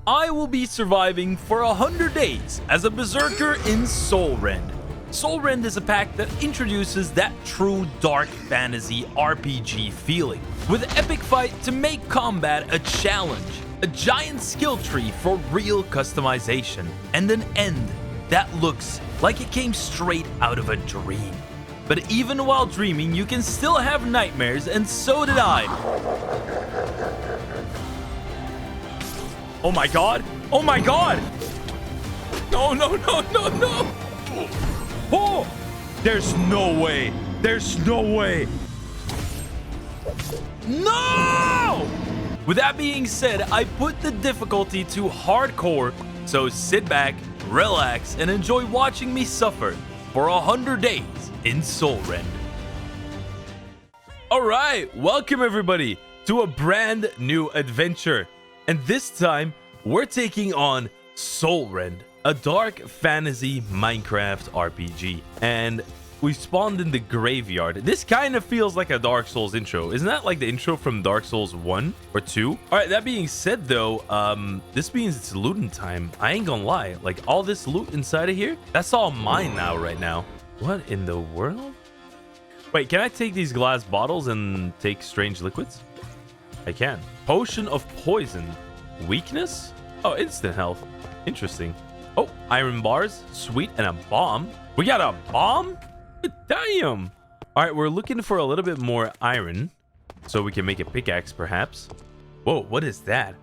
I will be surviving for 100 days as a Berserker in SOULREND. SOULREND is a pack that introduces that true dark fantasy RPG feeling, with epic fight to make combat a challenge, a giant skill tree for real customization, and an end that looks like it came straight out of a dream. But even while dreaming, you can still have nightmares, and so did I. Oh my god! Oh my god! No, no, no, no, no! Oh! There's no way! There's no way! No! With that being said, I put the difficulty to hardcore, so sit back, relax, and enjoy watching me suffer for 100 days in SOULREND. Alright, welcome everybody to a brand new adventure. And this time, we're taking on SOULREND, a dark fantasy Minecraft RPG. And we spawned in the graveyard. This kind of feels like a Dark Souls intro. Isn't that like the intro from Dark Souls 1 or 2? Alright, that being said though, this means it's looting time. I ain't gonna lie. Like all this loot inside of here, that's all mine now right now. What in the world? Wait, can I take these glass bottles and take strange liquids? I can. Potion of poison. Weakness? Oh, instant health. Interesting. Oh, iron bars. Sweet. And a bomb. We got a bomb? Damn. All right, we're looking for a little bit more iron so we can make a pickaxe perhaps. Whoa, what is that?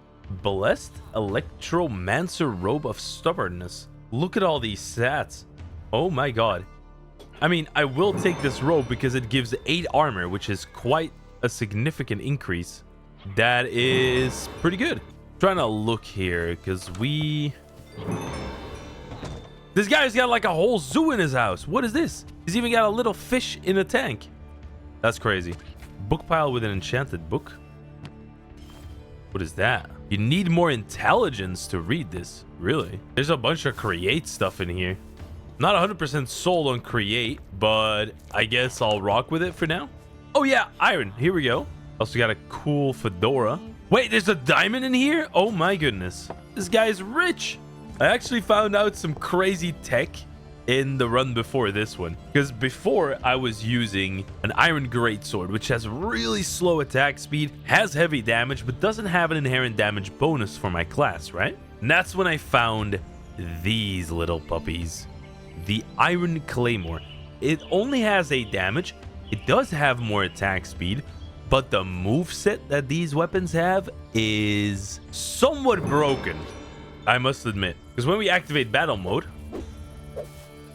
Blessed Electromancer Robe of Stubbornness. Look at all these stats. Oh my god. I mean, I will take this robe because it gives 8 armor, which is quite a significant increase. That is pretty good. Trying to look here because this guy's got like a whole zoo in his house. What is this? He's even got a little fish in a tank. That's crazy. Book pile with an enchanted book. What is that? You need more intelligence to read this. Really? There's a bunch of create stuff in here. Not 100% sold on create, but I guess I'll rock with it for now. Oh yeah, iron. Here we go. Also got a cool fedora. Wait, there's a diamond in here? Oh my goodness. This guy's rich. I actually found out some crazy tech in the run before this one. Because before I was using an iron greatsword, which has really slow attack speed, has heavy damage, but doesn't have an inherent damage bonus for my class, right? And that's when I found these little puppies. The Iron Claymore. It only has 8 damage. It does have more attack speed, but the moveset that these weapons have is somewhat broken, I must admit. Because when we activate battle mode,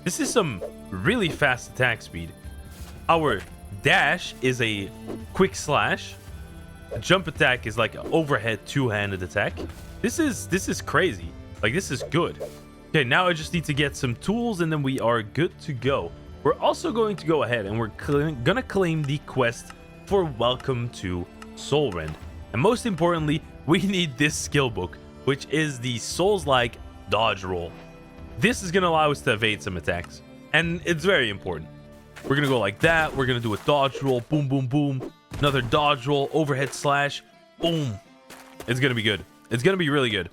this is some really fast attack speed. Our dash is a quick slash. A jump attack is like an overhead two-handed attack. This is crazy. Like, this is good. Okay, now I just need to get some tools and then we are good to go. We're also going to go ahead and we're gonna claim the quest for Welcome to SOULREND. And most importantly, we need this skill book, which is the Soulslike dodge roll. This is gonna allow us to evade some attacks, and it's very important. We're gonna go like that. We're gonna do a dodge roll, boom, boom, boom. Another dodge roll, overhead slash, boom. It's gonna be good. It's gonna be really good.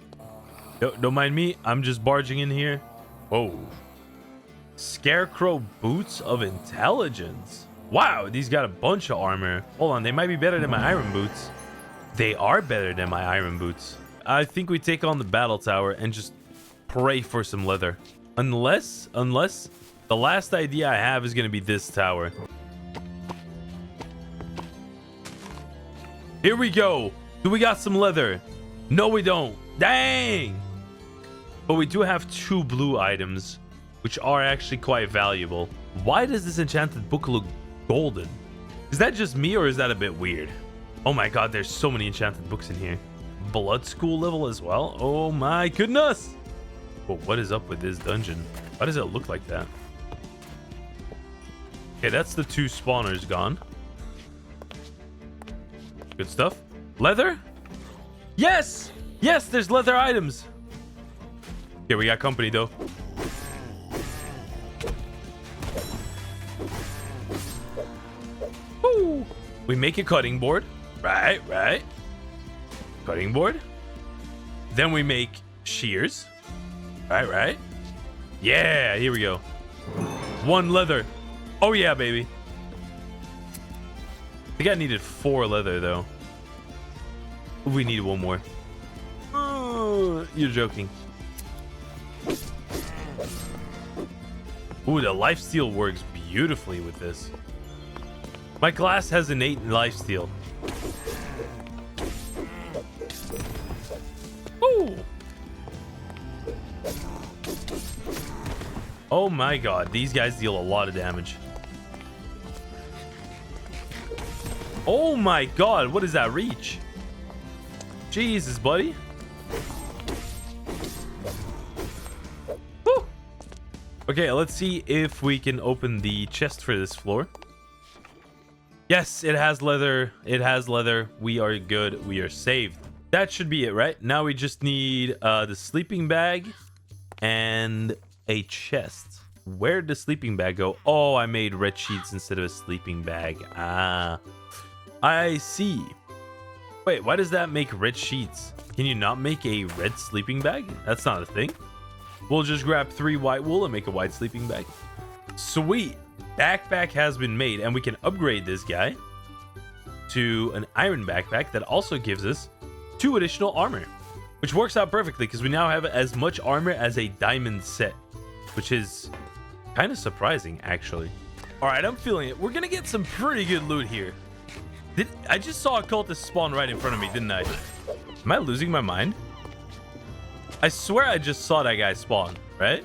Don't mind me. I'm just barging in here. Whoa. Scarecrow Boots of Intelligence. Wow, these got a bunch of armor. Hold on, they might be better than my iron boots. They are better than my iron boots. I think we take on the battle tower and just pray for some leather. Unless the last idea I have is going to be this tower. Here we go. Do we got some leather? No, we don't. Dang. But we do have 2 blue items, which are actually quite valuable. Why does this enchanted book look golden? Is that just me or is that a bit weird? Oh my god, there's so many enchanted books in here. Blood school level as well. Oh my goodness. But what is up with this dungeon? Why does it look like that? Okay, that's the 2 spawners gone. Good stuff. Leather? Yes! Yes, there's leather items. Okay, we got company though. Woo! We make a cutting board. Right. Cutting board. Then we make shears. Right. Yeah, here we go. 1 leather. Oh yeah, baby. I think I needed 4 leather though. We needed 1 more. You're joking. Ooh, the lifesteal works beautifully with this. My class has innate lifesteal. Ooh. Oh my god, these guys deal a lot of damage. Oh my god, what is that reach? Jesus, buddy. Woo. Okay, let's see if we can open the chest for this floor. Yes, it has leather. It has leather. We are good. We are saved. That should be it, right? Now we just need the sleeping bag and a chest. Where'd the sleeping bag go? Oh, I made red sheets instead of a sleeping bag. Ah, I see. Wait, why does that make red sheets? Can you not make a red sleeping bag? That's not a thing. We'll just grab 3 white wool and make a white sleeping bag. Sweet. Backpack has been made, and we can upgrade this guy to an iron backpack that also gives us 2 additional armor, which works out perfectly because we now have as much armor as a diamond set, which is kind of surprising, actually. All right, I'm feeling it. We're gonna get some pretty good loot here. I just saw a cultist spawn right in front of me, didn't I? Am I losing my mind? I swear I just saw that guy spawn, right?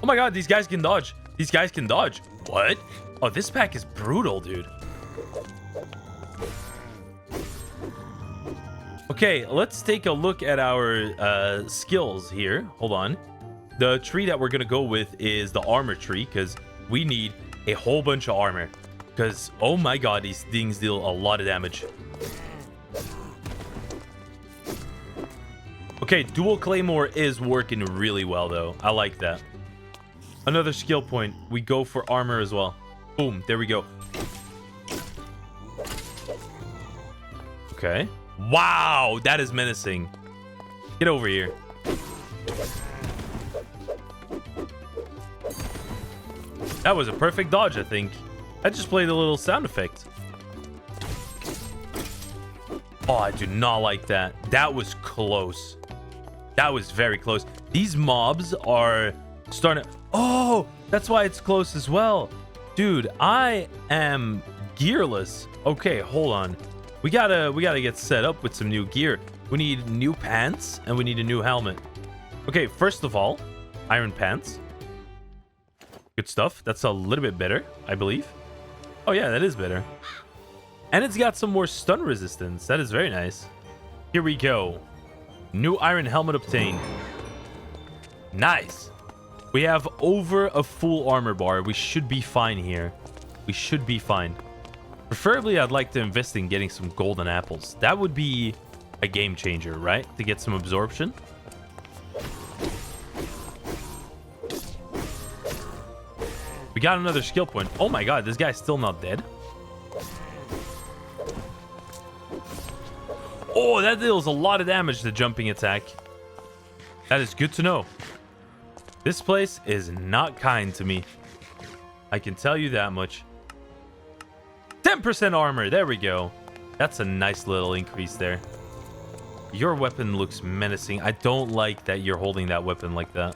Oh my god, these guys can dodge. These guys can dodge. What? Oh, this pack is brutal, dude. Okay, let's take a look at our skills here. Hold on. The tree that we're going to go with is the armor tree because we need a whole bunch of armor. Because, oh my god, these things deal a lot of damage. Okay, dual claymore is working really well, though. I like that. Another skill point. We go for armor as well. Boom. There we go. Okay. Wow. That is menacing. Get over here. That was a perfect dodge, I think. I just played a little sound effect. Oh, I do not like that. That was close. That was very close. These mobs are starting to... Oh, that's why it's close as well. Dude, I am gearless. Okay, hold on. We gotta get set up with some new gear. We need new pants and we need a new helmet. Okay, first of all, iron pants. Good stuff. That's a little bit better, I believe. Oh yeah, that is better. And it's got some more stun resistance. That is very nice. Here we go. New iron helmet obtained. Nice. We have over a full armor bar. We should be fine here. We should be fine. Preferably, I'd like to invest in getting some golden apples. That would be a game changer, right? To get some absorption. We got another skill point. Oh my god, this guy's still not dead. Oh, that deals a lot of damage to jumping attack. That is good to know. This place is not kind to me. I can tell you that much. 10% armor. There we go. That's a nice little increase there. Your weapon looks menacing. I don't like that you're holding that weapon like that.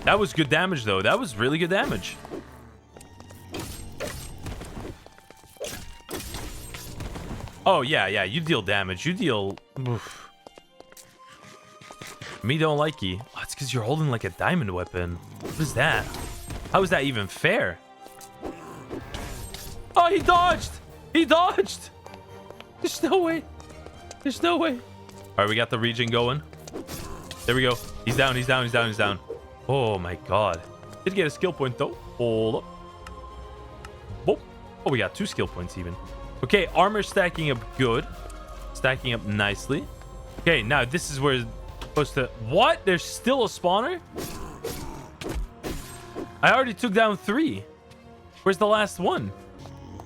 That was good damage, though. That was really good damage. Oh, yeah. You deal damage. You deal... Oof. Me don't like you. Oh, it's because you're holding like a diamond weapon. What is that? How is that even fair? Oh, he dodged! He dodged! There's no way. There's no way. All right, we got the regen going. There we go. He's down. He's down. He's down. He's down. Oh, my God. Did get a skill point, though. Hold up. Whoa. Oh, we got 2 skill points even. Okay, armor stacking up good. Stacking up nicely. Okay, now this is where... supposed to... What? There's still a spawner? I already took down 3. Where's the last one?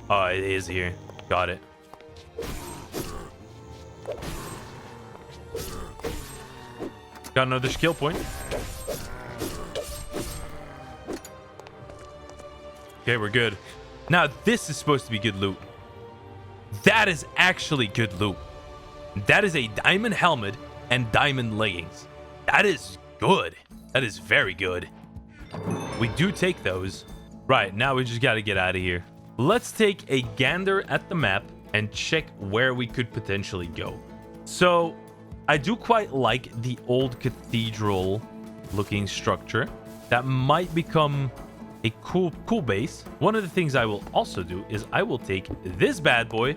Oh, it is here. Got it. Got another skill point. Okay, we're good. Now, this is supposed to be good loot. That is actually good loot. That is a diamond helmet and diamond leggings. That is good. That is very good. We do take those. Right, now we just got to get out of here. Let's take a gander at the map and check where we could potentially go. So, I do quite like the old cathedral looking structure. That might become a cool base. One of the things I will also do is I will take this bad boy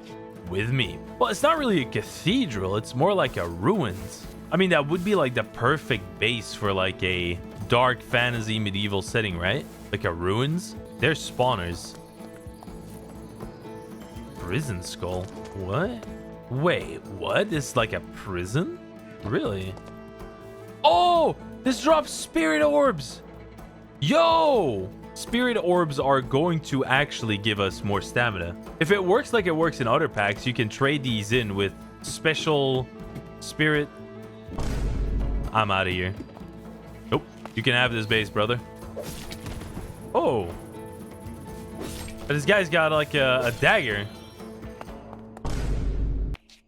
with me. Well, it's not really a cathedral. It's more like a ruins. I mean, that would be like the perfect base for like a dark fantasy medieval setting, right? Like a ruins. There's spawners. Prison skull. What? Wait, what? It's like a prison? Really? Oh, this drops spirit orbs. Yo! Spirit orbs are going to actually give us more stamina. If it works like it works in other packs, you can trade these in with special spirit. I'm out of here. Nope. You can have this base, brother. Oh. But this guy's got like a dagger.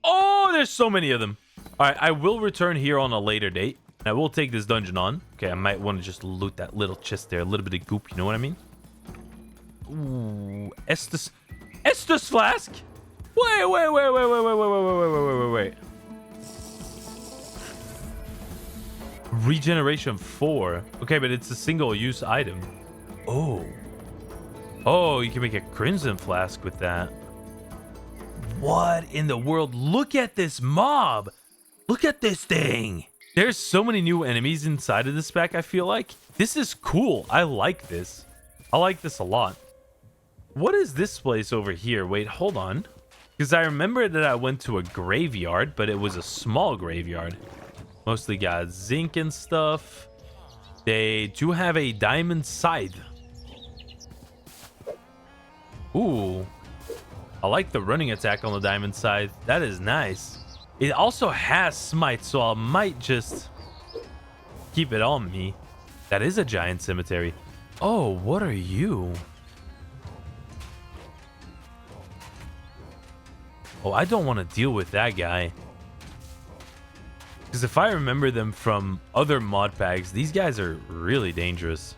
Oh, there's so many of them. All right, I will return here on a later date. I will take this dungeon on. Okay, I might want to just loot that little chest there. A little bit of goop, you know what I mean? Ooh, Estus flask? Wait. Regeneration 4. Okay, but it's a single-use item. Oh, you can make a crimson flask with that. What in the world? Look at this mob. Look at this thing. There's so many new enemies inside of this pack, I feel like. This is cool. I like this. I like this a lot. What is this place over here? Wait, hold on. Because I remember that I went to a graveyard, but it was a small graveyard. Mostly got zinc and stuff. They do have a diamond scythe. Ooh. I like the running attack on the diamond scythe. That is nice. It also has smite, so I might just keep it on me. That is a giant cemetery. Oh, what are you? Oh, I don't want to deal with that guy. Because if I remember them from other mod packs, these guys are really dangerous.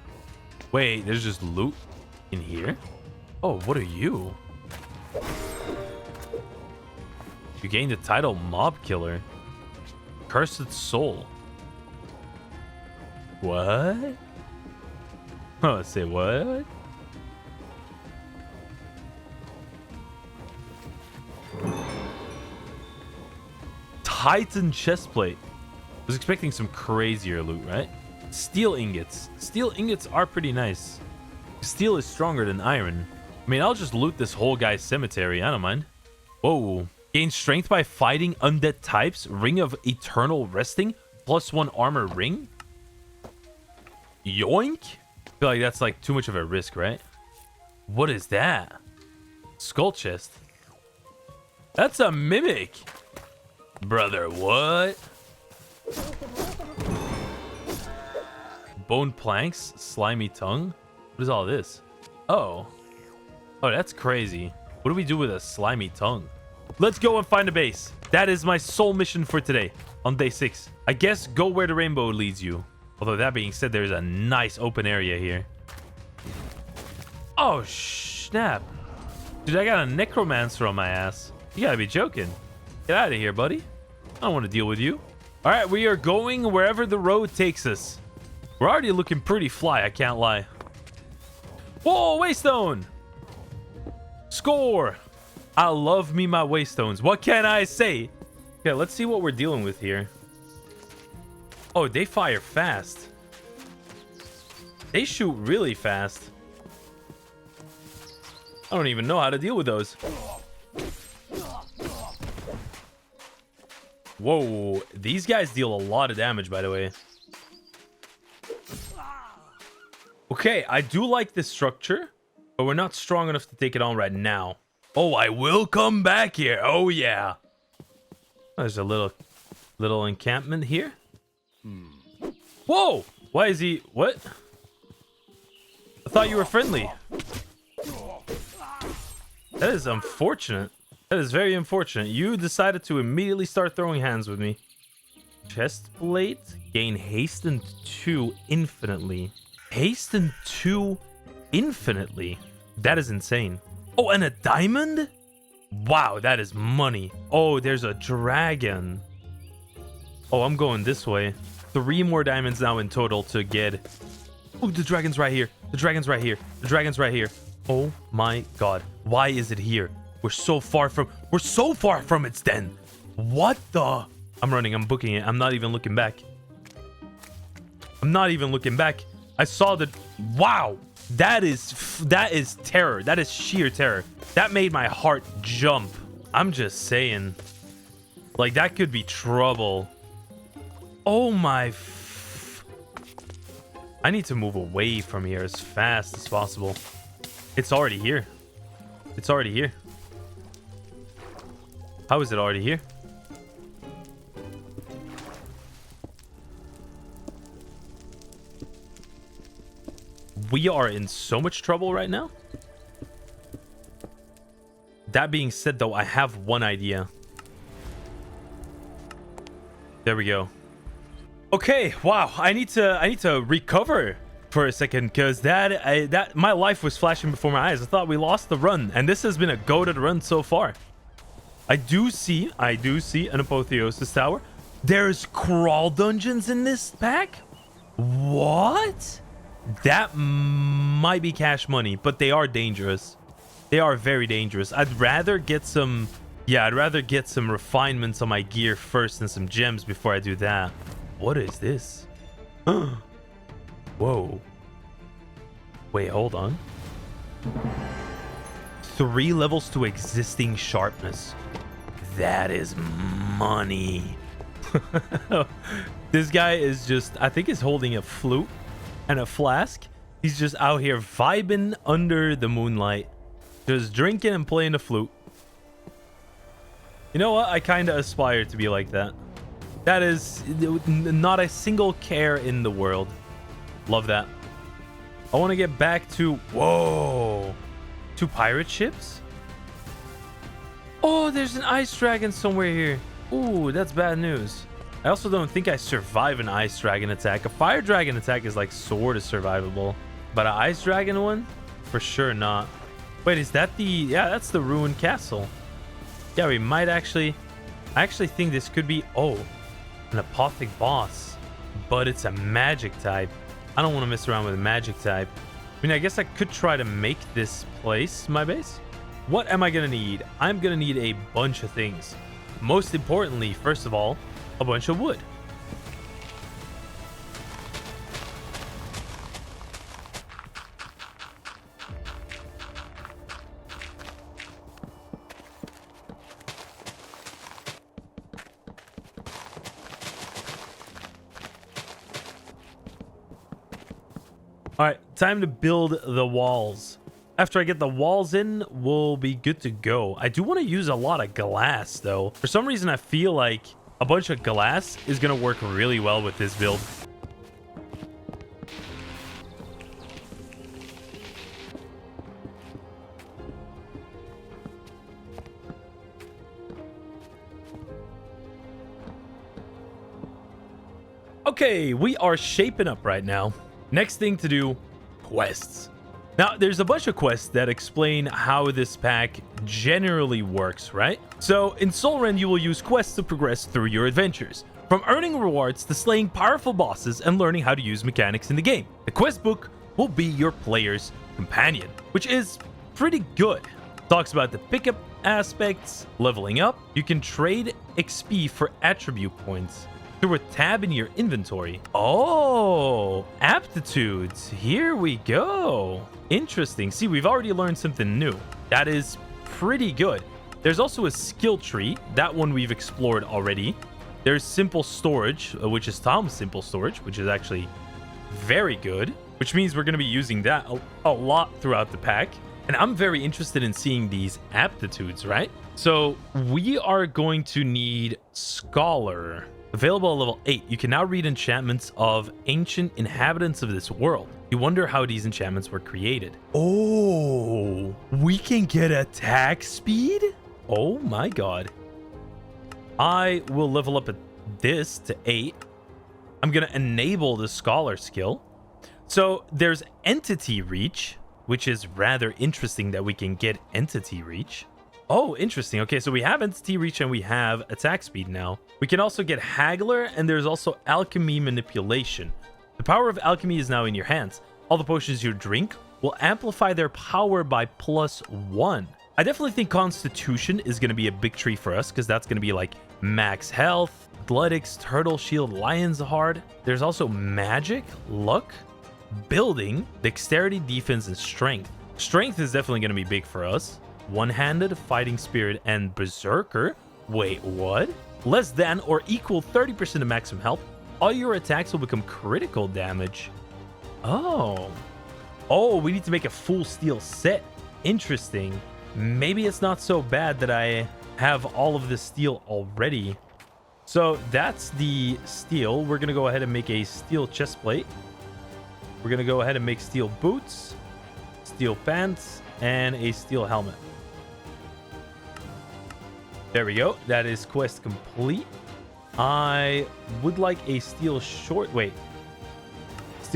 Wait, there's just loot in here? Oh, what are you? You gained the title Mob Killer. Cursed Soul. What? Oh, say what? Titan chestplate. I was expecting some crazier loot, right? Steel ingots. Steel ingots are pretty nice. Steel is stronger than iron. I mean, I'll just loot this whole guy's cemetery. I don't mind. Whoa. Gain strength by fighting undead types. Ring of Eternal Resting. +1 armor ring. Yoink. I feel like that's like too much of a risk, right? What is that? Skull chest. That's a mimic. Brother, what? Bone planks. Slimy tongue. What is all this? Oh, that's crazy. What do we do with a slimy tongue? Let's go and find a base. That is my sole mission for today on day 6. I guess go where the rainbow leads you. Although that being said, there's a nice open area here. Oh, snap. Dude, I got a necromancer on my ass. You gotta be joking. Get out of here, buddy. I don't want to deal with you. All right, we are going wherever the road takes us. We're already looking pretty fly, I can't lie. Whoa, waystone. Score. I love me my waystones. What can I say? Okay, let's see what we're dealing with here. Oh, they fire fast. They shoot really fast. I don't even know how to deal with those. Whoa, these guys deal a lot of damage, by the way. Okay, I do like this structure, but we're not strong enough to take it on right now. Oh, I will come back here. Oh, yeah. There's a little encampment here. Whoa! Why is he... What? I thought you were friendly. That is unfortunate. That is very unfortunate. You decided to immediately start throwing hands with me. Chest plate. Gain hasten 2 infinitely. Hasten 2 infinitely. That is insane. Oh, and a diamond? Wow, that is money. Oh, there's a dragon. Oh, I'm going this way. 3 more diamonds now in total to get. Oh, the dragon's right here. The dragon's right here. The dragon's right here. Oh my god. Why is it here? We're so far from its den. What the? I'm running. I'm booking it. I'm not even looking back. I'm not even looking back. I saw the... Wow. That is terror. That is sheer terror. That made my heart jump. I'm just saying. Like, that could be trouble. Oh my... I need to move away from here as fast as possible. It's already here. It's already here. How is it already here? We are in so much trouble right now. That being said, though, I have one idea. There we go. Okay, wow. I need to recover for a second, because that my life was flashing before my eyes. I thought we lost the run, and this has been a goated run so far. I do see an Apothiosis Tower. There's crawl dungeons in this pack. What? That might be cash money, but they are dangerous. They are very dangerous. I'd rather get some refinements on my gear first and some gems before I do that. What is this? Whoa. Wait, hold on. 3 levels to existing sharpness. That is money. This guy is just, I think he's holding a flute and a flask. He's just out here vibing under the moonlight, just drinking and playing the flute. You know what? I kind of aspire to be like that. That is not a single care in the world. Love that. I want to get back to... Whoa. 2 pirate ships? Oh, there's an ice dragon somewhere here. Ooh, that's bad news. I also don't think I survive an ice dragon attack. A fire dragon attack is like sort of survivable, but an ice dragon one? For sure not. Wait, is that the... Yeah, that's the ruined castle. Yeah, we might actually... I actually think this could be... Oh, an Apothiosis Boss. But it's a magic type. I don't want to mess around with a magic type. I mean, I guess I could try to make this place my base. What am I going to need? I'm going to need a bunch of things. Most importantly, first of all, a bunch of wood. All right, time to build the walls. After I get the walls in, we'll be good to go. I do want to use a lot of glass, though. For some reason, I feel like a bunch of glass is going to work really well with this build. Okay, we are shaping up right now. Next thing to do, quests. Now, there's a bunch of quests that explain how this pack generally works, right? So, in SOULREND, you will use quests to progress through your adventures, from earning rewards to slaying powerful bosses and learning how to use mechanics in the game. The quest book will be your player's companion, which is pretty good. Talks about the pickup aspects, leveling up. You can trade XP for attribute points through a tab in your inventory. Oh, aptitudes. Here we go. Interesting. See, we've already learned something new. That is pretty good. There's also a skill tree. That one we've explored already. There's simple storage, which is Tom's simple storage, which is actually very good, which means we're going to be using that a lot throughout the pack. And I'm very interested in seeing these aptitudes, right? So we are going to need Scholar. Available at level 8. You can now read enchantments of ancient inhabitants of this world. You wonder how these enchantments were created. Oh, we can get attack speed? Oh my god. I will level up this to 8. I'm going to enable the Scholar skill. So there's Entity Reach, which is rather interesting that we can get Entity Reach. Oh, interesting. Okay, so we have Entity Reach and we have attack speed now. We can also get Haggler, and there's also Alchemy Manipulation. The power of alchemy is now in your hands. All the potions you drink will amplify their power by +1. I definitely think Constitution is going to be a big tree for us, because that's going to be like max health, athletics, turtle shield, lion's heart. There's also magic, luck, building, dexterity, defense, and strength. Strength is definitely going to be big for us. One-handed, fighting spirit, and berserker. Wait, what? Less than or equal 30% of maximum health. All your attacks will become critical damage. Oh, we need to make a full steel set. Interesting. Maybe it's not so bad that I have all of the steel already. So that's the steel. We're gonna go ahead and make a steel chest plate. We're gonna go ahead and make steel boots, steel pants, and a steel helmet. There we go. That is quest complete. I would like a steel steel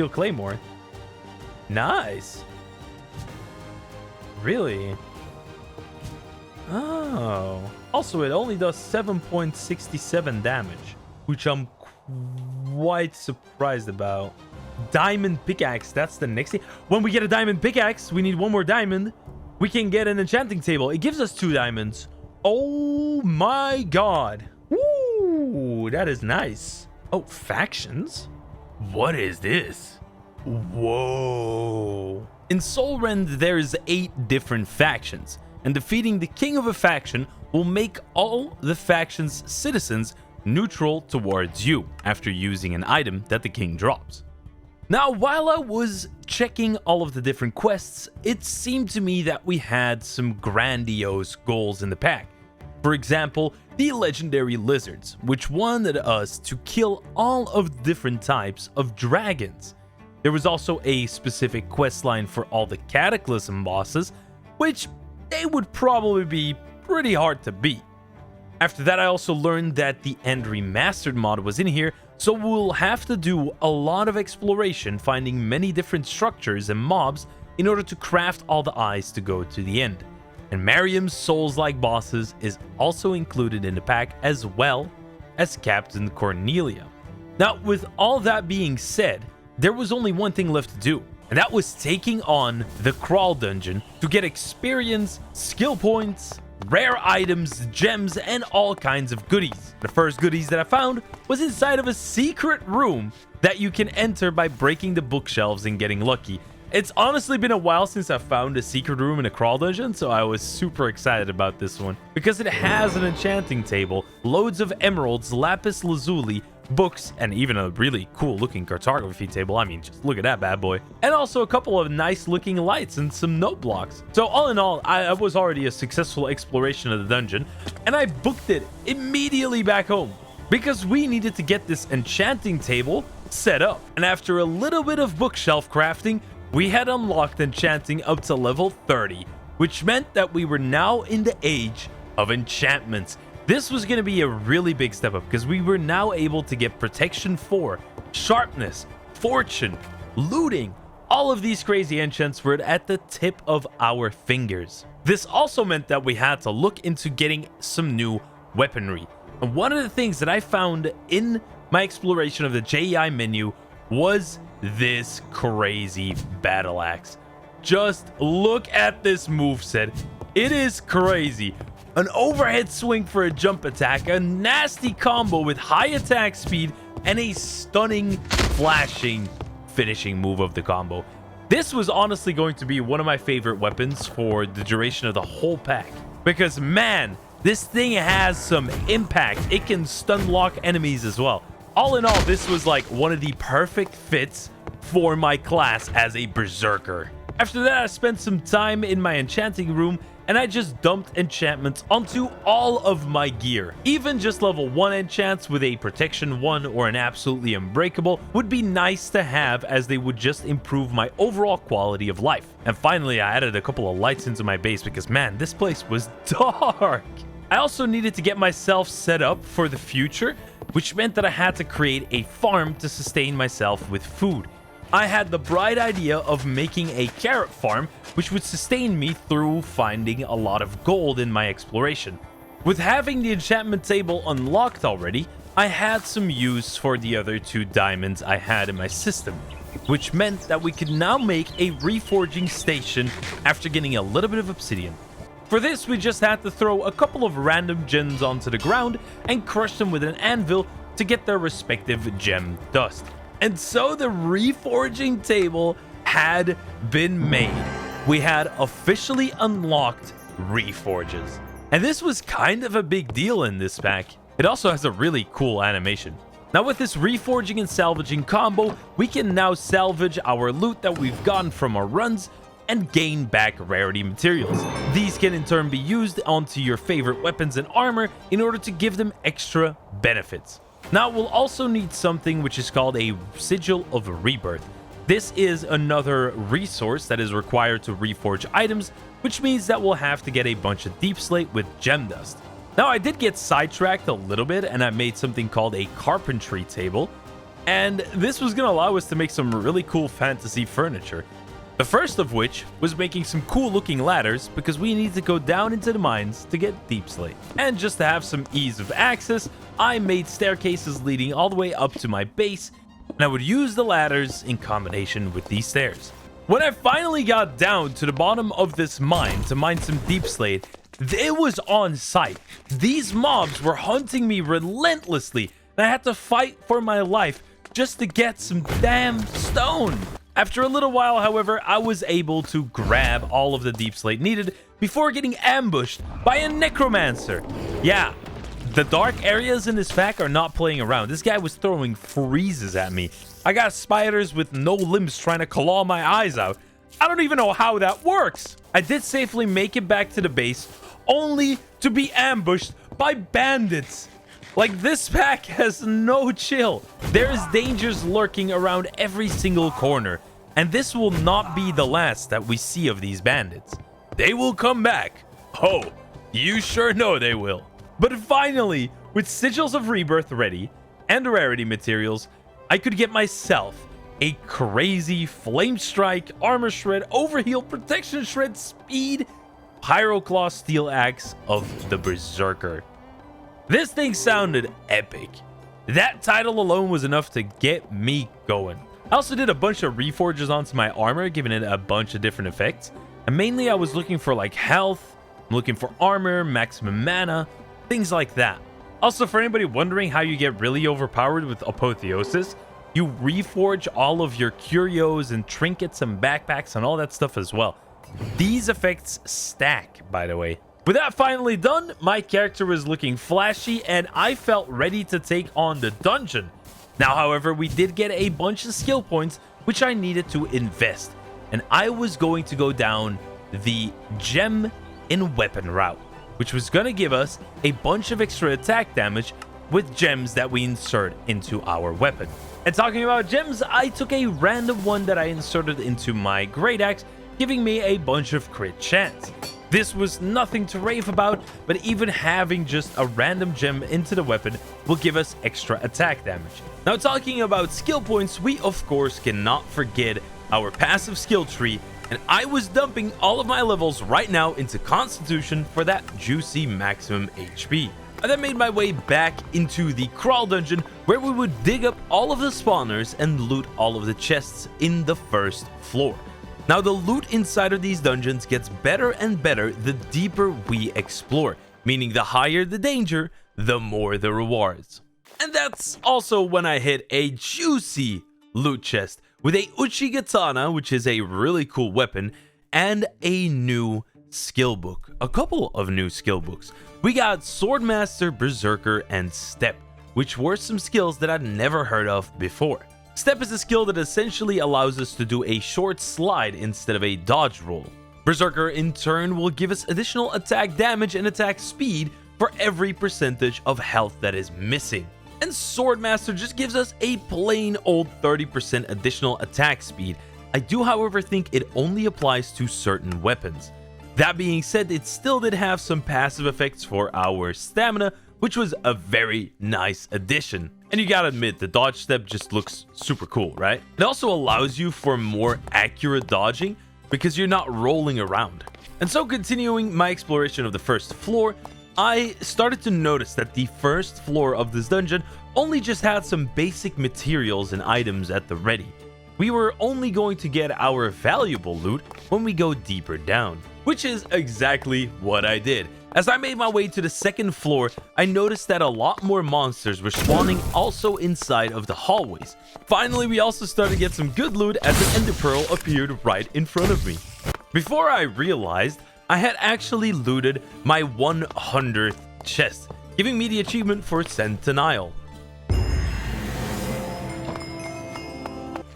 claymore. Nice. Really? Oh. Also, it only does 7.67 damage, which I'm quite surprised about. Diamond pickaxe. That's the next thing. When we get a diamond pickaxe, we need one more diamond. We can get an enchanting table. It gives us 2 diamonds. Oh my god. Ooh, that is nice. Oh, factions? What is this? Whoa. In SOULREND, there's 8 different factions, and defeating the king of a faction will make all the faction's citizens neutral towards you after using an item that the king drops. Now, while I was checking all of the different quests, it seemed to me that we had some grandiose goals in the pack. For example, the legendary lizards, which wanted us to kill all of the different types of dragons. There was also a specific quest line for all the Cataclysm bosses, which they would probably be pretty hard to beat. After that, I also learned that the End Remastered mod was in here, so we'll have to do a lot of exploration, finding many different structures and mobs in order to craft all the eyes to go to the end. And Miriam's Soulslike bosses is also included in the pack, as well as Captain Cornelia. Now, with all that being said, there was only one thing left to do, and that was taking on the Crawl Dungeon to get experience, skill points, rare items, gems, and all kinds of goodies. The first goodies that I found was inside of a secret room that you can enter by breaking the bookshelves and getting lucky. It's honestly been a while since I found a secret room in a crawl dungeon, so I was super excited about this one because it has an enchanting table, loads of emeralds, lapis lazuli, books, and even a really cool looking cartography table. I mean, just look at that bad boy. And also a couple of nice looking lights and some note blocks. So all in all, I was already a successful exploration of the dungeon, and I booked it immediately back home because we needed to get this enchanting table set up. And after a little bit of bookshelf crafting, we had unlocked enchanting up to level 30, which meant that we were now in the age of enchantments. This was going to be a really big step up because we were now able to get protection 4, sharpness, fortune, looting. All of these crazy enchants were at the tip of our fingers. This also meant that we had to look into getting some new weaponry. And one of the things that I found in my exploration of the JEI menu was this crazy battle axe. Just look at this moveset. It is crazy. An overhead swing for a jump attack, a nasty combo with high attack speed, and a stunning, flashing finishing move of the combo. This was honestly going to be one of my favorite weapons for the duration of the whole pack. Because man, this thing has some impact. It can stun lock enemies as well. All in all, this was like one of the perfect fits for my class as a berserker. After that, I spent some time in my enchanting room and I just dumped enchantments onto all of my gear. Even just level 1 enchants with a protection 1 or an absolutely unbreakable would be nice to have, as they would just improve my overall quality of life. And finally, I added a couple of lights into my base because, man, this place was dark. I also needed to get myself set up for the future, which meant that I had to create a farm to sustain myself with food. I had the bright idea of making a carrot farm, which would sustain me through finding a lot of gold in my exploration. With having the enchantment table unlocked already, I had some use for the other 2 diamonds I had in my system, which meant that we could now make a Reforging Station after getting a little bit of obsidian. For this, we just had to throw a couple of random gems onto the ground and crush them with an anvil to get their respective gem dust. And so the reforging table had been made. We had officially unlocked reforges. And this was kind of a big deal in this pack. It also has a really cool animation. Now with this reforging and salvaging combo, we can now salvage our loot that we've gotten from our runs and gain back rarity materials. These can in turn be used onto your favorite weapons and armor in order to give them extra benefits. Now we'll also need something which is called a Sigil of Rebirth. This is another resource that is required to reforge items, which means that we'll have to get a bunch of deep slate with gem dust. Now I did get sidetracked a little bit and I made something called a carpentry table, and this was going to allow us to make some really cool fantasy furniture. The first of which was making some cool looking ladders, because we need to go down into the mines to get deep slate. And just to have some ease of access, I made staircases leading all the way up to my base, and I would use the ladders in combination with these stairs. When I finally got down to the bottom of this mine to mine some deep slate, it was on sight. These mobs were hunting me relentlessly, and I had to fight for my life just to get some damn stone. After a little while, however, I was able to grab all of the deep slate needed before getting ambushed by a necromancer. Yeah, the dark areas in this pack are not playing around. This guy was throwing freezes at me. I got spiders with no limbs trying to claw my eyes out. I don't even know how that works. I did safely make it back to the base, only to be ambushed by bandits. Like, this pack has no chill. There is dangers lurking around every single corner, and this will not be the last that we see of these bandits. They will come back. Oh, you sure know they will. But finally, with Sigils of Rebirth ready and rarity materials, I could get myself a crazy Flame Strike, Armor Shred, Overheal, Protection Shred, Speed, Pyroclaw Steel Axe of the Berserker. This thing sounded epic. That title alone was enough to get me going. I also did a bunch of reforges onto my armor, giving it a bunch of different effects. And mainly I was looking for like health, I'm looking for armor, maximum mana, things like that. Also, for anybody wondering how you get really overpowered with Apothiosis, you reforge all of your curios and trinkets and backpacks and all that stuff as well. These effects stack, by the way. With that finally done, my character was looking flashy and I felt ready to take on the dungeon. Now, however, we did get a bunch of skill points which I needed to invest, and I was going to go down the gem in weapon route, which was going to give us a bunch of extra attack damage with gems that we insert into our weapon. And talking about gems, I took a random one that I inserted into my great axe, giving me a bunch of crit chance. This was nothing to rave about, but even having just a random gem into the weapon will give us extra attack damage. Now, talking about skill points, we of course cannot forget our passive skill tree, and I was dumping all of my levels right now into Constitution for that juicy maximum HP. I then made my way back into the crawl dungeon, where we would dig up all of the spawners and loot all of the chests in the first floor. Now, the loot inside of these dungeons gets better and better the deeper we explore, meaning the higher the danger, the more the rewards. And that's also when I hit a juicy loot chest with a Uchigatana, which is a really cool weapon, and a new skill book. A couple of new skill books. We got Swordmaster, Berserker, and Step, which were some skills that I'd never heard of before. Step is a skill that essentially allows us to do a short slide instead of a dodge roll. Berserker in turn will give us additional attack damage and attack speed for every percentage of health that is missing. And Swordmaster just gives us a plain old 30% additional attack speed. I do, however, think it only applies to certain weapons. That being said, it still did have some passive effects for our stamina, which was a very nice addition. And you gotta admit, the dodge step just looks super cool, right? It also allows you for more accurate dodging because you're not rolling around. And so, continuing my exploration of the first floor, I started to notice that the first floor of this dungeon only just had some basic materials and items at the ready. We were only going to get our valuable loot when we go deeper down, which is exactly what I did. As I made my way to the second floor, I noticed that a lot more monsters were spawning also inside of the hallways. Finally, we also started to get some good loot as an ender pearl appeared right in front of me. Before I realized, I had actually looted my 100th chest, giving me the achievement for Centennial.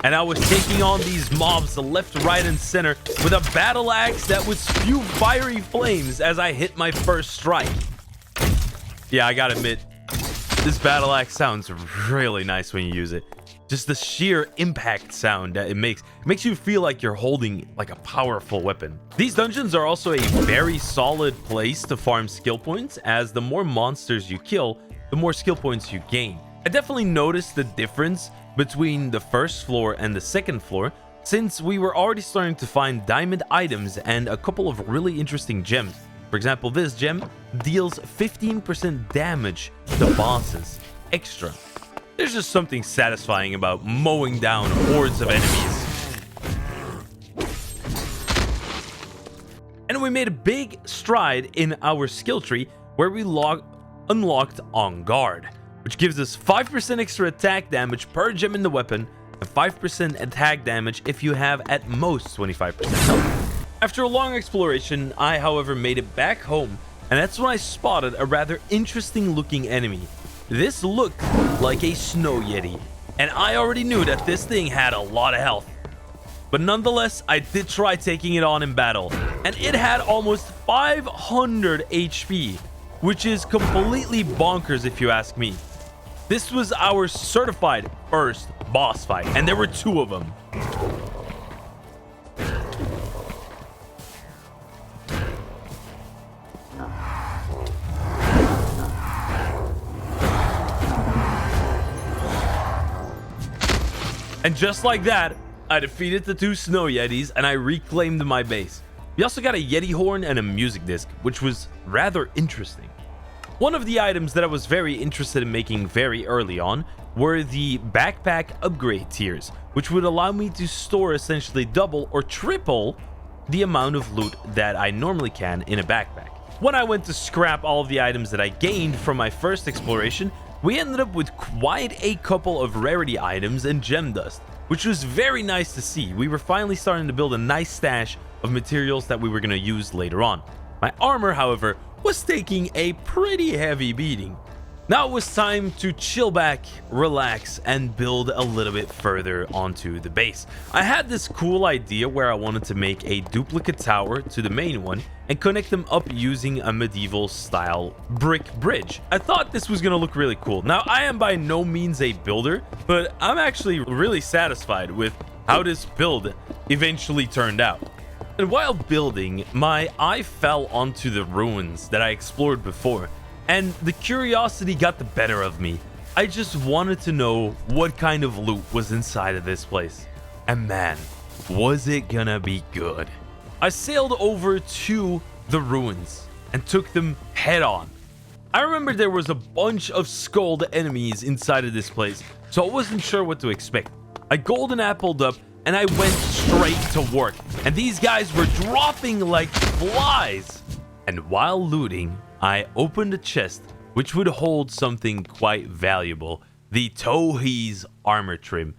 And I was taking on these mobs left, right, and center with a battle axe that would spew fiery flames as I hit my first strike. Yeah, I gotta admit, this battle axe sounds really nice when you use it. Just the sheer impact sound that it makes you feel like you're holding like a powerful weapon. These dungeons are also a very solid place to farm skill points, as the more monsters you kill, the more skill points you gain. I definitely noticed the difference between the first floor and the second floor, since we were already starting to find diamond items and a couple of really interesting gems. For example, this gem deals 15% damage to bosses extra. There's just something satisfying about mowing down hordes of enemies. And we made a big stride in our skill tree where we unlocked On Guard, which gives us 5% extra attack damage per gem in the weapon and 5% attack damage if you have at most 25% health. After a long exploration, I, however, made it back home, and that's when I spotted a rather interesting looking enemy. This looked like a snow yeti, and I already knew that this thing had a lot of health. But nonetheless, I did try taking it on in battle, and it had almost 500 HP, which is completely bonkers if you ask me. This was our certified first boss fight, and there were 2 of them. And just like that, I defeated the 2 snow yetis and I reclaimed my base. We also got a yeti horn and a music disc, which was rather interesting. One of the items that I was very interested in making very early on were the backpack upgrade tiers, which would allow me to store essentially double or triple the amount of loot that I normally can in a backpack. When I went to scrap all of the items that I gained from my first exploration, we ended up with quite a couple of rarity items and gem dust, which was very nice to see. We were finally starting to build a nice stash of materials that we were going to use later on. My armor, however, was taking a pretty heavy beating. Now it was time to chill back, relax, and build a little bit further onto the base. I had this cool idea where I wanted to make a duplicate tower to the main one and connect them up using a medieval style brick bridge. I thought this was gonna look really cool. Now, I am by no means a builder, but I'm actually really satisfied with how this build eventually turned out. And while building, my eye fell onto the ruins that I explored before, and the curiosity got the better of me. I just wanted to know what kind of loot was inside of this place. And man, was it gonna be good. I sailed over to the ruins and took them head on. I remember there was a bunch of skulled enemies inside of this place, so I wasn't sure what to expect. I golden appled up and I went straight to work, and these guys were dropping like flies. And while looting, I opened a chest which would hold something quite valuable, the Tohi's armor trim.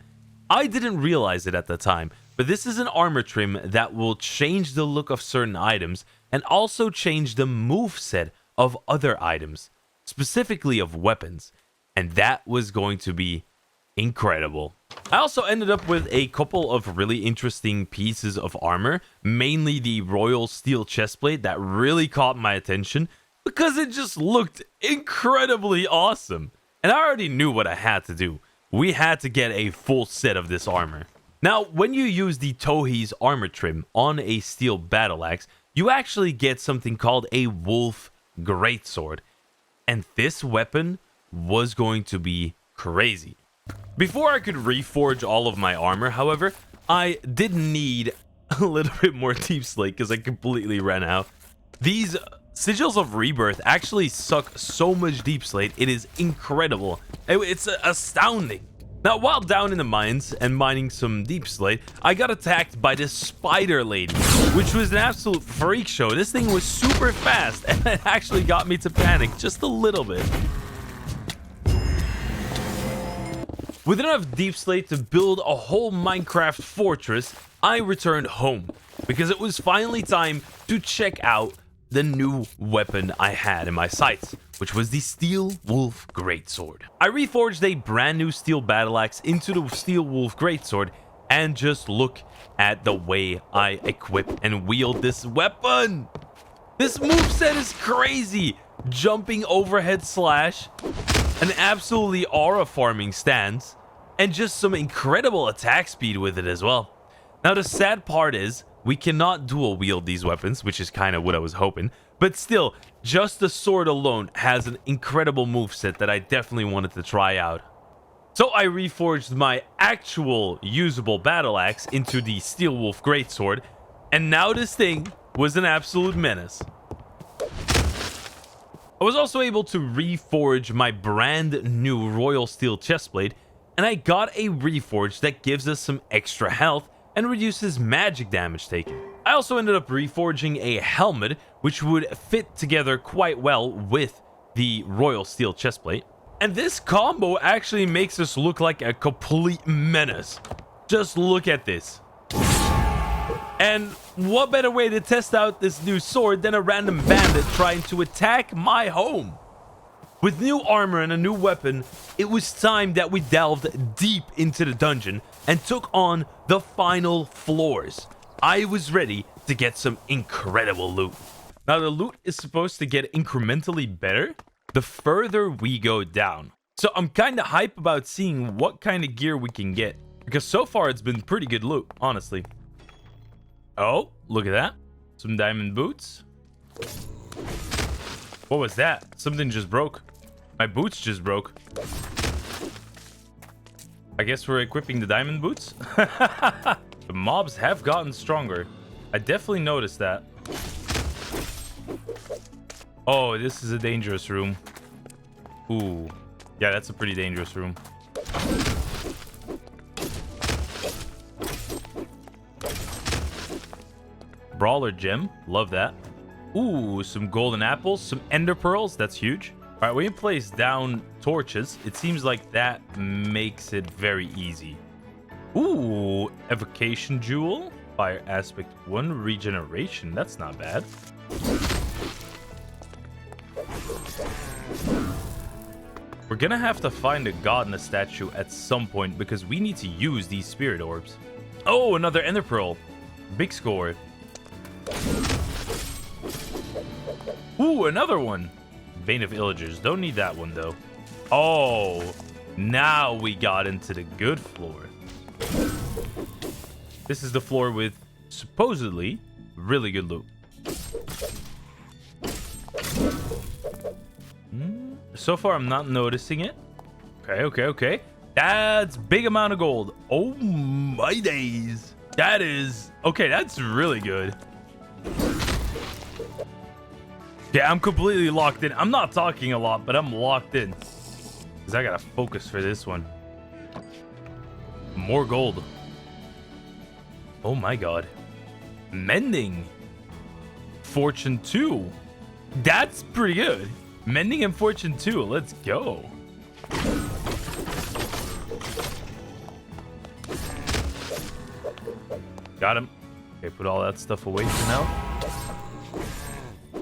I didn't realize it at the time, but this is an armor trim that will change the look of certain items and also change the moveset of other items, specifically of weapons. And that was going to be incredible. I also ended up with a couple of really interesting pieces of armor, mainly the royal steel chestplate that really caught my attention because it just looked incredibly awesome. And I already knew what I had to do. We had to get a full set of this armor. Now, when you use the Tohi's armor trim on a steel battle axe, you actually get something called a wolf greatsword. And this weapon was going to be crazy. Before I could reforge all of my armor, however, I did need a little bit more deep slate because I completely ran out. These sigils of rebirth actually suck so much deep slate. It is incredible. It's astounding. Now, while down in the mines and mining some deep slate, I got attacked by this spider lady, which was an absolute freak show. This thing was super fast, and it actually got me to panic just a little bit. With enough deep slate to build a whole Minecraft fortress, I returned home because it was finally time to check out the new weapon I had in my sights, which was the Steel Wolf Greatsword. I reforged a brand new steel battle axe into the Steel Wolf Greatsword, and just look at the way I equip and wield this weapon. This moveset is crazy. Jumping overhead slash, an absolutely aura farming stance, and just some incredible attack speed with it as well. Now, the sad part is we cannot dual wield these weapons, which is kind of what I was hoping, but still, just the sword alone has an incredible moveset that I definitely wanted to try out. So I reforged my actual usable battle axe into the Steel Wolf Greatsword, and now this thing was an absolute menace. I was also able to reforge my brand new Royal Steel chestplate, and I got a reforge that gives us some extra health and reduces magic damage taken. I also ended up reforging a helmet, which would fit together quite well with the Royal Steel chestplate. And this combo actually makes us look like a complete menace. Just look at this. And what better way to test out this new sword than a random bandit trying to attack my home? With new armor and a new weapon, it was time that we delved deep into the dungeon and took on the final floors. I was ready to get some incredible loot. Now, the loot is supposed to get incrementally better the further we go down. So I'm kind of hype about seeing what kind of gear we can get, because so far it's been pretty good loot, honestly. Oh, look at that. Some diamond boots. What was that? Something just broke. My boots just broke. I guess we're equipping the diamond boots. The mobs have gotten stronger. I definitely noticed that. Oh, this is a dangerous room. Ooh. Yeah, that's a pretty dangerous room. Brawler gem. Love that. Ooh, some golden apples, some ender pearls. That's huge. All right, we can place down torches. It seems like that makes it very easy. Ooh, evocation jewel. Fire aspect 1 regeneration. That's not bad. We're gonna have to find a god in a statue at some point because we need to use these spirit orbs. Oh, another ender pearl. Big score. Ooh, another one. Vein of Illagers. Don't need that one, though. Oh, now we got into the good floor. This is the floor with supposedly really good loot. So far, I'm not noticing it. Okay. That's big amount of gold. Oh, my days. That is... Okay, that's really good. Yeah, I'm completely locked in. I'm not talking a lot, but I'm locked in. Because I gotta focus for this one. More gold. Oh my god. Mending. Fortune 2. That's pretty good. Mending and Fortune 2. Let's go. Got him. Okay, put all that stuff away for now.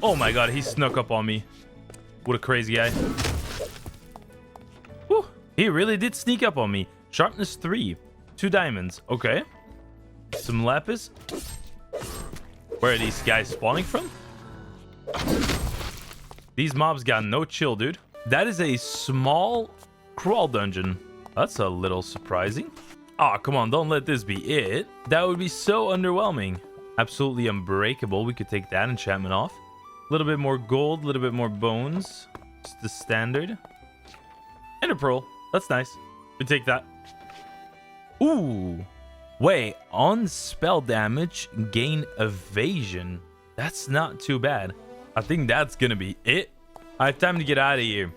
Oh my god, he snuck up on me. What a crazy guy. Whew, he really did sneak up on me. Sharpness 3. 2 diamonds. Okay. Some lapis. Where are these guys spawning from? These mobs got no chill, dude. That is a small crawl dungeon. That's a little surprising. Oh, come on. Don't let this be it. That would be so underwhelming. Absolutely unbreakable. We could take that enchantment off. A little bit more gold, a little bit more bones. Just the standard. And a pearl. That's nice. We take that. Ooh. Wait. On spell damage, gain evasion. That's not too bad. I think that's going to be it. All right, time to get out of here.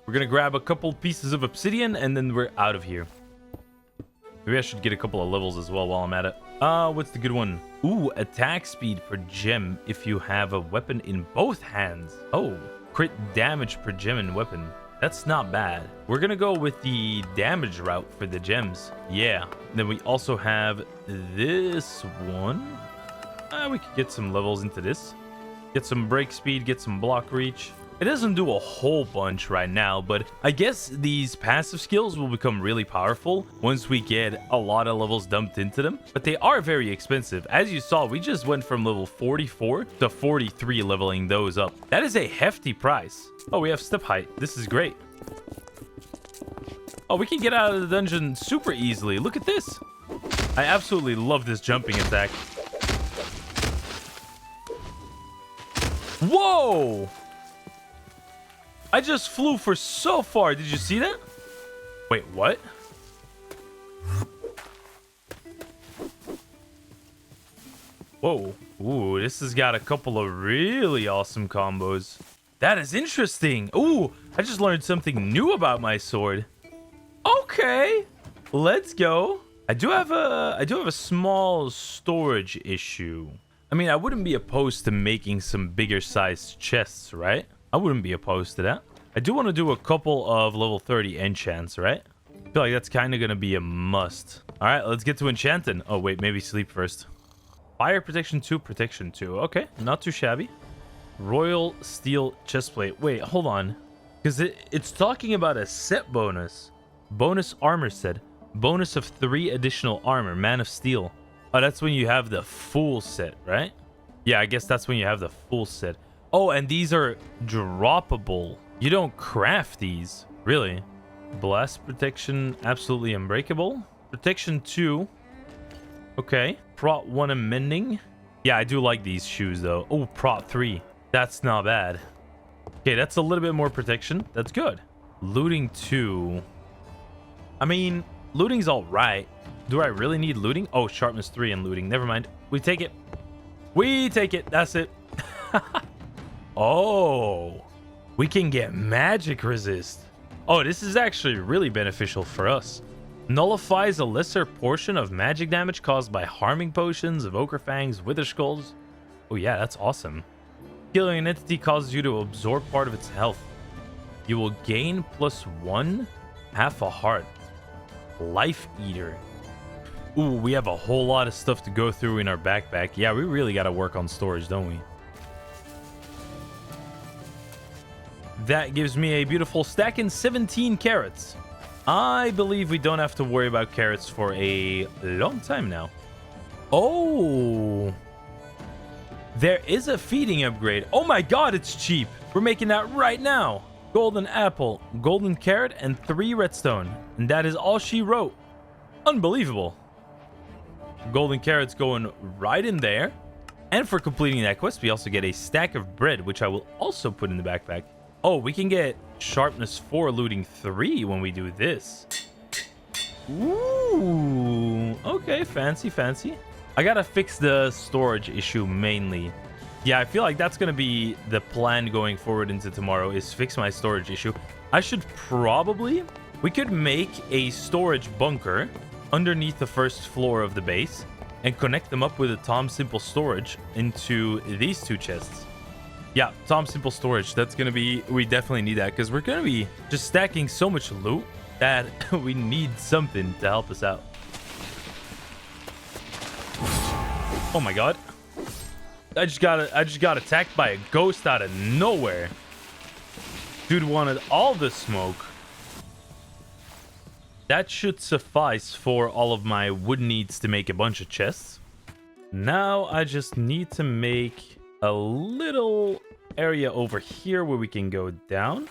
We're going to grab a couple pieces of obsidian and then we're out of here. Maybe I should get a couple of levels as well while I'm at it. What's the good one? Ooh, attack speed per gem if you have a weapon in both hands. Oh, crit damage per gem and weapon. That's not bad. We're going to go with the damage route for the gems. Yeah. Then we also have this one. We could get some levels into this. Get some break speed, get some block reach. It doesn't do a whole bunch right now, but I guess these passive skills will become really powerful once we get a lot of levels dumped into them. But they are very expensive. As you saw, we just went from level 44 to 43 leveling those up. That is a hefty price. Oh, we have step height. This is great. Oh, we can get out of the dungeon super easily. Look at this. I absolutely love this jumping attack. Whoa! I just flew for so far. Did you see that? Wait, what? Whoa. Ooh, this has got a couple of really awesome combos. That is interesting. Ooh, I just learned something new about my sword. Okay. Let's go. I do have a small storage issue. I mean, I wouldn't be opposed to making some bigger sized chests, right? I wouldn't be opposed to that. I do want to do a couple of level 30 enchants, right? I feel like that's kind of going to be a must. All right, let's get to enchanting. Oh, wait, maybe sleep first. Fire protection 2, protection 2. Okay, not too shabby. Royal steel chestplate. Wait, hold on. Because it's talking about a set bonus. Bonus armor set. Bonus of 3 additional armor. Man of Steel. Oh, that's when you have the full set, right? Yeah, I guess that's when you have the full set. Oh, and these are droppable. You don't craft these. Really? Blast protection, absolutely unbreakable. Protection 2. Okay. Prot 1 amending. Yeah, I do like these shoes, though. Oh, Prot 3. That's not bad. Okay, that's a little bit more protection. That's good. Looting 2. I mean, looting's all right. Do I really need looting? Oh, sharpness 3 and looting. Never mind. We take it. We take it. That's it. Oh, we can get magic resist. Oh, this is actually really beneficial for us. Nullifies a lesser portion of magic damage caused by harming potions, evoker fangs, wither skulls. Oh yeah, that's awesome. Killing an entity causes you to absorb part of its health. You will gain +1 half a heart. Life Eater. Ooh, we have a whole lot of stuff to go through in our backpack. Yeah, we really got to work on storage, don't we? That gives me a beautiful stack and 17 carrots. I believe we don't have to worry about carrots for a long time now. Oh, there is a feeding upgrade. Oh my god, it's cheap. We're making that right now. Golden apple, golden carrot, and 3 redstone. And that is all she wrote. Unbelievable. Golden carrots going right in there. And for completing that quest, we also get a stack of bread, which I will also put in the backpack. Oh, we can get sharpness 4, looting 3 when we do this. Ooh, okay, fancy, fancy. I gotta fix the storage issue mainly. Yeah, I feel like that's gonna be the plan going forward into tomorrow, is fix my storage issue. I should probably... We could make a storage bunker underneath the first floor of the base and connect them up with a Tom Simple storage into these 2 chests. Yeah, Tom Simple storage. That's going to be... We definitely need that because we're going to be just stacking so much loot that we need something to help us out. Oh my god. I just got attacked by a ghost out of nowhere. Dude wanted all the smoke. That should suffice for all of my wood needs to make a bunch of chests. Now I just need to make a little area over here where we can go down.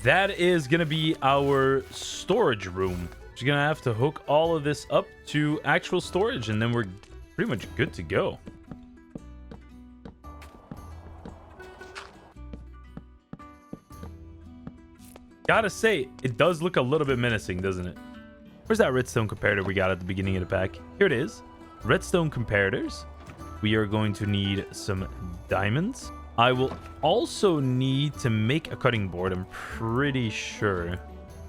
That is going to be our storage room. We're going to have to hook all of this up to actual storage, and then we're pretty much good to go. Gotta say, it does look a little bit menacing, doesn't it? Where's that redstone comparator we got at the beginning of the pack? Here it is. Redstone comparators. We are going to need some diamonds. I will also need to make a cutting board, I'm pretty sure.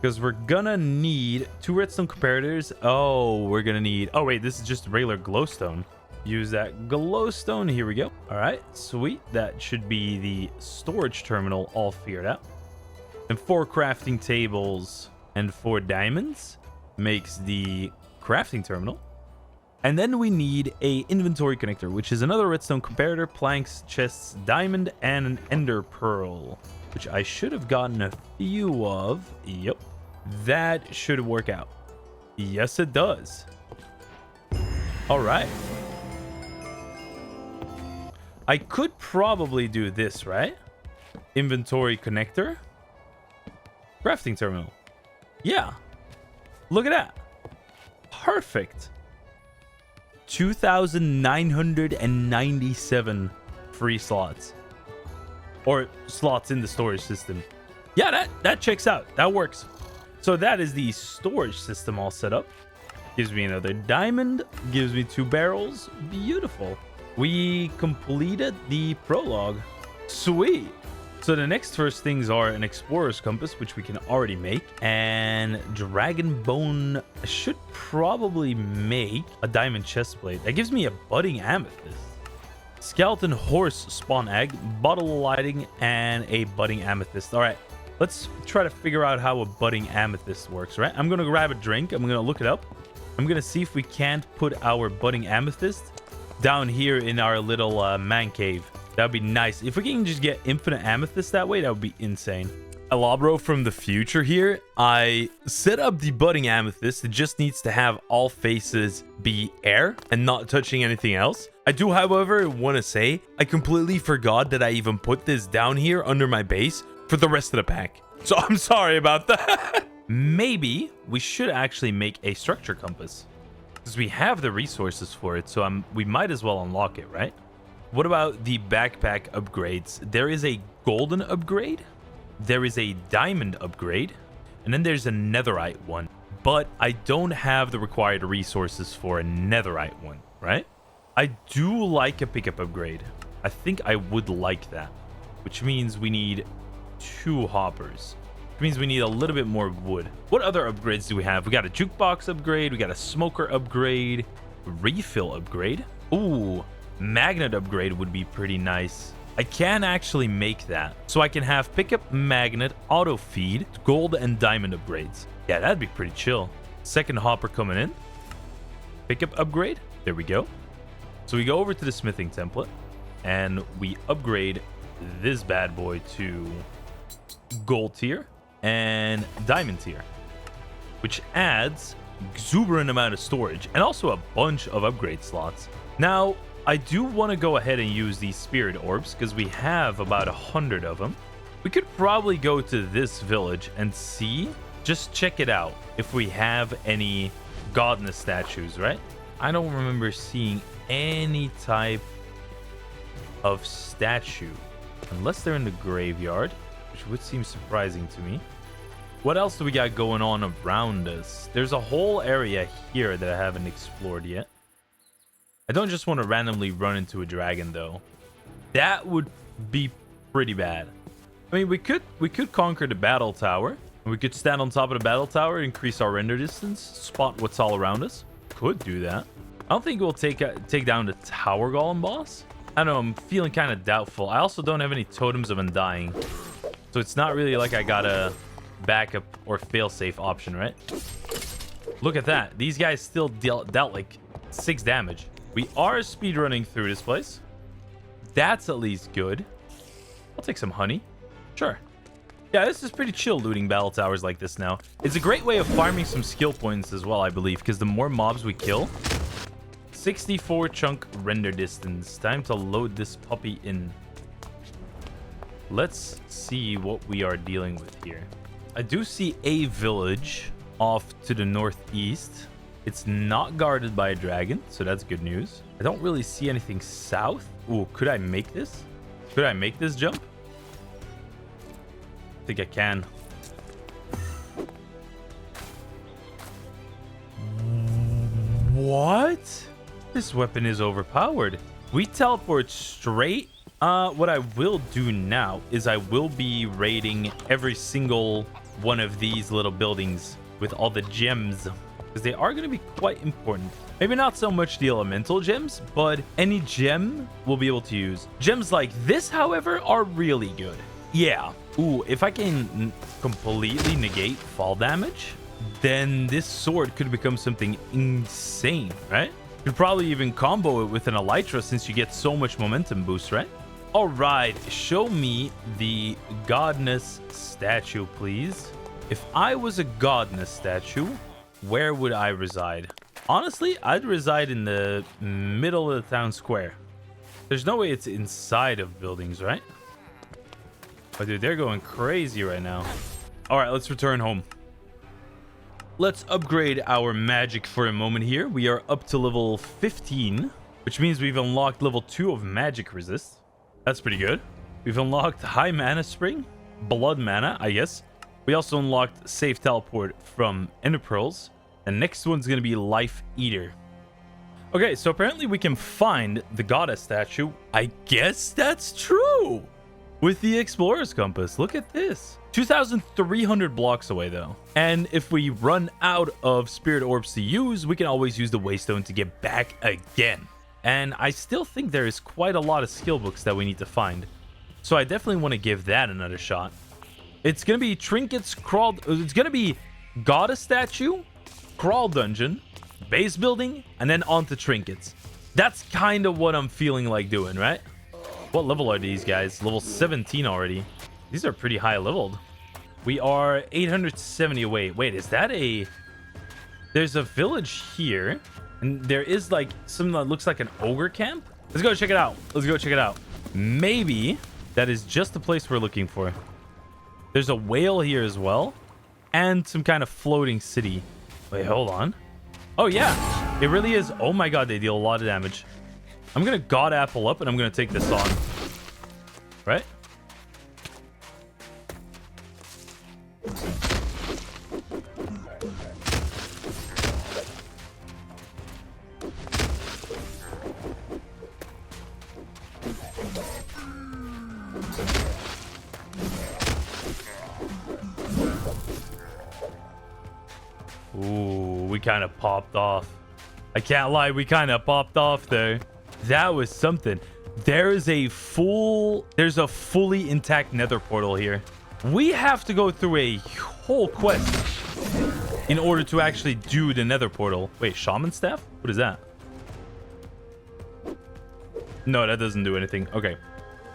Because we're gonna need 2 redstone comparators. Oh, we're gonna need... Oh, wait, this is just regular glowstone. Use that glowstone. Here we go. All right, sweet. That should be the storage terminal all figured out. And 4 crafting tables and 4 diamonds makes the crafting terminal. And then we need a inventory connector, which is another redstone comparator, planks, chests, diamond, and an ender pearl, which I should have gotten a few of. Yep. That should work out. Yes, it does. All right. I could probably do this, right? Inventory connector. Crafting terminal. Yeah. Look at that. Perfect. 2,997 free slots. Or slots in the storage system. Yeah, that checks out. That works. So that is the storage system all set up. Gives me another diamond. Gives me 2 barrels. Beautiful. We completed the prologue. Sweet. So the next first things are an explorer's compass, which we can already make, and dragon bone. I should probably make a diamond chest plate. That gives me a budding amethyst, skeleton horse spawn egg, bottle lighting, and a budding amethyst. All right, let's try to figure out how a budding amethyst works. Right, I'm gonna grab a drink. I'm gonna look it up. I'm gonna see if we can't put our budding amethyst down here in our little man cave. That would be nice. If we can just get infinite amethyst that way, that would be insane. ElAbro from the future here. I set up the budding amethyst. It just needs to have all faces be air and not touching anything else. I do, however, want to say I completely forgot that I even put this down here under my base for the rest of the pack. So I'm sorry about that. Maybe we should actually make a structure compass, because we have the resources for it. So we might as well unlock it, right? What about the backpack upgrades? There is a golden upgrade, there is a diamond upgrade, and then there's a netherite one. But I don't have the required resources for a netherite one, right? I do like a pickup upgrade. I think I would like that, which means we need 2 hoppers. Which means we need a little bit more wood. What other upgrades do we have? We got a jukebox upgrade, we got a smoker upgrade, refill upgrade. Ooh. Magnet upgrade would be pretty nice. I can actually make that. So I can have pickup, magnet, auto feed, gold, and diamond upgrades. Yeah, that'd be pretty chill. Second hopper coming in. Pickup upgrade. There we go. So we go over to the smithing template and we upgrade this bad boy to gold tier and diamond tier, which adds exuberant amount of storage and also a bunch of upgrade slots. Now, I do want to go ahead and use these spirit orbs because we have about 100 of them. We could probably go to this village and see, just check it out, if we have any godness statues, right? I don't remember seeing any type of statue, unless they're in the graveyard, which would seem surprising to me. What else do we got going on around us? There's a whole area here that I haven't explored yet. I don't just want to randomly run into a dragon, though. That would be pretty bad. I mean, we could conquer the battle tower. We could stand on top of the battle tower, increase our render distance, spot what's all around us. Could do that. I don't think we'll take down the tower golem boss. I don't know, I'm feeling kind of doubtful. I also don't have any totems of undying, so it's not really like I got a backup or failsafe option, right? Look at that. These guys still dealt like 6 damage. We are speedrunning through this place. That's at least good. I'll take some honey. Sure. Yeah, this is pretty chill looting battle towers like this now. It's a great way of farming some skill points as well, I believe, because the more mobs we kill... 64 chunk render distance. Time to load this puppy in. Let's see what we are dealing with here. I do see a village off to the northeast. It's not guarded by a dragon, so that's good news. I don't really see anything south. Ooh, could I make this? Could I make this jump? I think I can. What? This weapon is overpowered. We teleport straight. What I will do now is I will be raiding every single one of these little buildings with all the gems, because they are going to be quite important. Maybe not so much the elemental gems, but any gem we'll be able to use. Gems like this, however, are really good. Yeah. Ooh, if I can completely negate fall damage, then this sword could become something insane, right? Could probably even combo it with an elytra since you get so much momentum boost, right? All right, show me the goddess statue, please. If I was a goddess statue, where would I reside? Honestly, I'd reside in the middle of the town square. There's no way it's inside of buildings, right? Oh, dude, they're going crazy right now. All right, let's return home. Let's upgrade our magic for a moment here. We are up to level 15, which means we've unlocked level 2 of magic resist. That's pretty good. We've unlocked high mana spring, blood mana, I guess. We also unlocked safe teleport from ender pearls. The next one's going to be life eater. Okay, so apparently we can find the goddess statue. I guess that's true. With the explorer's compass. Look at this. 2,300 blocks away though. And if we run out of spirit orbs to use, we can always use the waystone to get back again. And I still think there is quite a lot of skill books that we need to find. So I definitely want to give that another shot. It's going to be trinkets, crawl... It's going to be goddess statue, crawl dungeon, base building, and then onto trinkets. That's kind of what I'm feeling like doing, right? What level are these guys? Level 17 already. These are pretty high leveled. We are 870 away. Wait, is that a... There's a village here. And there is like something that looks like an ogre camp. Let's go check it out. Let's go check it out. Maybe that is just the place we're looking for. There's a whale here as well. And some kind of floating city. Wait, hold on. Oh, yeah. It really is. Oh, my God. They deal a lot of damage. I'm going to God Apple up and I'm going to take this on. Right? Ooh, we kind of popped off. I can't lie, we kind of popped off there. That was something. There's a fully intact nether portal here. We have to go through a whole quest in order to actually do the nether portal. Wait, shaman staff? What is that? No, that doesn't do anything. Okay.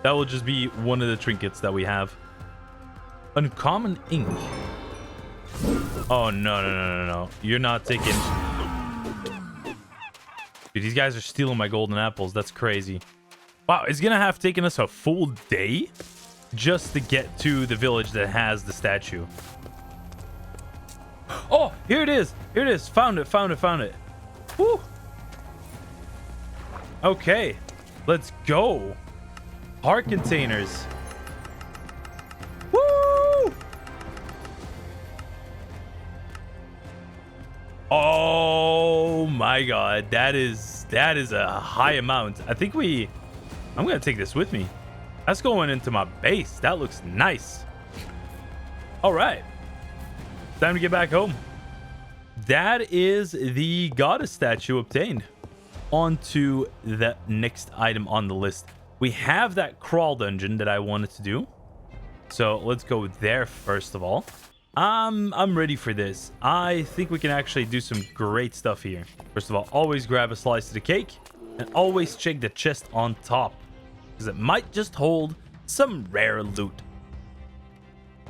That will just be one of the trinkets that we have. Uncommon ink. Oh, no. You're not taking... Dude, these guys are stealing my golden apples. That's crazy. Wow, it's going to have taken us a full day just to get to the village that has the statue. Oh, here it is. Here it is. Found it. Woo. Okay, let's go. Heart containers. Woo! Oh my God, that is a high amount. I think I'm gonna take this with me. That's going into my base. That looks nice. All right, time to get back home. That is the goddess statue obtained. On to the next item on the list. We have that crawl dungeon that I wanted to do, so let's go there first of all. I'm ready for this. I think we can actually do some great stuff here. First of all, always grab a slice of the cake and always check the chest on top. because it might just hold some rare loot.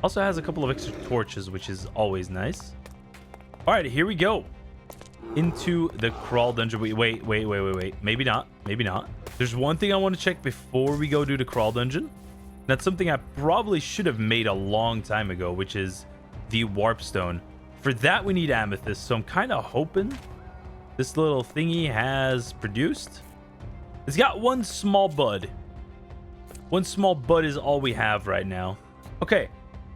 Also has a couple of extra torches, which is always nice. All right, here we go. Into the crawl dungeon. Wait. Maybe not. Maybe not. There's one thing I want to check before we go do the crawl dungeon. That's something I probably should have made a long time ago, which is the warp stone. For that, we need amethyst. So I'm kind of hoping this little thingy has produced. It's got one small bud. One small bud is all we have right now. Okay,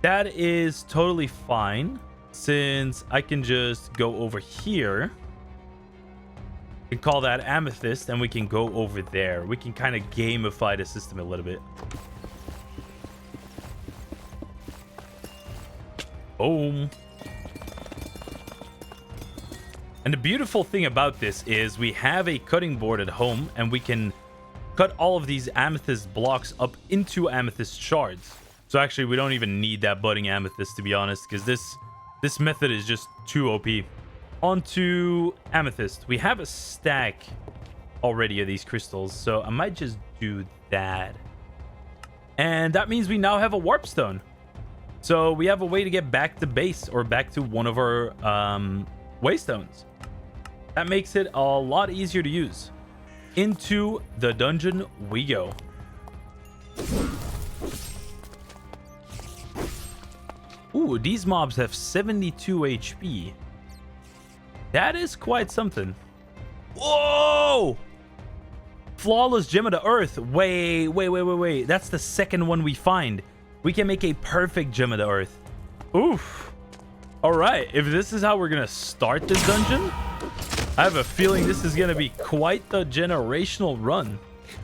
that is totally fine. Since I can just go over here and call that amethyst, and we can go over there. We can kind of gamify the system a little bit. Boom. And the beautiful thing about this is we have a cutting board at home, and we can cut all of these amethyst blocks up into amethyst shards. So actually, we don't even need that budding amethyst, to be honest, because this method is just too OP. Onto amethyst. We have a stack already of these crystals, so I might just do that. And that means we now have a warp stone. So we have a way to get back to base, or back to one of our waystones. That makes it a lot easier to use. Into the dungeon we go. Ooh, these mobs have 72 HP. That is quite something. Whoa! Flawless Gem of the Earth. Wait. That's the second one we find. We can make a perfect Gem of the Earth. Oof. All right, if this is how we're going to start this dungeon, I have a feeling this is going to be quite the generational run.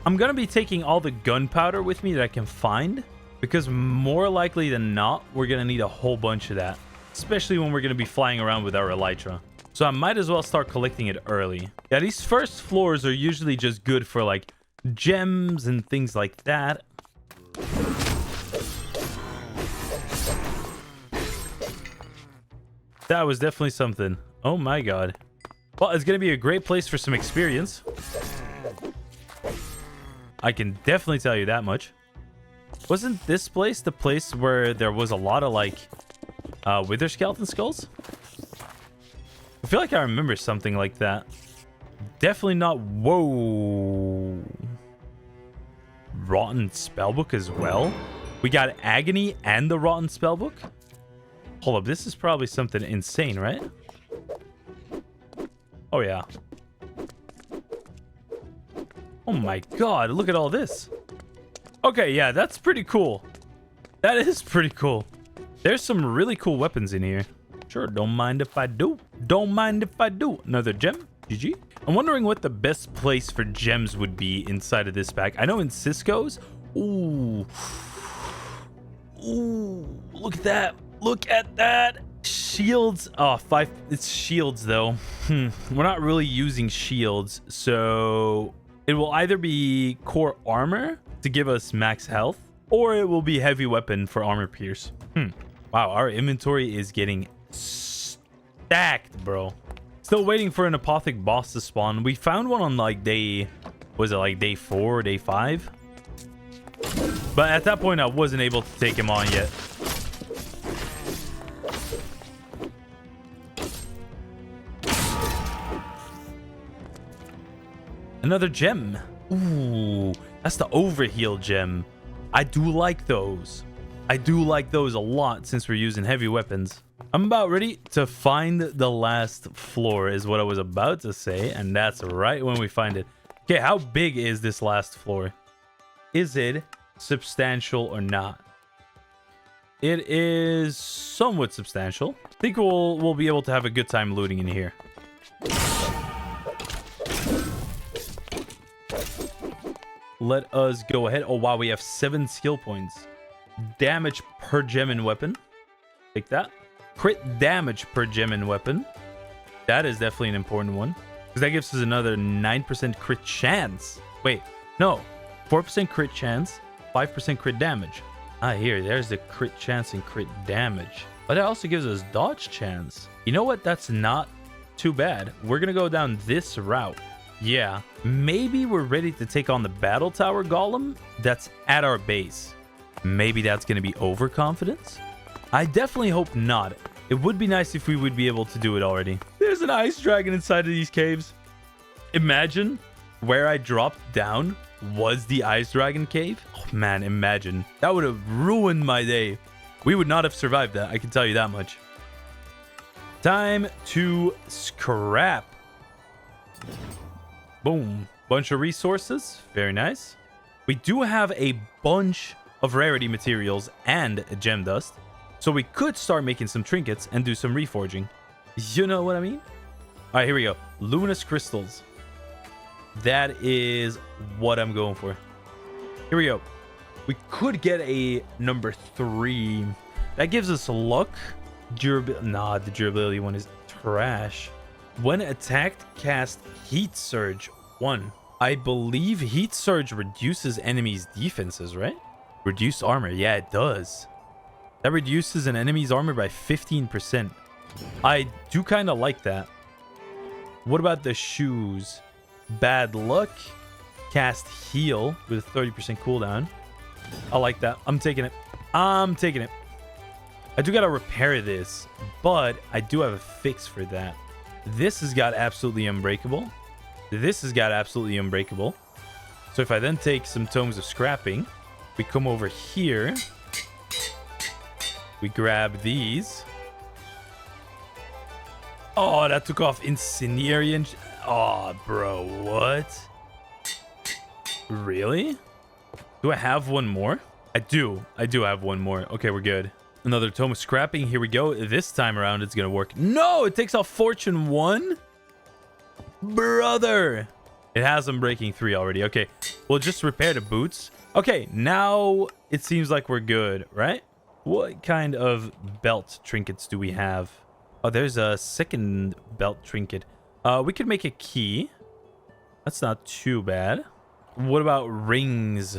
I'm going to be taking all the gunpowder with me that I can find, because more likely than not, we're going to need a whole bunch of that, especially when we're going to be flying around with our elytra. So I might as well start collecting it early. Yeah, these first floors are usually just good for like gems and things like that. That was definitely something. Oh my god. Well, it's going to be a great place for some experience. I can definitely tell you that much. Wasn't this place the place where there was a lot of like wither skeleton skulls? I feel like I remember something like that. Definitely not. Whoa. Rotten Spellbook as well. We got Agony and the Rotten Spellbook. Hold up, this is probably something insane, right? Oh yeah. Oh my god, look at all this. Okay, yeah, that's pretty cool. That is pretty cool. There's some really cool weapons in here. Sure, don't mind if I do. Don't mind if I do. Another gem. GG. I'm wondering what the best place for gems would be inside of this pack. I know in Cisco's. Ooh. Ooh. Look at that. Look at that. Shields. Oh, 5. It's shields, though. We're not really using shields. So it will either be core armor to give us max health, or it will be heavy weapon for armor pierce. Wow, our inventory is getting stacked, bro. Still waiting for an Apothiosis boss to spawn. We found one on like day, was it like day 4 or day 5? But at that point, I wasn't able to take him on yet. Another gem. Ooh, that's the overheal gem. I do like those. I do like those a lot since we're using heavy weapons. I'm about ready to find the last floor is what I was about to say. And that's right when we find it. Okay, how big is this last floor? Is it substantial or not? It is somewhat substantial. I think we'll be able to have a good time looting in here. Let us go ahead. Oh, wow. We have 7 skill points. Damage per gem and weapon. Take that. Crit damage per gem and weapon. That is definitely an important one. Because that gives us another 9% crit chance. Wait. No. 4% crit chance. 5% crit damage. Ah, here. There's the crit chance and crit damage. But it also gives us dodge chance. You know what? That's not too bad. We're going to go down this route. Yeah, maybe we're ready to take on the battle tower golem that's at our base. Maybe that's going to be overconfidence? I definitely hope not. It would be nice if we would be able to do it already. There's an ice dragon inside of these caves. Imagine where I dropped down was the ice dragon cave. Oh man, imagine. That would have ruined my day. We would not have survived that, I can tell you that much. Time to scrap. Boom. Bunch of resources. Very nice. We do have a bunch of rarity materials and gem dust. So we could start making some trinkets and do some reforging. You know what I mean? All right, here we go. Luminous crystals. That is what I'm going for. Here we go. We could get a number 3. That gives us luck. Durability. Nah, the durability one is trash. When attacked, cast Heat Surge 1. I believe Heat Surge reduces enemies' defenses, right? Reduced armor. Yeah, it does. That reduces an enemy's armor by 15%. I do kind of like that. What about the shoes? Bad luck. Cast heal with a 30% cooldown. I like that. I'm taking it. I'm taking it. I do got to repair this, but I do have a fix for that. This has got absolutely unbreakable. This has got absolutely unbreakable. So if I then take some tomes of scrapping, we come over here. We grab these. Oh, that took off Incendiary. Oh, bro, what? Really? Do I have one more? I do. I do have one more. Okay, we're good. Another tome of scrapping. Here we go. This time around, it's going to work. No, it takes off Fortune 1. Brother. It has Unbreaking 3 already. Okay, we'll just repair the boots. Okay, now it seems like we're good, right? What kind of belt trinkets do we have? Oh, there's a second belt trinket. We could make a key. That's not too bad. What about rings?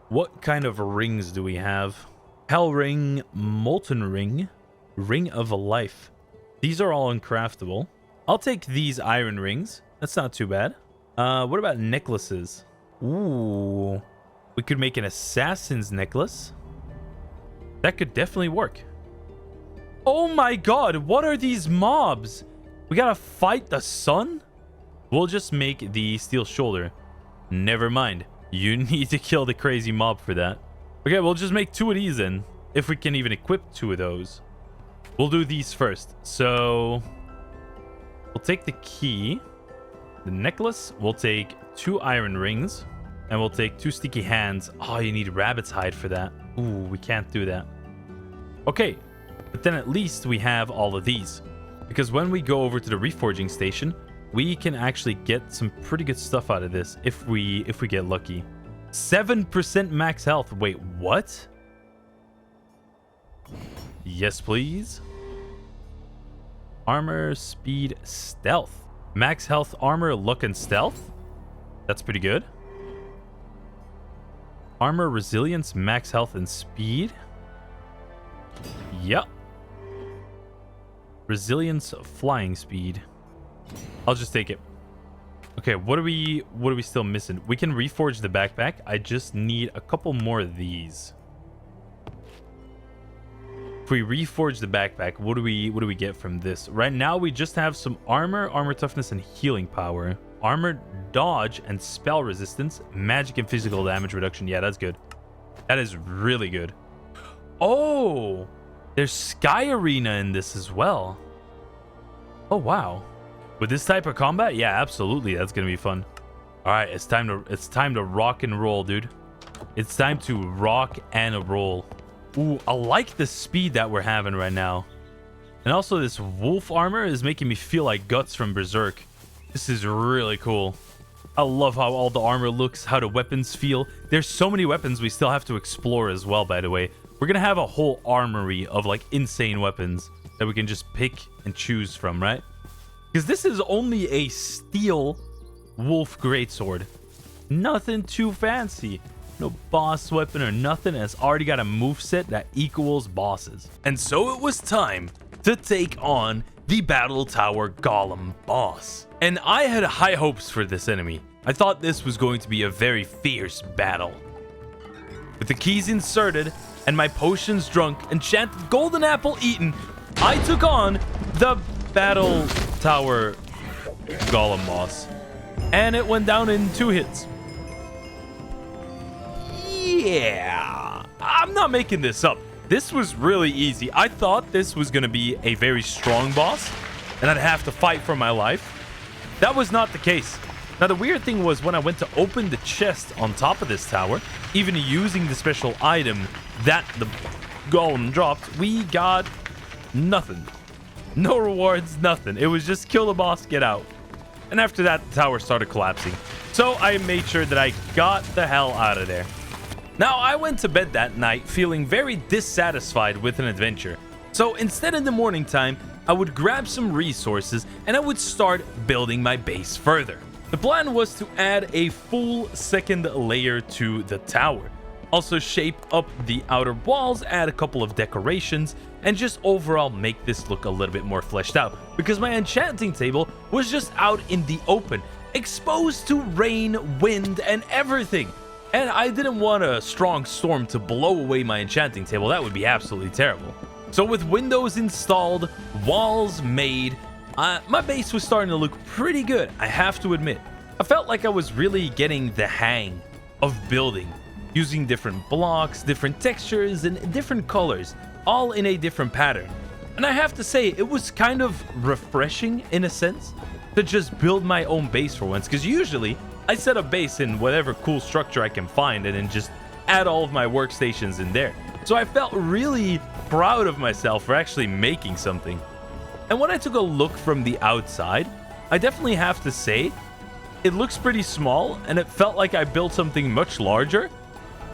What kind of rings do we have? Hell ring, molten ring, ring of life. These are all uncraftable. I'll take these iron rings. That's not too bad. What about necklaces? Ooh, we could make an assassin's necklace. That could definitely work. Oh my god, what are these mobs? We gotta fight the sun? We'll just make the steel shoulder. Never mind. You need to kill the crazy mob for that. Okay, we'll just make 2 of these then. If we can even equip 2 of those. We'll do these first. So we'll take the key. The necklace. We'll take 2 iron rings. And we'll take 2 sticky hands. Oh, you need rabbit's hide for that. Ooh, we can't do that. Okay, but then at least we have all of these. Because when we go over to the Reforging Station, we can actually get some pretty good stuff out of this if we get lucky. 7% max health. Wait, what? Yes, please. Armor, speed, stealth. Max health, armor, luck, and stealth. That's pretty good. Armor, resilience, max health, and speed. Yep. Resilience, flying speed. I'll just take it. Okay, what are we still missing? We can reforge the backpack. I just need a couple more of these. If we reforge the backpack, what do we get from this? Right now we just have some armor toughness, and healing power. Armor, dodge, and spell resistance. Magic and physical damage reduction. Yeah, that's good. That is really good. Oh, there's Sky Arena in this as well. Oh, wow. With this type of combat? Yeah, absolutely. That's going to be fun. All right, it's time to rock and roll, dude. It's time to rock and roll. Ooh, I like the speed that we're having right now. And also this wolf armor is making me feel like Guts from Berserk. This is really cool. I love how all the armor looks, how the weapons feel. There's so many weapons we still have to explore as well, by the way. We're going to have a whole armory of like insane weapons that we can just pick and choose from, right? Because this is only a steel wolf greatsword. Nothing too fancy. No boss weapon or nothing. It's already got a moveset that equals bosses. And so it was time to take on the Battle Tower Golem Boss. And I had high hopes for this enemy. I thought this was going to be a very fierce battle. With the keys inserted and my potions drunk, enchanted golden apple eaten, I took on the Battle Tower Golem Boss. And it went down in 2 hits. Yeah, I'm not making this up. This was really easy. I thought this was going to be a very strong boss, and I'd have to fight for my life. That was not the case. Now, the weird thing was when I went to open the chest on top of this tower, even using the special item that the golem dropped, we got nothing. No rewards, nothing. It was just kill the boss, get out. And after that, the tower started collapsing. So I made sure that I got the hell out of there. Now, I went to bed that night feeling very dissatisfied with an adventure. So instead, in the morning time, I would grab some resources and I would start building my base further. The plan was to add a full second layer to the tower. Also shape up the outer walls, add a couple of decorations, and just overall make this look a little bit more fleshed out. Because my enchanting table was just out in the open, exposed to rain, wind, and everything. And I didn't want a strong storm to blow away my enchanting table. That would be absolutely terrible. So with windows installed, walls made, my base was starting to look pretty good, I have to admit. I felt like I was really getting the hang of building, using different blocks, different textures, and different colors, all in a different pattern. And I have to say, it was kind of refreshing in a sense to just build my own base for once, because usually I set a base in whatever cool structure I can find and then just add all of my workstations in there. So I felt really proud of myself for actually making something. And when I took a look from the outside, I definitely have to say, it looks pretty small and it felt like I built something much larger,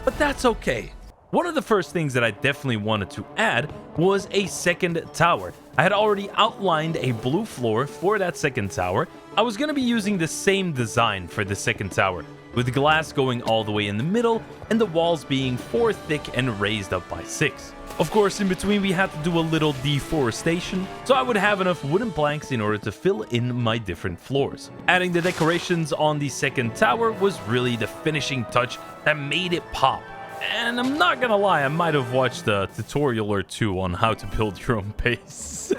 but that's okay. One of the first things that I definitely wanted to add was a second tower. I had already outlined a blue floor for that second tower. I was going to be using the same design for the second tower, with glass going all the way in the middle and the walls being 4 thick and raised up by 6. Of course, in between we had to do a little deforestation, so I would have enough wooden planks in order to fill in my different floors. Adding the decorations on the second tower was really the finishing touch that made it pop. And I'm not gonna lie, I might have watched a tutorial or 2 on how to build your own base.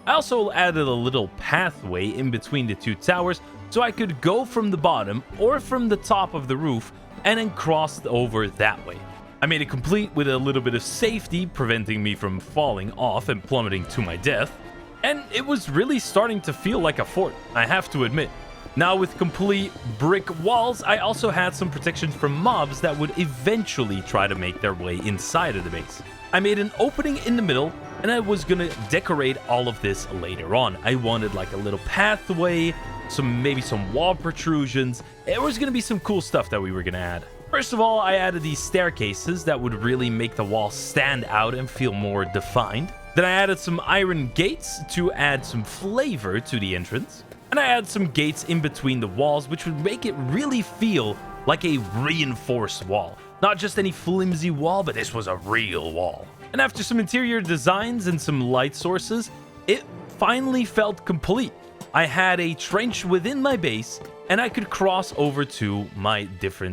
I also added a little pathway in between the 2 towers so I could go from the bottom or from the top of the roof and then cross over that way. I made it complete with a little bit of safety, preventing me from falling off and plummeting to my death. And it was really starting to feel like a fort, I have to admit. Now with complete brick walls, I also had some protection from mobs that would eventually try to make their way inside of the base. I made an opening in the middle, and I was gonna decorate all of this later on. I wanted like a little pathway, maybe some wall protrusions. There was gonna be some cool stuff that we were gonna add. First of all, I added these staircases that would really make the wall stand out and feel more defined. Then I added some iron gates to add some flavor to the entrance. And I added some gates in between the walls, which would make it really feel like a reinforced wall. Not just any flimsy wall, but this was a real wall. And after some interior designs and some light sources, it finally felt complete. I had a trench within my base, and I could cross over to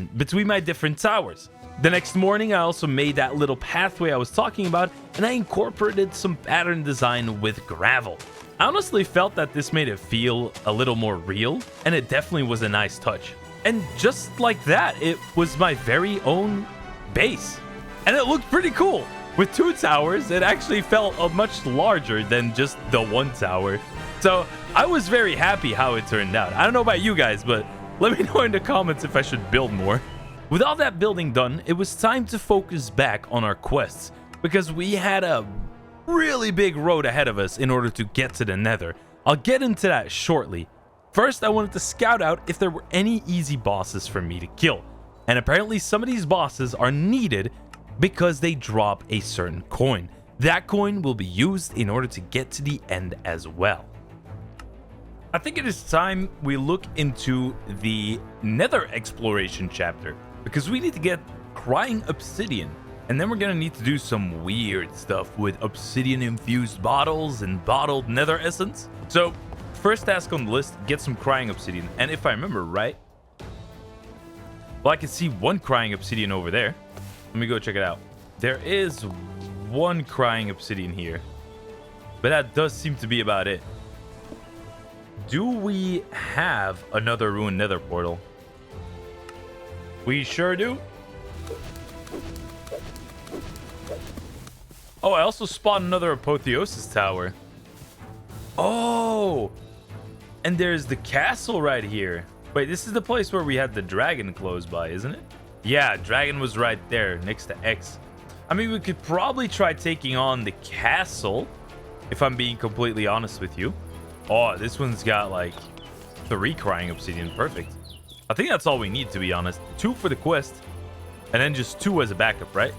between my different towers. The next morning, I also made that little pathway I was talking about, and I incorporated some pattern design with gravel. I honestly felt that this made it feel a little more real, and it definitely was a nice touch. And just like that, it was my very own base. And it looked pretty cool. With 2 towers, it actually felt much larger than just the 1 tower. So I was very happy how it turned out. I don't know about you guys, but let me know in the comments if I should build more. With all that building done, it was time to focus back on our quests, because we had a really big road ahead of us in order to get to the Nether. I'll get into that shortly. First, I wanted to scout out if there were any easy bosses for me to kill. And apparently some of these bosses are needed because they drop a certain coin. That coin will be used in order to get to the end as well. I think it is time we look into the Nether Exploration chapter, because we need to get Crying Obsidian. And then we're gonna need to do some weird stuff with obsidian infused bottles and bottled nether essence. So first task on the list, get some crying obsidian. And if I remember right, well, I can see one crying obsidian over there. Let me go check it out. There is one crying obsidian here, but that does seem to be about it. Do we have another ruined nether portal? We sure do. Oh, I also spot another Apothiosis Tower. Oh, and there's the castle right here. Wait, this is the place where we had the dragon close by, isn't it? Yeah, dragon was right there next to X. I mean, we could probably try taking on the castle, if I'm being completely honest with you. Oh, this one's got like 3 crying obsidian. Perfect. I think that's all we need, to be honest. 2 for the quest, and then just 2 as a backup, right?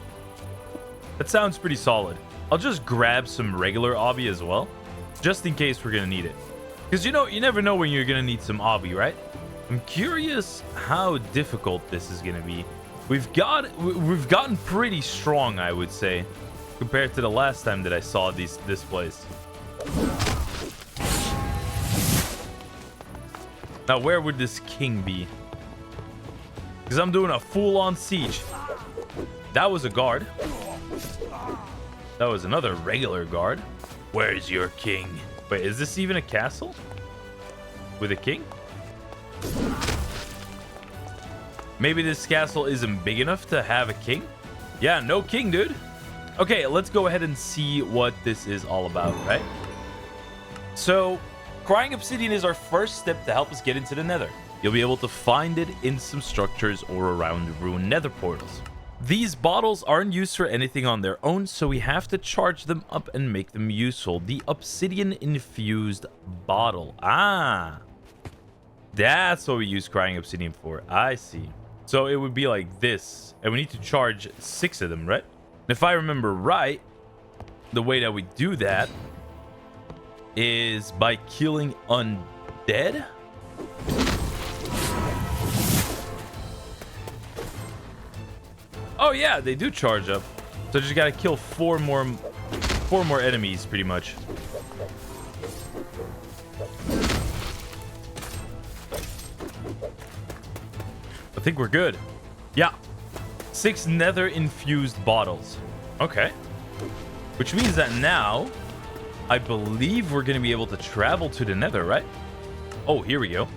That sounds pretty solid. I'll just grab some regular obby as well, just in case we're gonna need it. Because you know, you never know when you're gonna need some obby, right? I'm curious how difficult this is gonna be. We've gotten pretty strong, I would say, compared to the last time that I saw this place. Now, where would this king be? Because I'm doing a full-on siege. That was a guard. That was another regular guard. Where's your king? Wait, is this even a castle? With a king? Maybe this castle isn't big enough to have a king? Yeah, no king, dude. Okay, let's go ahead and see what this is all about, right? So, crying obsidian is our first step to help us get into the nether. You'll be able to find it in some structures or around ruined nether portals. These bottles aren't used for anything on their own, so we have to charge them up and make them useful. The obsidian infused bottle. Ah, that's what we use crying obsidian for. I see. So it would be like this, and we need to charge 6 of them, right? And if I remember right, the way that we do that is by killing undead. Oh yeah, they do charge up. So just gotta kill 4 more enemies, pretty much. I think we're good. Yeah. 6 nether infused bottles. Okay. Which means that now, I believe we're gonna be able to travel to the nether, right? Oh, here we go.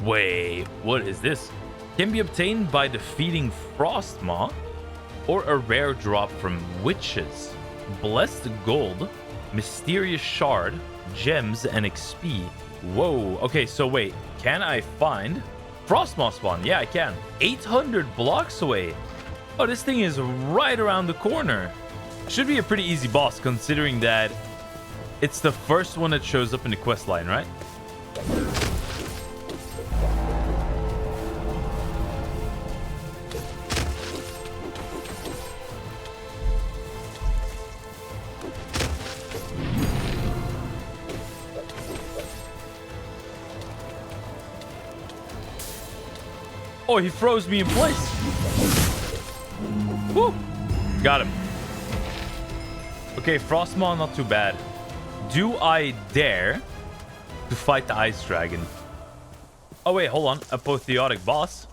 Wait, what is this? Can be obtained by defeating Frostmaw or a rare drop from witches. Blessed gold, mysterious shard, gems, and XP. Whoa. Okay, so wait. Can I find Frostmaw spawn? Yeah, I can. 800 blocks away. Oh, this thing is right around the corner. Should be a pretty easy boss, considering that it's the first one that shows up in the quest line, right? Oh, he froze me in place. Woo! Got him. Okay, Frostmaw, not too bad. Do I dare to fight the Ice Dragon? Oh, wait, hold on. Apothiotic Boss.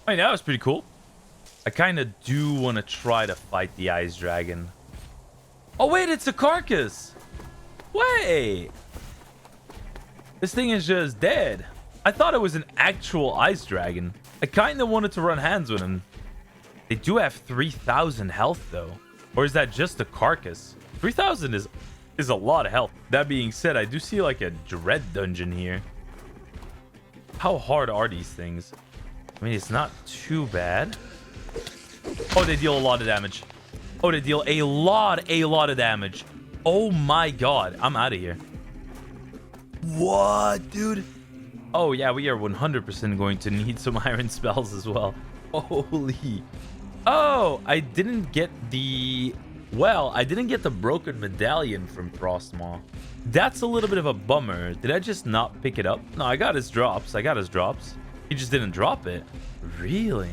Wait, that was pretty cool. I kind of do want to try to fight the Ice Dragon. Oh, wait, it's a carcass. Wait. This thing is just dead. I thought it was an actual ice dragon. I kind of wanted to run hands with him. They do have 3,000 health though. Or is that just a carcass? 3,000 is a lot of health. That being said, I do see like a dread dungeon here. How hard are these things? I mean, it's not too bad. Oh, they deal a lot of damage. Oh, they deal a lot of damage. Oh my god, I'm out of here. What, dude? Oh yeah, we are 100% going to need some iron spells as well. Holy. Oh, I didn't get the Well, I didn't get the broken medallion from Frostmaw. That's a little bit of a bummer. Did I just not pick it up? No, I got his drops. He just didn't drop it. Really?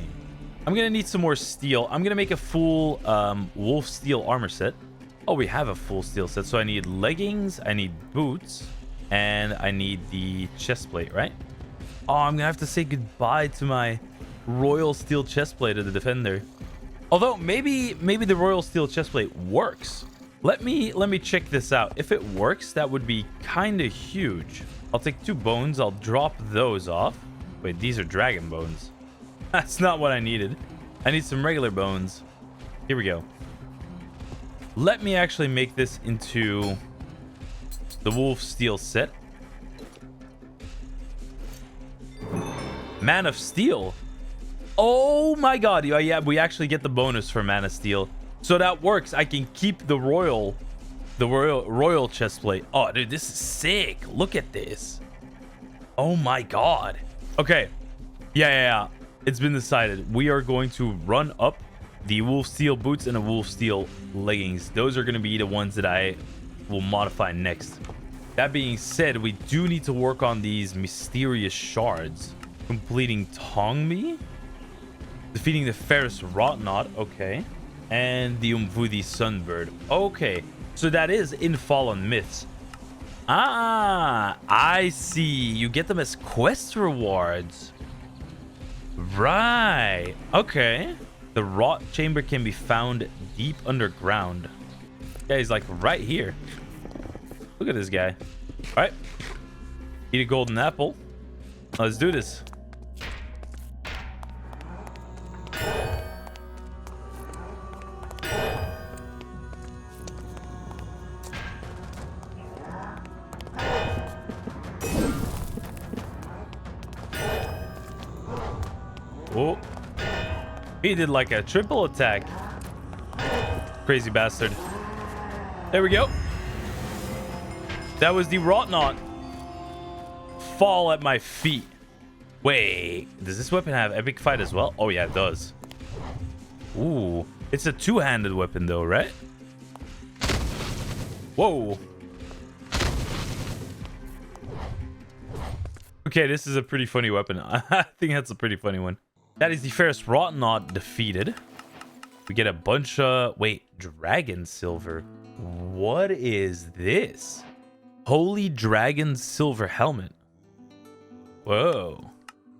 I'm gonna need some more steel. I'm gonna make a full wolf steel armor set. Oh, we have a full steel set. So I need leggings, I need boots, and I need the chest plate, right? Oh, I'm gonna have to say goodbye to my royal steel chest plate of the defender. Although maybe the royal steel chest plate works. Let me check this out. If it works, that would be kind of huge. I'll take 2 bones. I'll drop those off. Wait, these are dragon bones. That's not what I needed. I need some regular bones. Here we go. Let me actually make this into the wolf steel set. Man of Steel. Oh my god. Yeah, we actually get the bonus for Man of Steel. So that works. I can keep the royal chest plate. Oh, dude, this is sick. Look at this. Oh my god. Okay. Yeah. It's been decided. We are going to run up the wolf steel boots and the wolf steel leggings. Those are going to be the ones that I will modify next. That being said, we do need to work on these mysterious shards. Completing Tongmi. Defeating the Ferris Rotnot. Okay. And the Umvudi Sunbird. Okay. So that is in Fallen Myths. Ah, I see. You get them as quest rewards. Right. Okay. The Rot Chamber can be found deep underground. Yeah, he's like right here. Look at this guy. All right. Eat a golden apple. Let's do this. Oh, he did like a triple attack. Crazy bastard. There we go. That was the Rotnot. Fall at my feet. Wait, does this weapon have epic fight as well? Oh yeah, it does. Ooh, it's a two-handed weapon though, right? Whoa. Okay, this is a pretty funny weapon. I think that's a pretty funny one. That is the Ferris Rotnot defeated. We get a bunch of... Wait, Dragon Silver. What is this? Holy Dragon Silver Helmet. Whoa.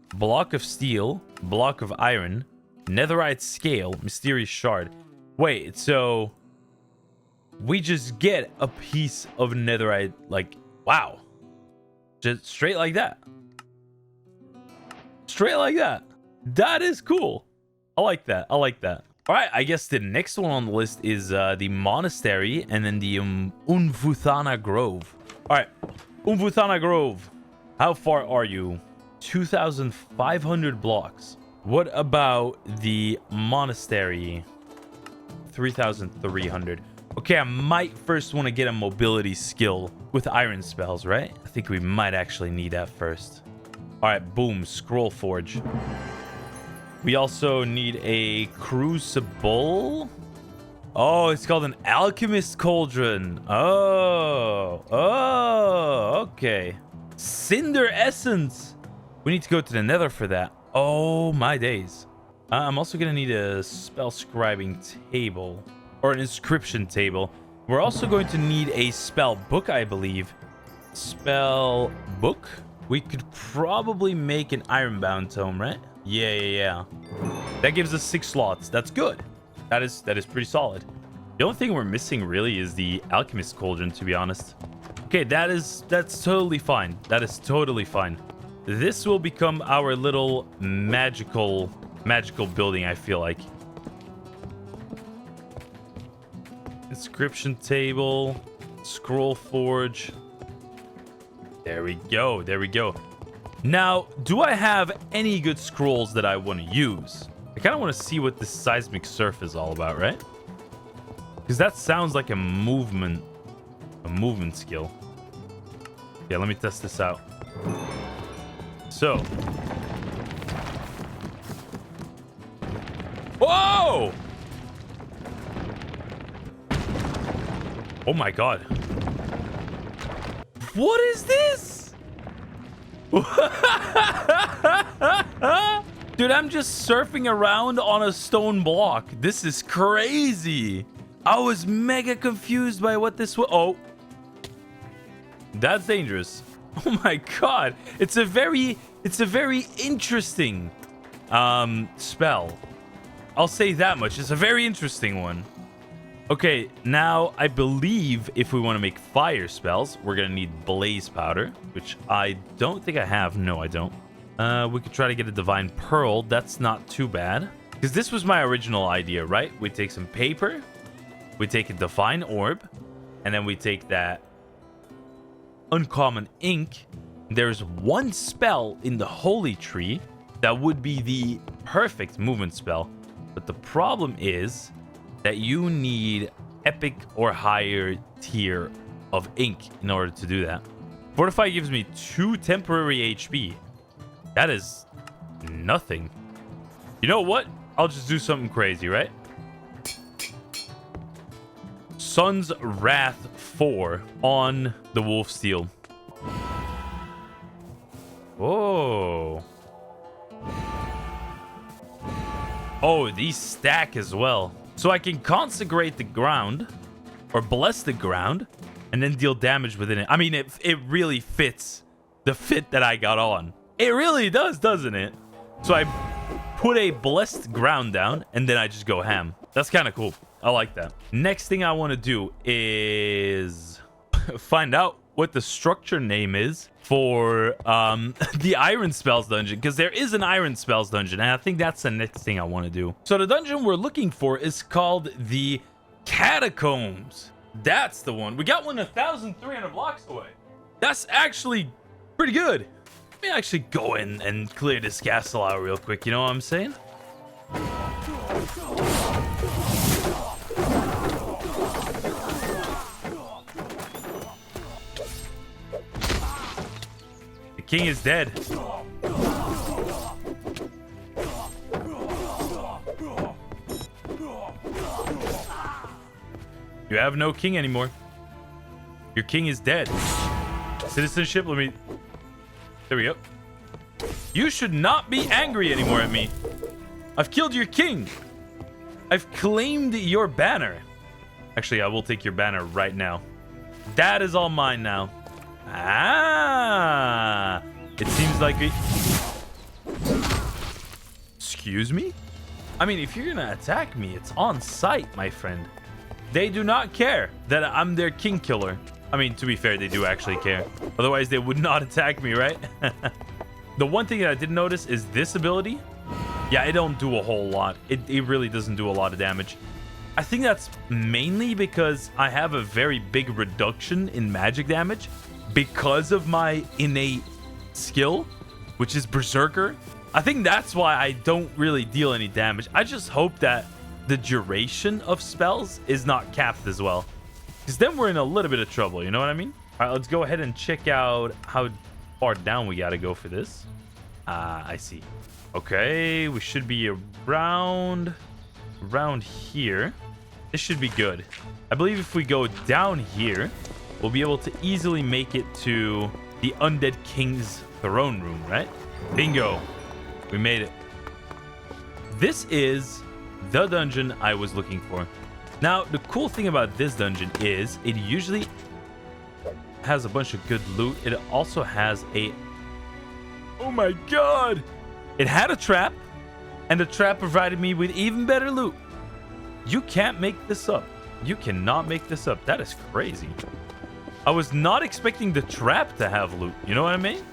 Block of Steel. Block of Iron. Netherite Scale. Mysterious Shard. Wait, so... we just get a piece of Netherite, like... Wow. Just straight like that. Straight like that. That is cool. I like that. I like that. All right, I guess the next one on the list is the Monastery and then the Umvuthana Grove. All right, Umvuthana Grove. How far are you? 2,500 blocks. What about the Monastery? 3,300. Okay, I might first want to get a mobility skill with iron spells, right? I think we might actually need that first. All right, boom, Scroll Forge. We also need a Crucible. Oh, it's called an Alchemist Cauldron. Oh, okay. Cinder Essence. We need to go to the Nether for that. Oh, my days. I'm also going to need a spell scribing table or an inscription table. We're also going to need a spell book, I believe. Spell book. We could probably make an Ironbound Tome, right? Yeah. That gives us 6 slots. That's good. That is pretty solid. The only thing we're missing really is the Alchemist Cauldron, to be honest. Okay, that's totally fine. That is totally fine. This will become our little magical building, I feel like. Inscription table, Scroll Forge. There we go. There we go. Now, do I have any good scrolls that I want to use? I kind of want to see what this Seismic Surf is all about, right? Because that sounds like a movement skill. Yeah, let me test this out. So. Whoa! Oh my god. What is this? Dude, I'm just surfing around on a stone block. This is crazy. I was mega confused by what this was. Oh. That's dangerous. Oh my god. It's a very interesting spell. I'll say that much. It's a very interesting one. Okay, now I believe if we want to make fire spells, we're going to need blaze powder, which I don't think I have. No, I don't. We could try to get a divine pearl. That's not too bad. Because this was my original idea, right? We take some paper, we take a divine orb, and then we take that uncommon ink. There's one spell in the holy tree that would be the perfect movement spell. But the problem is that you need epic or higher tier of ink in order to do that. Fortify gives me 2 temporary HP. That is nothing. You know what? I'll just do something crazy, right? Sun's Wrath 4 on the Wolf Steel. Whoa. Oh, these stack as well. So I can consecrate the ground or bless the ground and then deal damage within it. I mean, it really fits the fit that I got on. It really does, doesn't it? So I put a blessed ground down and then I just go ham. That's kind of cool. I like that. Next thing I want to do is find out what the structure name is for the Iron Spells dungeon, because there is an Iron Spells dungeon, and I think that's the next thing I want to do. So the dungeon we're looking for is called the Catacombs. That's the one. We got one 1,300 blocks away. That's actually pretty good. Let me actually go in and clear this castle out real quick. You know what I'm saying? The king is dead. You have no king anymore. Your king is dead. Citizenship, let me... There we go. You should not be angry anymore at me. I've killed your king. I've claimed your banner. Actually, I will take your banner right now. That is all mine now. Ah. It seems like we... Excuse me? I mean, if you're gonna attack me, it's on sight, my friend. They do not care that I'm their king killer. I mean, to be fair, they do actually care. Otherwise, they would not attack me, right? The one thing that I did notice is this ability. Yeah, it don't do a whole lot. It really doesn't do a lot of damage. I think that's mainly because I have a very big reduction in magic damage because of my innate skill, which is Berserker. I think that's why I don't really deal any damage. I just hope that the duration of spells is not capped as well, because then we're in a little bit of trouble, you know what I mean? All right, let's go ahead and check out how far down we gotta go for this. I see. Okay, we should be around here. This should be good. I believe if we go down here, we'll be able to easily make it to the Undead King's throne room, right? Bingo. We made it. This is the dungeon I was looking for. Now, the cool thing about this dungeon is it usually has a bunch of good loot. It also has a... Oh my god! It had a trap, and the trap provided me with even better loot. You can't make this up. You cannot make this up. That is crazy. I was not expecting the trap to have loot. You know what I mean?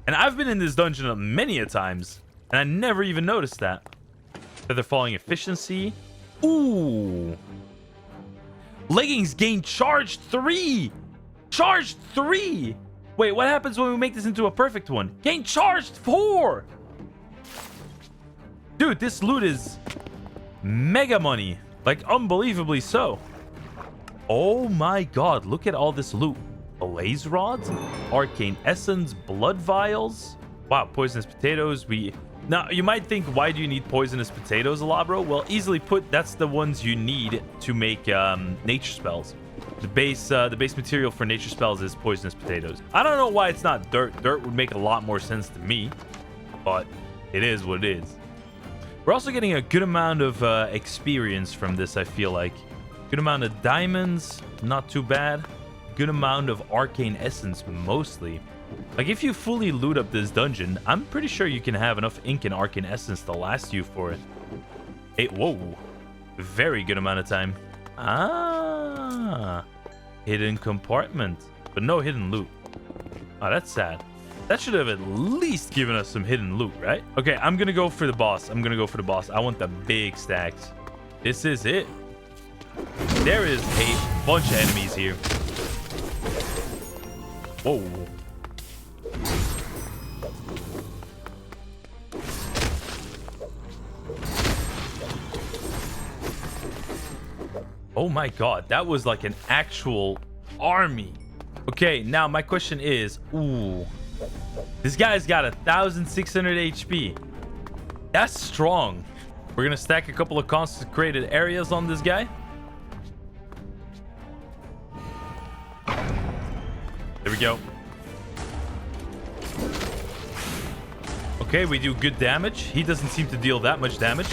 And I've been in this dungeon many a times, and I never even noticed that. Feather falling efficiency. Ooh. Leggings gain charge 3. Charge 3. Wait, what happens when we make this into a perfect one? Gain charged 4. Dude, this loot is mega money. Like, unbelievably so. Oh my god, look at all this loot. Blaze rods, arcane essence, blood vials. Wow, poisonous potatoes. Now, you might think, why do you need poisonous potatoes, ElAbro? Well, easily put, that's the ones you need to make nature spells. The base material for nature spells is poisonous potatoes. I don't know why it's not dirt. Dirt would make a lot more sense to me, but it is what it is. We're also getting a good amount of experience from this, I feel like. Good amount of diamonds, not too bad. Good amount of arcane essence, mostly. Like, if you fully loot up this dungeon, I'm pretty sure you can have enough ink and arcane essence to last you for it. Whoa. Very good amount of time. Ah. Hidden compartment. But no hidden loot. Oh, that's sad. That should have at least given us some hidden loot, right? Okay, I'm going to go for the boss. I want the big stacks. This is it. There is a bunch of enemies here. Whoa. Oh my god, that was like an actual army. Okay, now my question is, ooh, this guy's got 1,600 HP. That's strong. We're gonna stack a couple of consecrated areas on this guy. There we go. Okay, we do good damage. He doesn't seem to deal that much damage.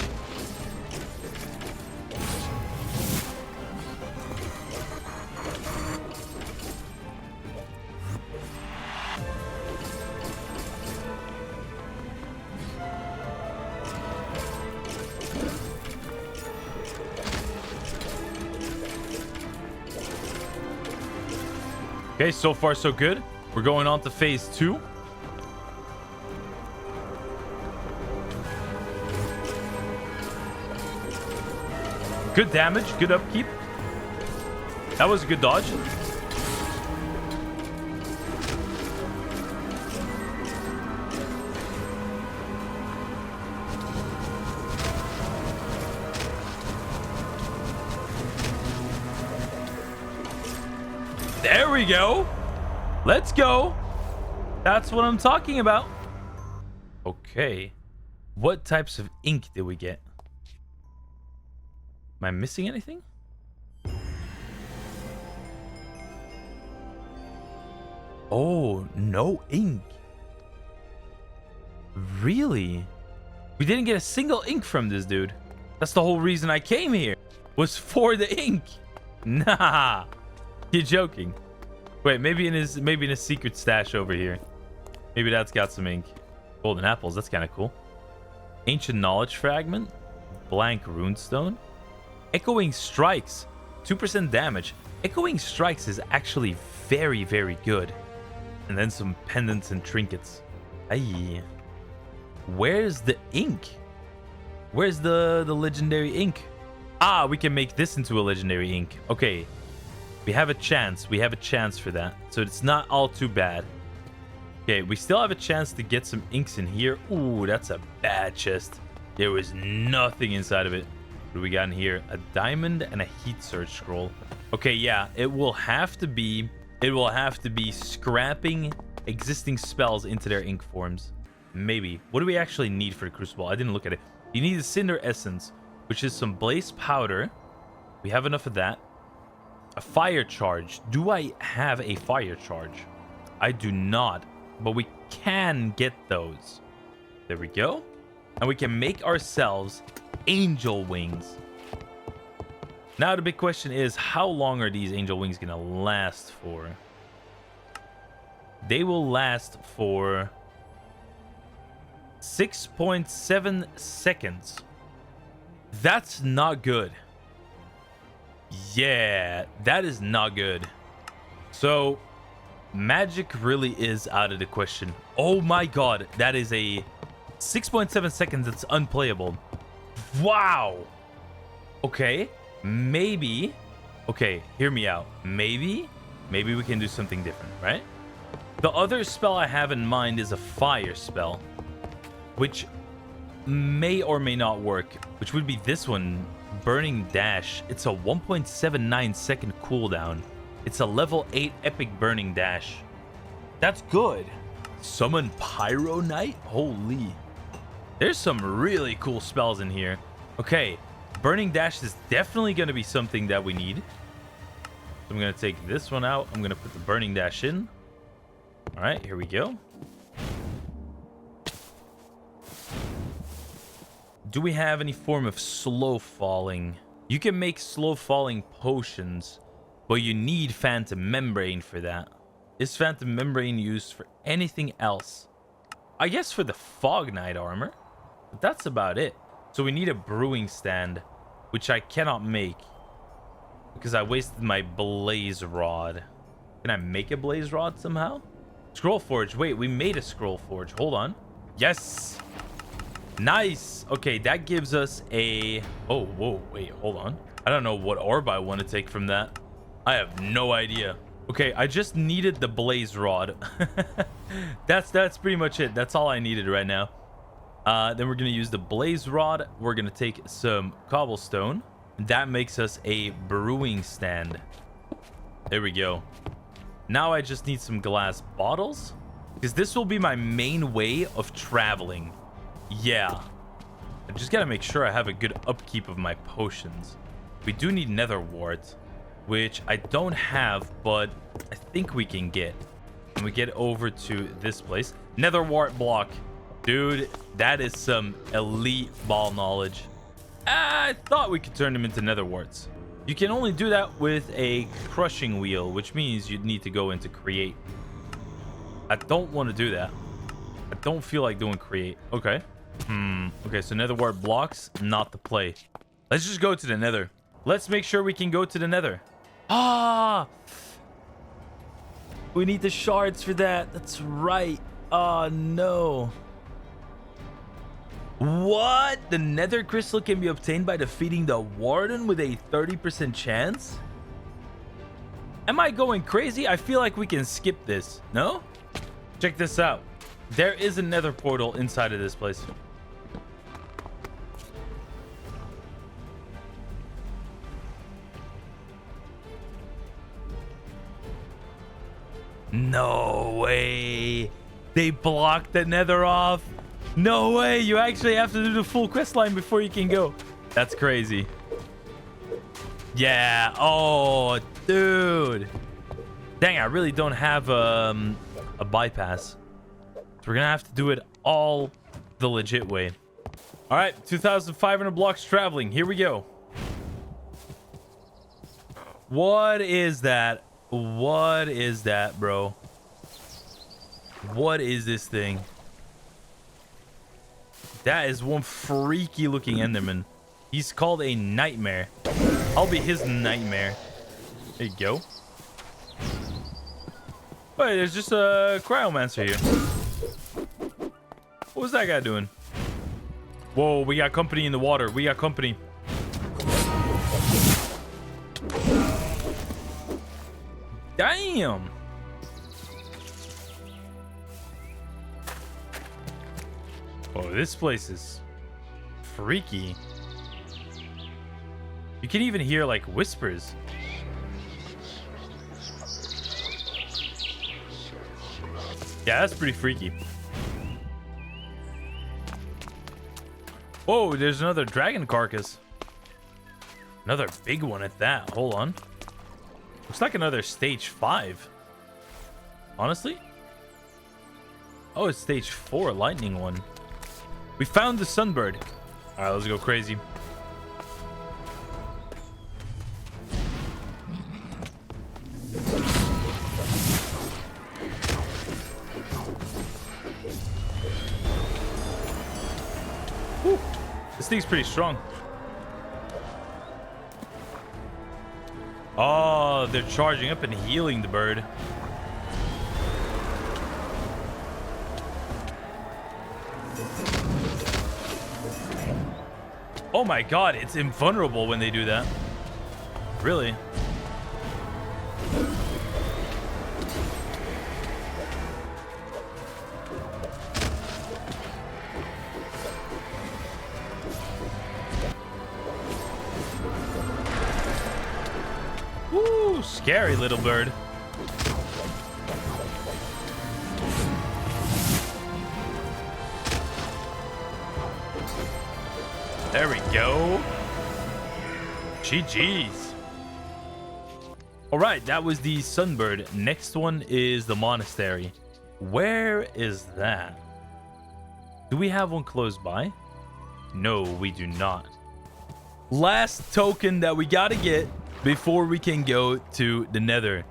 Okay, so far so good. We're going on to phase 2. Good damage, good upkeep. That was a good dodge. There we go. Let's go. That's what I'm talking about. Okay. What types of ink did we get? Am I missing anything? Oh, no ink. Really? We didn't get a single ink from this dude. That's the whole reason I came here. Was for the ink. Nah. You're joking. Wait, maybe in his secret stash over here. Maybe that's got some ink. Golden apples, that's kind of cool. Ancient knowledge fragment. Blank runestone. Echoing strikes. 2% damage. Echoing strikes is actually very, very good. And then some pendants and trinkets. Aye. Where's the ink? Where's the legendary ink? Ah, we can make this into a legendary ink. Okay. We have a chance. We have a chance for that. So it's not all too bad. Okay, we still have a chance to get some inks in here. Ooh, that's a bad chest. There was nothing inside of it. What do we got in here? A diamond and a heat search scroll. Okay, yeah, it will have to be scrapping existing spells into their ink forms. Maybe. What do we actually need for the crucible? I didn't look at it. You need a cinder essence, which is some blaze powder. We have enough of that. A fire charge. Do I have a fire charge? I do not, but we can get those. There we go. And we can make ourselves angel wings. Now the big question is, how long are these angel wings gonna last for? They will last for 6.7 seconds. That's not good. Yeah, that is not good. So magic really is out of the question. Oh my god, that is a 6.7 seconds. That's unplayable. Wow. Okay, maybe. Okay, hear me out. Maybe we can do something different, right? The other spell I have in mind is a fire spell, which may or may not work, which would be this one. Burning Dash. It's a 1.79 second cooldown. It's a level 8 epic burning dash. That's good. Summon Pyro Knight? Holy. There's some really cool spells in here. Okay, Burning Dash is definitely going to be something that we need. I'm going to take this one out. I'm going to put the burning dash in. All right, here we go. Do we have any form of slow falling? You can make slow falling potions, but you need phantom membrane for that. Is phantom membrane used for anything else? I guess for the fog knight armor, but that's about it. So we need a brewing stand, which I cannot make because I wasted my blaze rod. Can I make a blaze rod somehow? Scroll forge. Wait, we made a scroll forge. Hold on. Yes. Nice. Okay, that gives us a... Oh, whoa, wait, hold on. I don't know what orb I want to take from that. I have no idea. Okay, I just needed the blaze rod. That's pretty much it. That's all I needed right now. Then we're going to use the blaze rod. We're going to take some cobblestone. That makes us a brewing stand. There we go. Now I just need some glass bottles, because this will be my main way of traveling. Yeah. I just got to make sure I have a good upkeep of my potions. We do need nether wart, which I don't have, but I think we can get. When we get over to this place. Nether wart block. Dude, that is some elite ball knowledge. I thought we could turn them into nether warts. You can only do that with a crushing wheel, which means you'd need to go into create. I don't want to do that. I don't feel like doing create. Okay. Okay, so nether wart blocks, not the play. Let's just go to the nether. Let's make sure we can go to the nether. Ah! We need the shards for that. That's right. Oh, no. What? The nether crystal can be obtained by defeating the warden with a 30% chance? Am I going crazy? I feel like we can skip this. No? Check this out. There is a nether portal inside of this place. No way. They blocked the nether off. No way. You actually have to do the full quest line before you can go. That's crazy. Yeah. Oh, dude. Dang, I really don't have a bypass. So we're going to have to do it all the legit way. All right. 2,500 blocks traveling. Here we go. What is that? What is that, bro? What is this thing? That is one freaky looking enderman. He's called a nightmare. I'll be his nightmare. There you go. Wait, there's just a cryomancer here. What was that guy doing? Whoa, we got company in the water. We got company. Damn. Oh, this place is freaky. You can even hear like whispers. Yeah, that's pretty freaky. Oh, there's another dragon carcass. Another big one at that. Hold on. Looks like another stage 5. Honestly? Oh, it's stage 4, lightning one. We found the Sunbird. All right, let's go crazy. Whew. This thing's pretty strong. Oh, they're charging up and healing the bird. Oh my god, it's invulnerable when they do that. Really? Woo, scary little bird. There we go. GG's. All right, that was the Sunbird. Next one is the Monastery. Where is that? Do we have one close by? No, we do not. Last token that we got to get before we can go to the Nether.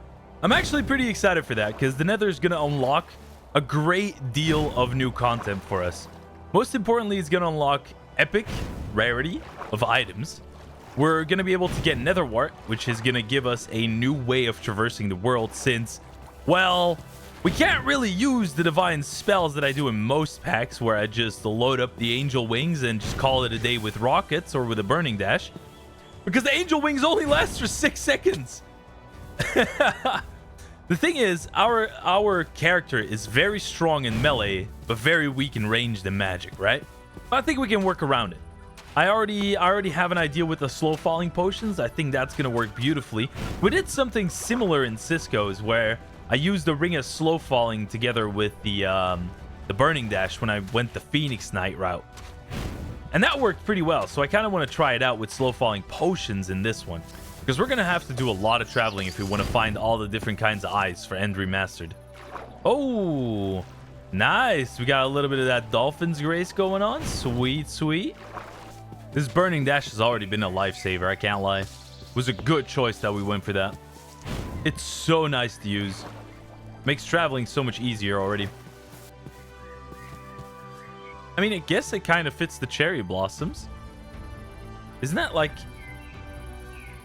I'm actually pretty excited for that because the Nether is going to unlock a great deal of new content for us. Most importantly, it's going to unlock epic rarity of items. We're going to be able to get Nether Wart, which is going to give us a new way of traversing the world since, well, we can't really use the divine spells that I do in most packs where I just load up the angel wings and just call it a day with rockets or with a burning dash. Because the angel wings only last for 6 seconds. The thing is, our character is very strong in melee, but very weak in ranged and magic, right? I think we can work around it. I already have an idea with the slow falling potions. I think that's going to work beautifully. We did something similar in Cisco's where I used the Ring of Slow Falling together with the Burning Dash when I went the Phoenix Knight route. And that worked pretty well, so I kind of want to try it out with slow falling potions in this one. Because we're going to have to do a lot of traveling if we want to find all the different kinds of eyes for End Remastered. Oh, nice. We got a little bit of that Dolphin's Grace going on. Sweet, sweet. This Burning Dash has already been a lifesaver, I can't lie. It was a good choice that we went for that. It's so nice to use. Makes traveling so much easier already. I mean, I guess it kind of fits the cherry blossoms. Isn't that like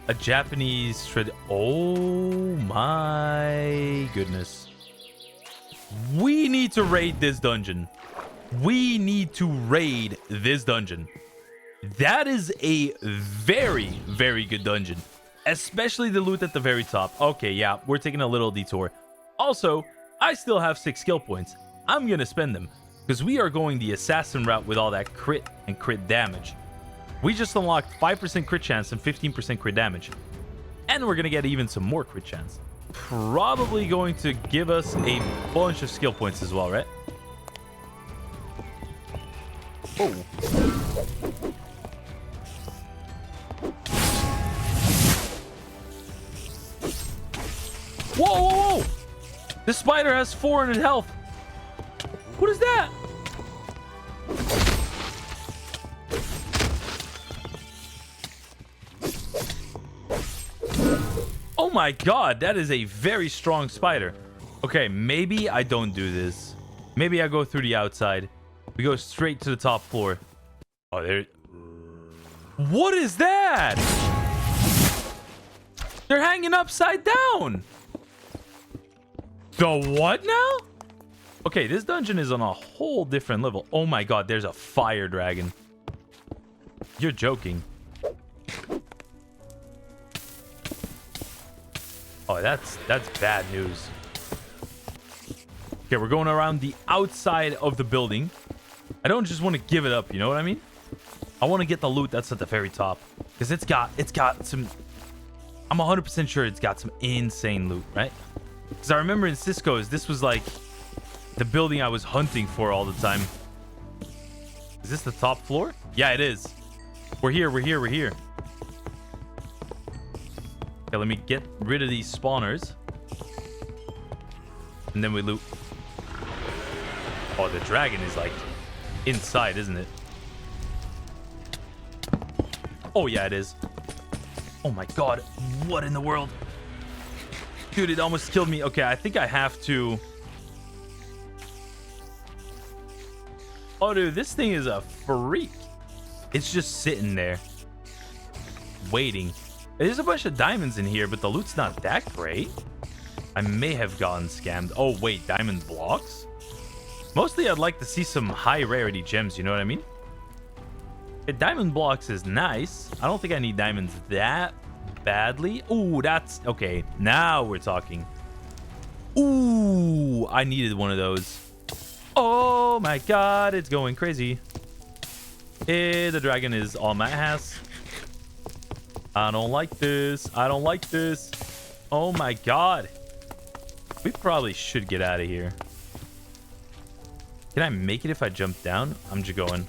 a Japanese trade? Oh my goodness. We need to raid this dungeon. We need to raid this dungeon. That is a very, very good dungeon. Especially the loot at the very top. Okay, yeah, we're taking a little detour. Also, I still have 6 skill points. I'm going to spend them. Because we are going the assassin route with all that crit and crit damage. We just unlocked 5% crit chance and 15% crit damage. And we're going to get even some more crit chance. Probably going to give us a bunch of skill points as well, right? Oh. Whoa, whoa, whoa! This spider has 400 health. What is that? Oh my god, that is a very strong spider. Okay, maybe I don't do this. Maybe I go through the outside. We go straight to the top floor. Oh, there. What is that? They're hanging upside down. The what now? Okay, this dungeon is on a whole different level. Oh my god, there's a fire dragon. You're joking. Oh, that's bad news. Okay, we're going around the outside of the building. I don't just want to give it up, you know what I mean? I want to get the loot that's at the very top. Because it's got some... I'm 100% sure it's got some insane loot, right? Because I remember in Cisco's, this was like the building I was hunting for all the time. Is this the top floor? Yeah, it is. We're here, we're here, we're here. Okay, let me get rid of these spawners. And then we loot. Oh, the dragon is like inside, isn't it? Oh, yeah, it is. Oh my god, what in the world? Dude, it almost killed me. Okay, I think I have to... Oh, dude, this thing is a freak. It's just sitting there. Waiting. There's a bunch of diamonds in here, but the loot's not that great. I may have gotten scammed. Oh, wait, diamond blocks? Mostly, I'd like to see some high rarity gems, you know what I mean? Okay, diamond blocks is nice. I don't think I need diamonds that badly. Ooh, that's... Okay, now we're talking. Ooh, I needed one of those. Oh my god, it's going crazy. The dragon is on my ass. I don't like this. I don't like this. Oh my god. We probably should get out of here. Can I make it if I jump down? I'm just going.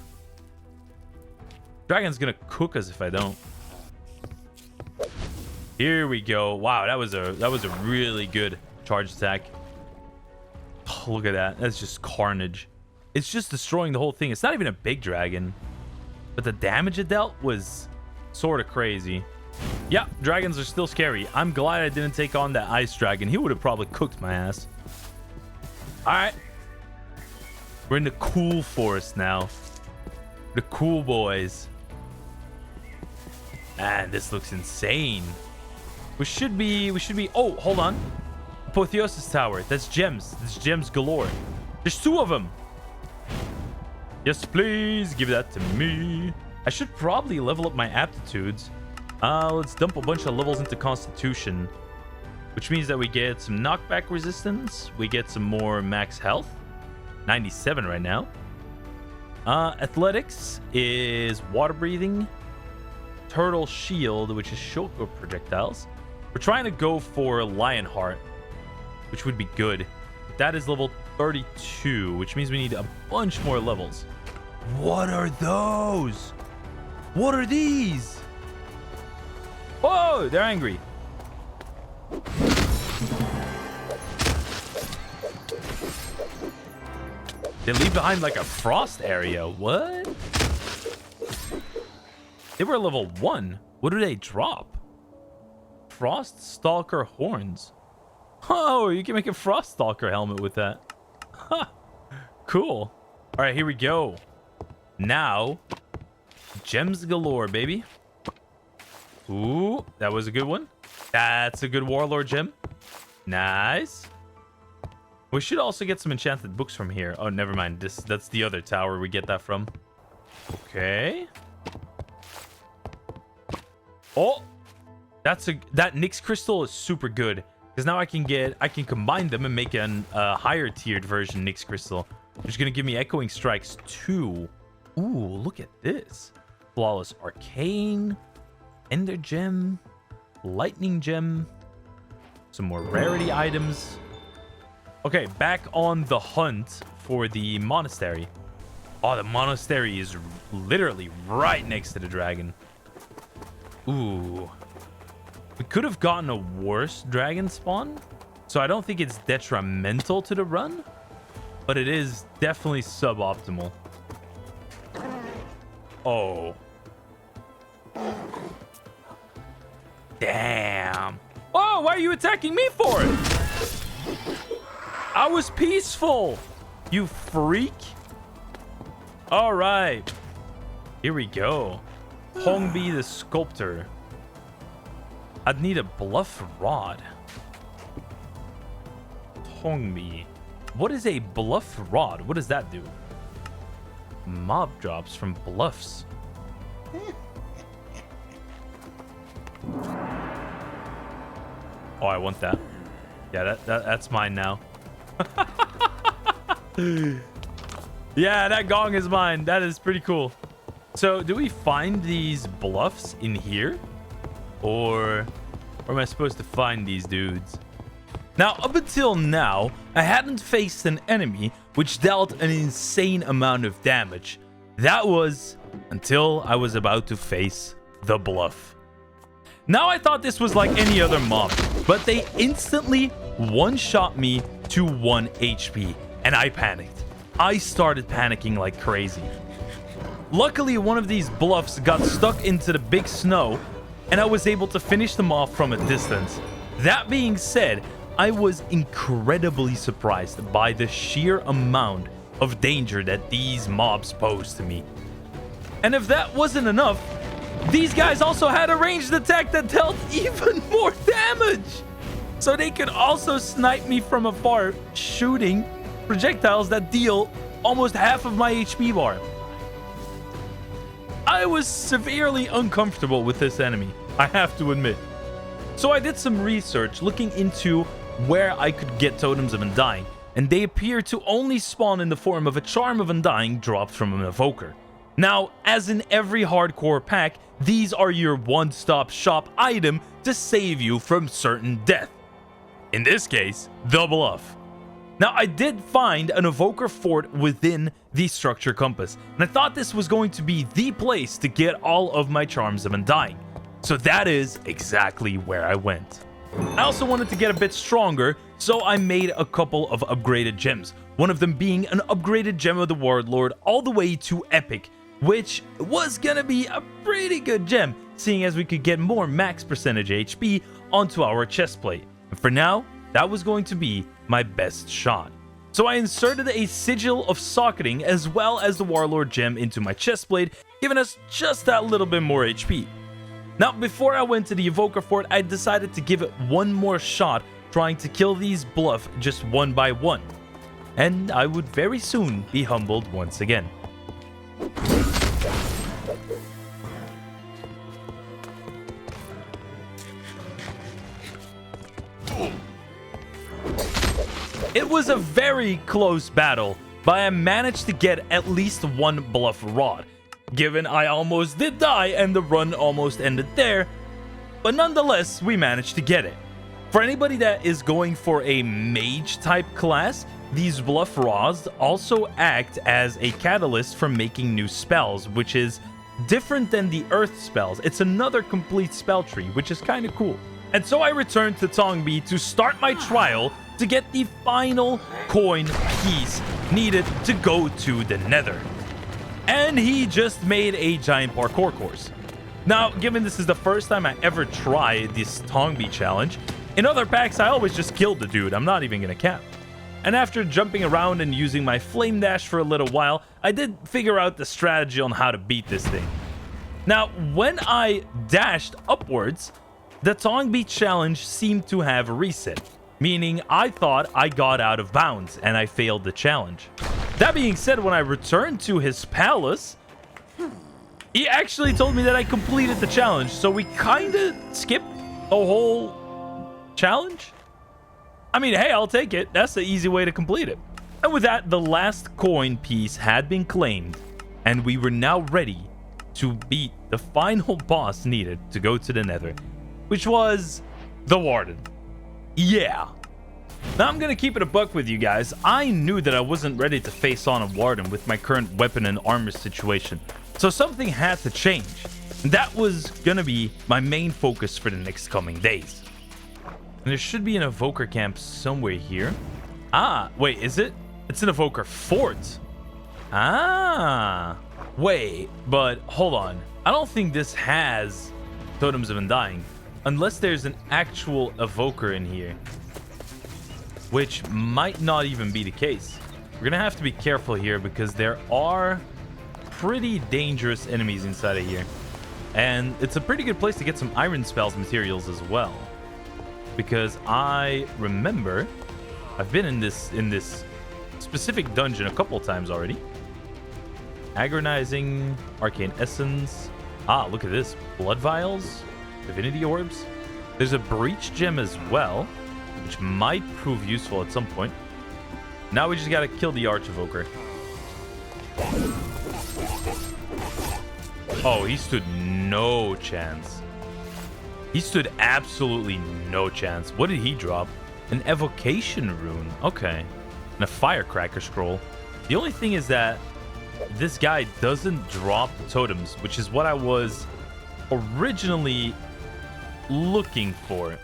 Dragon's gonna cook us if I don't. Here we go. Wow, that was a really good charge attack. Oh, look at that. That's just carnage. It's just destroying the whole thing. It's not even a big dragon, but the damage it dealt was sort of crazy. Yeah, dragons are still scary. I'm glad I didn't take on that ice dragon. He would have probably cooked my ass. All right. We're in the cool forest now. The cool boys. Man, this looks insane. We should be... Oh, hold on. Apothiosis Tower. That's gems. That's gems galore. There's 2 of them. Yes, please. Give that to me. I should probably level up my aptitudes. Let's dump a bunch of levels into Constitution, which means that we get some knockback resistance. We get some more max health. 97 right now. Athletics is water breathing. Turtle shield, which is shoko projectiles. We're trying to go for Lionheart, which would be good. That is level 32, which means we need a bunch more levels. What are those? What are these? Whoa, they're angry. They leave behind like a frost area. What? They were level 1. What do they drop? Frost Stalker horns. Oh, you can make a Frost Stalker helmet with that. Huh. Cool. All right, here we go. Now, gems galore, baby. Ooh, that was a good one. That's a good Warlord gem. Nice. We should also get some enchanted books from here. Oh, never mind. That's the other tower we get that from. Okay. Oh, that Nyx crystal is super good because now I can combine them and make a higher tiered version Nyx crystal, which is gonna give me Echoing Strikes 2. Ooh, look at this. Flawless Arcane, Ender Gem, Lightning Gem, some more rarity items. Okay, back on the hunt for the monastery. Oh, the monastery is literally right next to the dragon. Ooh. We could have gotten a worse dragon spawn, so I don't think it's detrimental to the run, but it is definitely suboptimal. Oh. Damn. Oh, why are you attacking me for it? I was peaceful, you freak. All right. Here we go. Hongbi the Sculptor. I'd need a bluff rod. Hongbi. What is a bluff rod? What does that do? Mob drops from bluffs. Oh, I want that. Yeah, that's mine now. Yeah, that gong is mine. That is pretty cool. So, do we find these bluffs in here? Or am I supposed to find these dudes? Now, up until now, I hadn't faced an enemy which dealt an insane amount of damage. That was until I was about to face the bluff. Now, I thought this was like any other mob, but they instantly one-shot me to 1 HP, and I panicked. I started panicking like crazy. Luckily, one of these bluffs got stuck into the big snow, and I was able to finish them off from a distance. That being said, I was incredibly surprised by the sheer amount of danger that these mobs posed to me. And if that wasn't enough, these guys also had a ranged attack that dealt even more damage. So they could also snipe me from afar, shooting projectiles that deal almost half of my HP bar. I was severely uncomfortable with this enemy, I have to admit. So I did some research looking into where I could get Totems of Undying, and they appear to only spawn in the form of a Charm of Undying dropped from an Evoker. Now, as in every hardcore pack, these are your one-stop shop item to save you from certain death. In this case, the bluff. Now, I did find an Evoker Fort within the Structure Compass, and I thought this was going to be the place to get all of my Charms of Undying. So that is exactly where I went. I also wanted to get a bit stronger, so I made a couple of upgraded gems. One of them being an upgraded gem of the Warlord all the way to Epic, which was gonna be a pretty good gem, seeing as we could get more max percentage HP onto our chestplate. And for now, that was going to be my best shot. So I inserted a Sigil of Socketing as well as the Warlord gem into my chestplate, giving us just that little bit more HP. Now, before I went to the Evoker Fort, I decided to give it one more shot, trying to kill these bluff just one by one. And I would very soon be humbled once again. It was a very close battle, but I managed to get at least one bluff rod, given I almost did die and the run almost ended there, but nonetheless, we managed to get it. For anybody that is going for a mage type class, these bluff rods also act as a catalyst for making new spells, which is different than the earth spells. It's another complete spell tree, which is kind of cool. And so I returned to Tongbi to start my trial to get the final coin piece needed to go to the Nether. And he just made a giant parkour course. Now, given this is the first time I ever tried this Tongbi challenge, in other packs I always just killed the dude, I'm not even gonna cap. And after jumping around and using my flame dash for a little while, I did figure out the strategy on how to beat this thing. Now, when I dashed upwards, the Tongbi challenge seemed to have reset, meaning I thought I got out of bounds and I failed the challenge. That being said, when I returned to his palace, he actually told me that I completed the challenge, so we kind of skipped a whole challenge. I mean, hey, I'll take it. That's the easy way to complete it. And with that, the last coin piece had been claimed, and we were now ready to beat the final boss needed to go to the Nether, which was the Warden. Yeah. Now I'm gonna keep it a buck with you guys. I knew that I wasn't ready to face on a Warden with my current weapon and armor situation, so something had to change. And that was gonna be my main focus for the next coming days. And there should be an Evoker camp somewhere here. Ah, wait, is it? It's an Evoker Fort. Ah, wait, but hold on. I don't think this has Totems of Undying, unless there's an actual Evoker in here, which might not even be the case. We're gonna have to be careful here because there are pretty dangerous enemies inside of here. And it's a pretty good place to get some iron spells materials as well. Because I remember I've been in this specific dungeon a couple times already. Agonizing, Arcane Essence. Ah, look at this. Blood Vials, Divinity Orbs. There's a Breach Gem as well, which might prove useful at some point. Now we just gotta kill the Arch Evoker. Oh, he stood no chance. He stood absolutely no chance. What did he drop? An Evocation Rune. Okay. And a Firecracker Scroll. The only thing is that this guy doesn't drop totems, which is what I was originally looking for,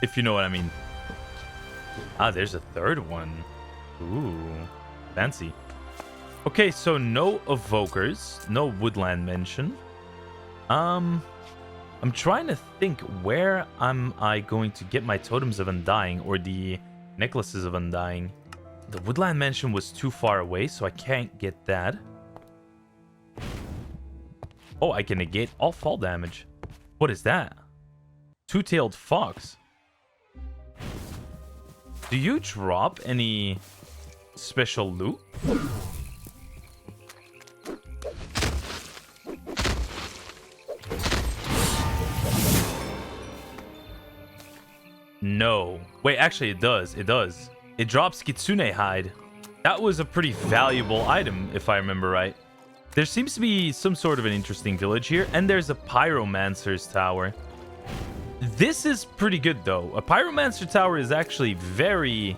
if you know what I mean. Ah, there's a third one. Ooh, fancy. Okay, so no Evokers, no Woodland mention. I'm trying to think, where am I going to get my Totems of Undying or the Necklaces of Undying? The Woodland Mansion was too far away, so I can't get that. Oh, I can negate all fall damage. What is that? Two-tailed Fox. Do you drop any special loot? No. Wait, actually it does. It does. It drops Kitsune Hide. That was a pretty valuable item, if I remember right. There seems to be some sort of an interesting village here, and there's a Pyromancer's Tower. This is pretty good, though. A Pyromancer Tower is actually very,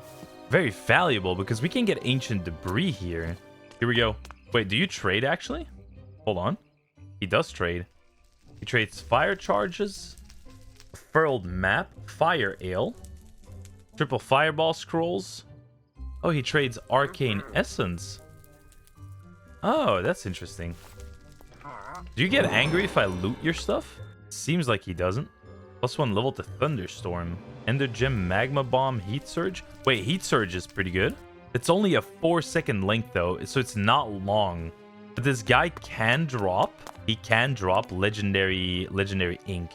very valuable because we can get ancient debris here. Here we go. Wait, do you trade, actually? Hold on. He does trade. He trades fire charges, a furled map, fire ale, triple fireball scrolls. Oh, he trades arcane essence. Oh, that's interesting. Do you get angry if I loot your stuff? Seems like he doesn't. +1 level to thunderstorm. Ender gem, magma bomb, heat surge. Wait, heat surge is pretty good. It's only a 4-second length though, so it's not long. But this guy can drop. He can drop legendary ink.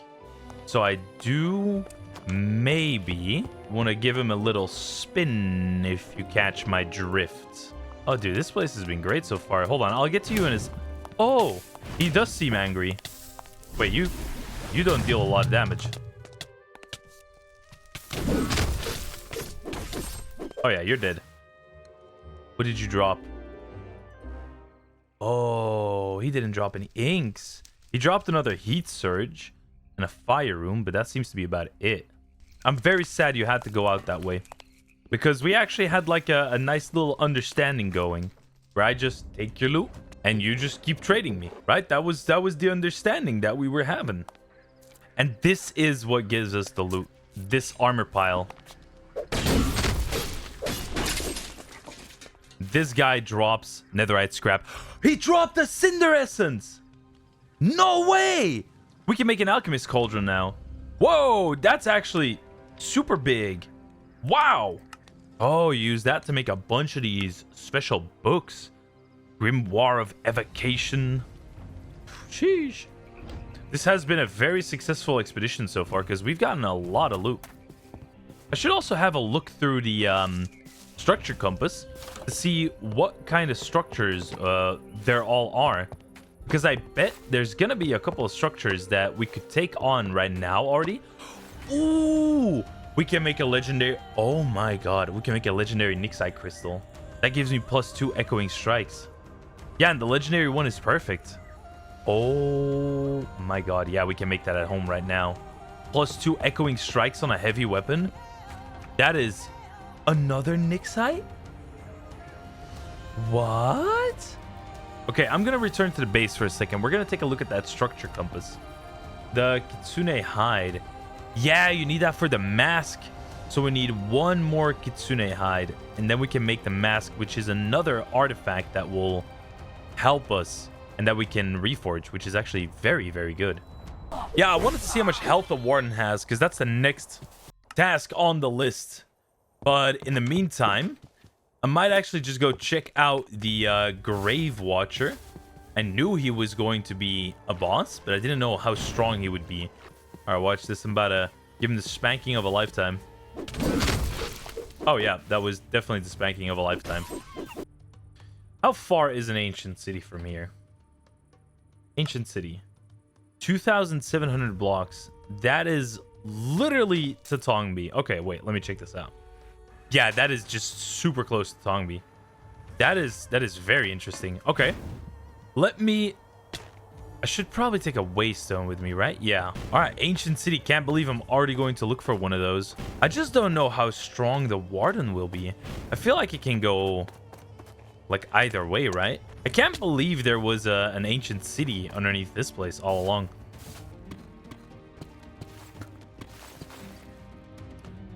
So I do maybe want to give him a little spin, if you catch my drift. Oh, dude, this place has been great so far. Hold on, I'll get to you in his... Oh, he does seem angry. Wait, you don't deal a lot of damage. Oh yeah, you're dead. What did you drop? Oh, he didn't drop any inks. He dropped another heat surge and a fire room, but that seems to be about it. I'm very sad you had to go out that way, because we actually had like a nice little understanding going, where I just take your loot and you just keep trading me, right? That was the understanding that we were having. And this is what gives us the loot. This armor pile. This guy drops netherite scrap. He dropped a cinder essence. No way. We can make an alchemist cauldron now. Whoa, that's actually super big. Wow. Oh, use that to make a bunch of these special books. Grimoire of Evocation. Sheesh. This has been a very successful expedition so far, because we've gotten a lot of loot. I should also have a look through the structure compass to see what kind of structures there all are. Because I bet there's going to be a couple of structures that we could take on right now already. Ooh! We can make a legendary... Oh my god. We can make a legendary Nixite crystal. That gives me +2 echoing strikes. Yeah, and the legendary one is perfect. Oh my god. Yeah, we can make that at home right now. +2 echoing strikes on a heavy weapon. That is another Nixite? What? Okay, I'm going to return to the base for a second. We're going to take a look at that structure compass. The Kitsune hide. Yeah, you need that for the mask. So we need one more Kitsune hide. And then we can make the mask, which is another artifact that will help us. And that we can reforge, which is actually very, very good. Yeah, I wanted to see how much health the Warden has, because that's the next task on the list. But in the meantime, I might actually just go check out the Grave Watcher. I knew he was going to be a boss, but I didn't know how strong he would be. Alright, watch this. I'm about to give him the spanking of a lifetime. Oh yeah, that was definitely the spanking of a lifetime. How far is an ancient city from here? Ancient city. 2,700 blocks. That is literally to Tongbi. Okay, wait, let me check this out. Yeah, that is just super close to Tongbi. That is very interesting. Okay. Let me... I should probably take a waystone with me, right? Yeah. All right, ancient city. Can't believe I'm already going to look for one of those. I just don't know how strong the Warden will be. I feel like it can go like either way, right? I can't believe there was an ancient city underneath this place all along.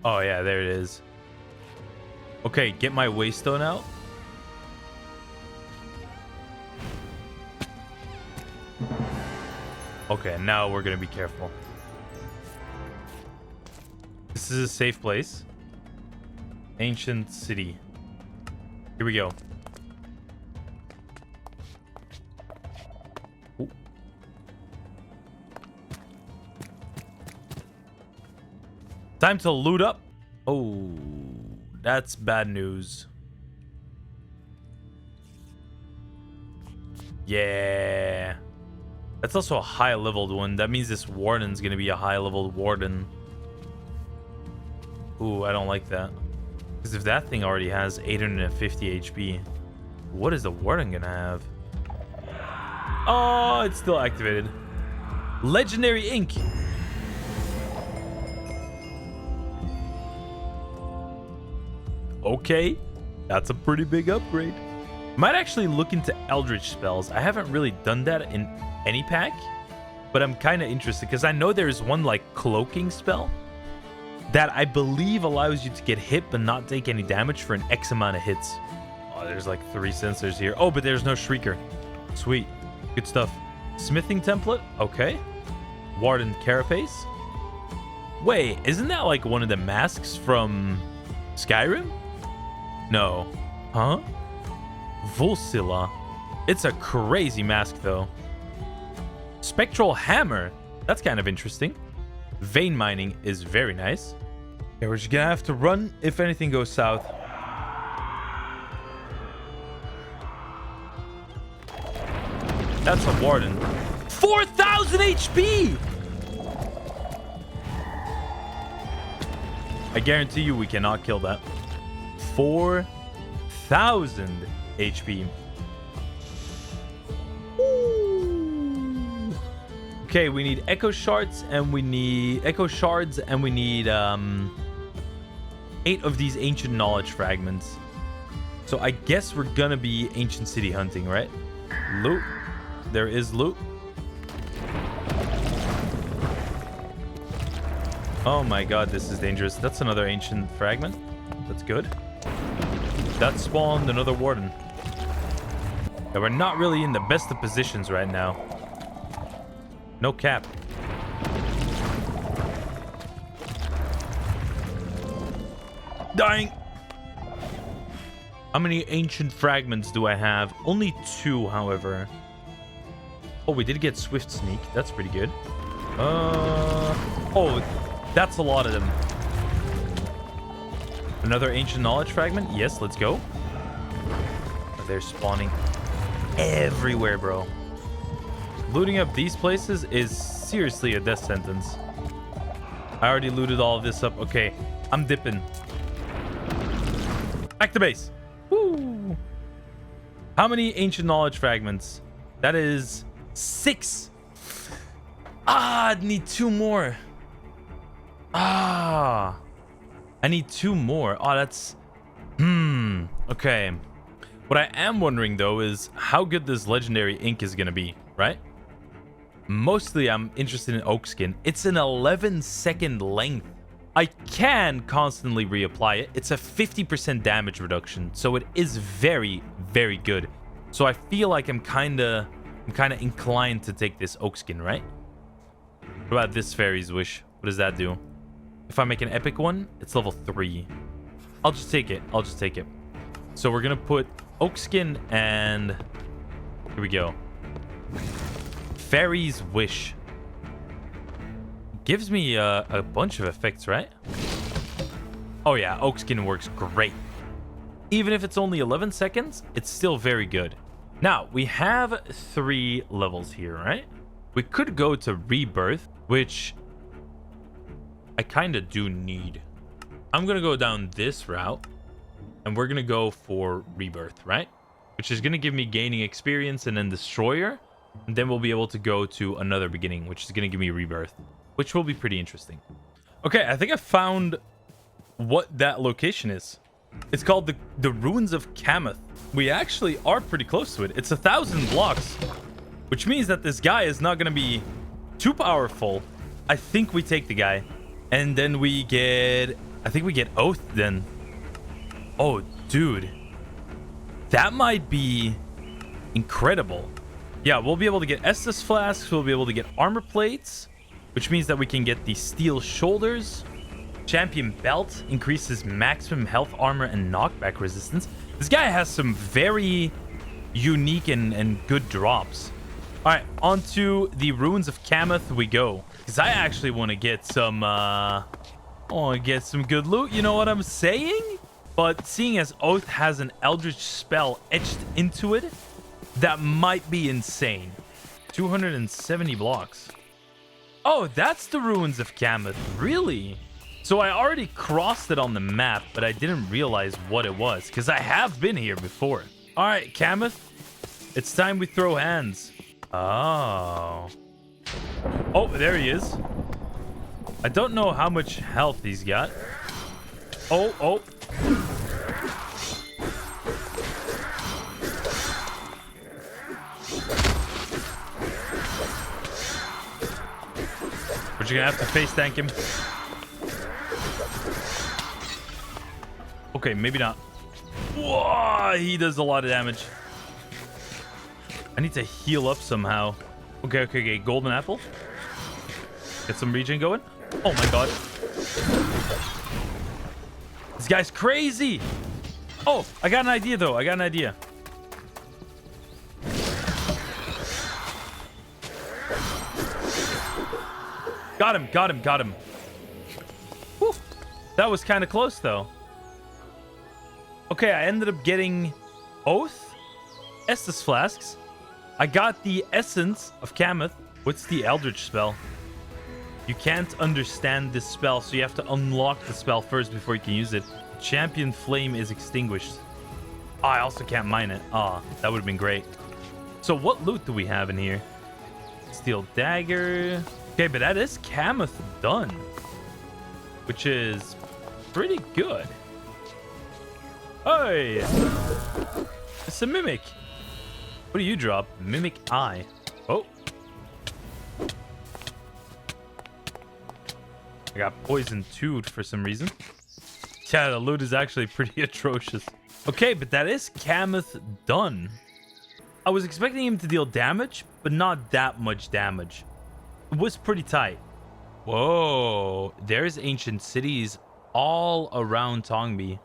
Oh yeah, there it is. Okay, get my waystone out. Okay, now we're gonna be careful. This is a safe place. Ancient city. Here we go. Ooh. Time to loot up. Oh, that's bad news. Yeah. That's also a high-leveled one. That means this Warden's going to be a high-leveled Warden. Ooh, I don't like that. Because if that thing already has 850 HP, what is the Warden going to have? Oh, it's still activated. Legendary ink. Okay, that's a pretty big upgrade. Might actually look into Eldritch spells. I haven't really done that in any pack, but I'm kind of interested because I know there's one like cloaking spell that I believe allows you to get hit but not take any damage for an X amount of hits. Oh, there's like 3 sensors here. Oh, but there's no Shrieker. Sweet. Good stuff. Smithing template. Okay. Warden Carapace. Wait, isn't that like one of the masks from Skyrim? No. Huh? Volsilla. It's a crazy mask though. Spectral Hammer. That's kind of interesting. Vein mining is very nice. Okay, we're just gonna have to run if anything goes south. That's a Warden. 4,000 HP! I guarantee you we cannot kill that. 4,000 HP. Ooh. Okay, we need Echo Shards and we need 8 of these Ancient Knowledge Fragments. So I guess we're gonna be Ancient City hunting, right? Loot. There is loot. Oh my god, this is dangerous. That's another Ancient Fragment. That's good. That spawned another Warden. Yeah, we're not really in the best of positions right now. No cap. Dying. How many Ancient Fragments do I have? Only 2, however. Oh, we did get Swift Sneak. That's pretty good. Oh, that's a lot of them. Another Ancient Knowledge Fragment. Yes, let's go. They're spawning everywhere, bro. Looting up these places is seriously a death sentence. I already looted all of this up. Okay, I'm dipping. Back to base. Woo. How many Ancient Knowledge Fragments? That is 6. I need 2 more. I need 2 more. Oh, that's... Okay. What I am wondering, though, is how good this legendary ink is going to be, right? Mostly, I'm interested in Oak Skin. It's an 11-second length. I can constantly reapply it. It's a 50% damage reduction, so it is very, very good. So I feel like I'm kind of inclined to take this Oak Skin, right? What about this Fairy's Wish? What does that do? If I make an epic one, it's level 3. I'll just take it. I'll just take it. So we're going to put Oak Skin and... Here we go. Fairy's Wish. Gives me a bunch of effects, right? Oh yeah, Oak Skin works great. Even if it's only 11 seconds, it's still very good. Now, we have 3 levels here, right? We could go to Rebirth, which I kind of do need. I'm going to go down this route, and we're going to go for Rebirth, right? Which is going to give me gaining experience and then Destroyer, and then we'll be able to go to another beginning, which is going to give me Rebirth, which will be pretty interesting. Okay, I think I found what that location is. It's called the Ruins of Kameth. We actually are pretty close to it. It's 1,000 blocks, which means that this guy is not going to be too powerful. I think we take the guy, and then we get... I think we get Oath then. Oh, dude. That might be incredible. Yeah, we'll be able to get Estus Flasks. We'll be able to get armor plates, which means that we can get the Steel Shoulders. Champion Belt increases maximum health, armor, and knockback resistance. This guy has some very unique and good drops. All right, onto the Ruins of Kameth we go. Because I actually want to get some... good loot, you know what I'm saying? But seeing as Oath has an Eldritch spell etched into it, that might be insane. 270 blocks. Oh, that's the Ruins of Kameth. Really? So I already crossed it on the map, but I didn't realize what it was, because I have been here before. All right, Kameth, it's time we throw hands. Oh, there he is. I don't know how much health he's got. Oh. But you're gonna have to face tank him. Okay, maybe not. Whoa, he does a lot of damage. I need to heal up somehow. Okay. Golden apple. Get some regen going. Oh my god. This guy's crazy. Oh, I got an idea though. Got him. Whew. That was kind of close though. Okay, I ended up getting Oath, Estus Flasks. I got the Essence of Kameth. What's the Eldritch spell? You can't understand this spell, so you have to unlock the spell first before you can use it. Champion Flame is extinguished. Oh, I also can't mine it. Ah, that would have been great. So what loot do we have in here? Steel Dagger. Okay, but that is Kameth done, which is pretty good. Hey! It's a Mimic. What do you drop? Mimic Eye. Oh. I got Poison 2 for some reason. Yeah, the loot is actually pretty atrocious. Okay, but that is Kameth done. I was expecting him to deal damage, but not that much damage. It was pretty tight. Whoa, there's ancient cities all around Tongbi.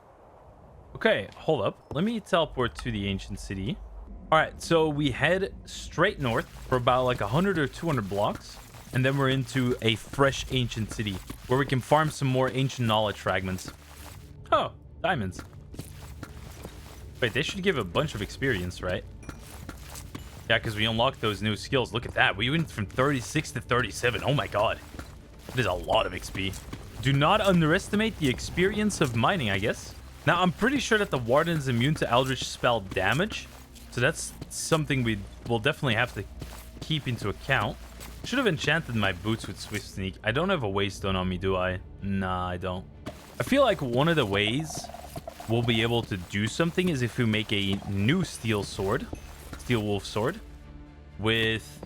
Okay, hold up. Let me teleport to the ancient city. All right, so we head straight north for about like 100 or 200 blocks. And then we're into a fresh ancient city where we can farm some more ancient knowledge fragments. Oh, diamonds. Wait, they should give a bunch of experience, right? Yeah, because we unlocked those new skills. Look at that. We went from 36 to 37. Oh my god. That is a lot of XP. Do not underestimate the experience of mining, I guess. Now, I'm pretty sure that the Warden is immune to Eldritch spell damage. So that's something we will definitely have to keep into account. Should have enchanted my boots with Swift Sneak. I don't have a Waystone on me, do I? Nah, I don't. I feel like one of the ways we'll be able to do something is if we make a new Steel Wolf Sword, with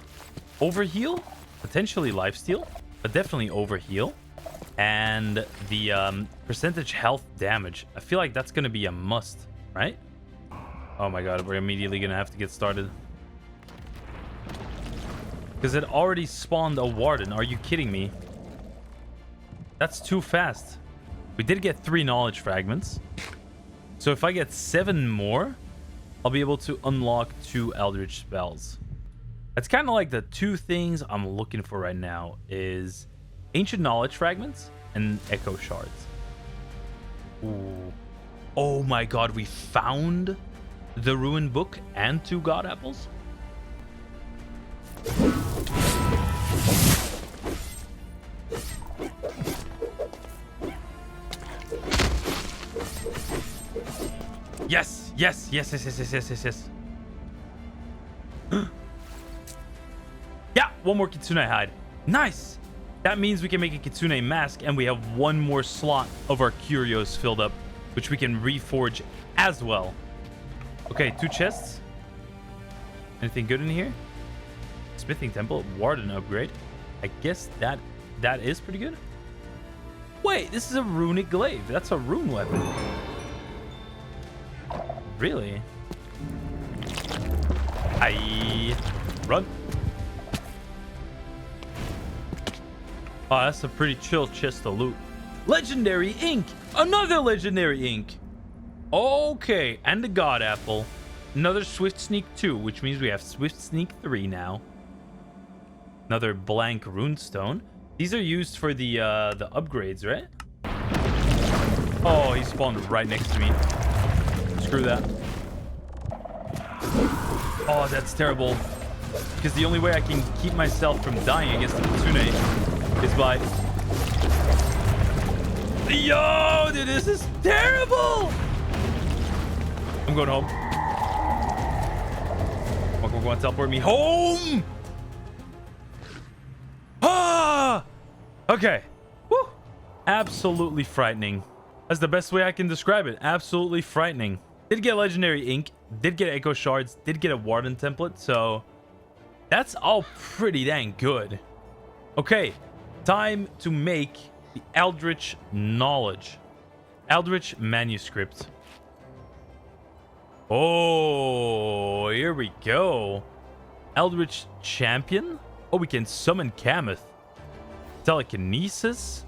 Overheal, potentially Lifesteal, but definitely Overheal, and the percentage health damage. I feel like that's going to be a must, right? Oh my god, we're immediately going to have to get started. Because it already spawned a Warden. Are you kidding me? That's too fast. We did get 3 knowledge fragments. So if I get 7 more, I'll be able to unlock 2 Eldritch spells. That's kind of like the 2 things I'm looking for right now is ancient knowledge fragments and echo shards. Ooh. Oh my god, we found the ruined book and 2 god apples? Yes. Yeah, 1 more Kitsune hide. Nice. That means we can make a Kitsune mask, and we have 1 more slot of our curios filled up, which we can reforge as well. Okay, 2 chests. Anything good in here? Smithing Temple, Warden upgrade. I guess that is pretty good. Wait, this is a runic glaive. That's a rune weapon. Really? Run. Oh, that's a pretty chill chest to loot. Legendary ink. Another legendary ink. Okay, and the god apple. Another Swift Sneak 2, which means we have Swift Sneak 3 now. Another blank runestone. These are used for the upgrades, right? Oh, he spawned right next to me. Screw that. Oh, that's terrible. Because the only way I can keep myself from dying against the Kitsune is by... Yo, dude, this is terrible! I'm going home. Come on, teleport me home! Ah! Okay. Woo! Absolutely frightening. That's the best way I can describe it. Absolutely frightening. Did get legendary ink, did get echo shards, did get a Warden template, so that's all pretty dang good. Okay, Time to make the Eldritch Knowledge. Eldritch Manuscript. Oh, here we go. Eldritch Champion. Oh, we can summon Kameth. Telekinesis.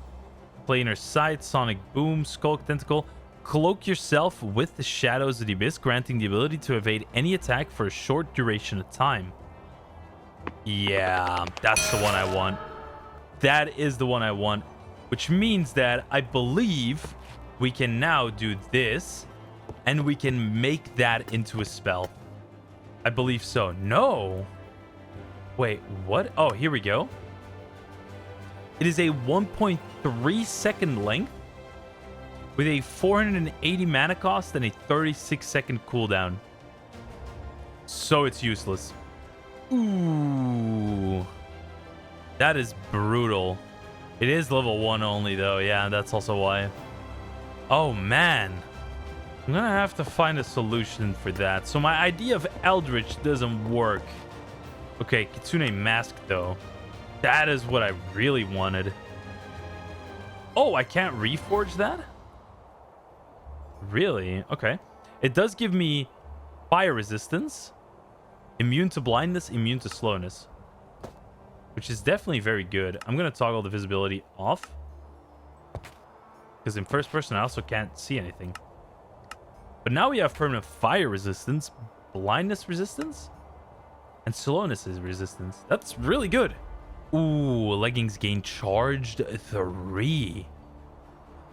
Planar Sight, Sonic Boom, Skulk Tentacle. Cloak yourself with the shadows of the abyss, granting the ability to evade any attack for a short duration of time. Yeah, that's the one I want. That is the one I want. Which means that I believe we can now do this. And we can make that into a spell. I believe so. No. Wait, what? Oh, here we go. It is a 1.3 second length with a 480 mana cost and a 36 second cooldown. So it's useless. Ooh. That is brutal. It is level 1 only though. Yeah, that's also why. Oh man. I'm gonna have to find a solution for that. So my idea of Eldritch doesn't work. Okay, Kitsune Mask though. That is what I really wanted. Oh, I can't reforge that? Really? Okay. It does give me fire resistance, immune to blindness, immune to slowness, which is definitely very good. I'm gonna toggle the visibility off because in first person I also can't see anything. But now we have permanent fire resistance, blindness resistance, and slowness resistance. That's really good. Ooh, leggings gain charged 3.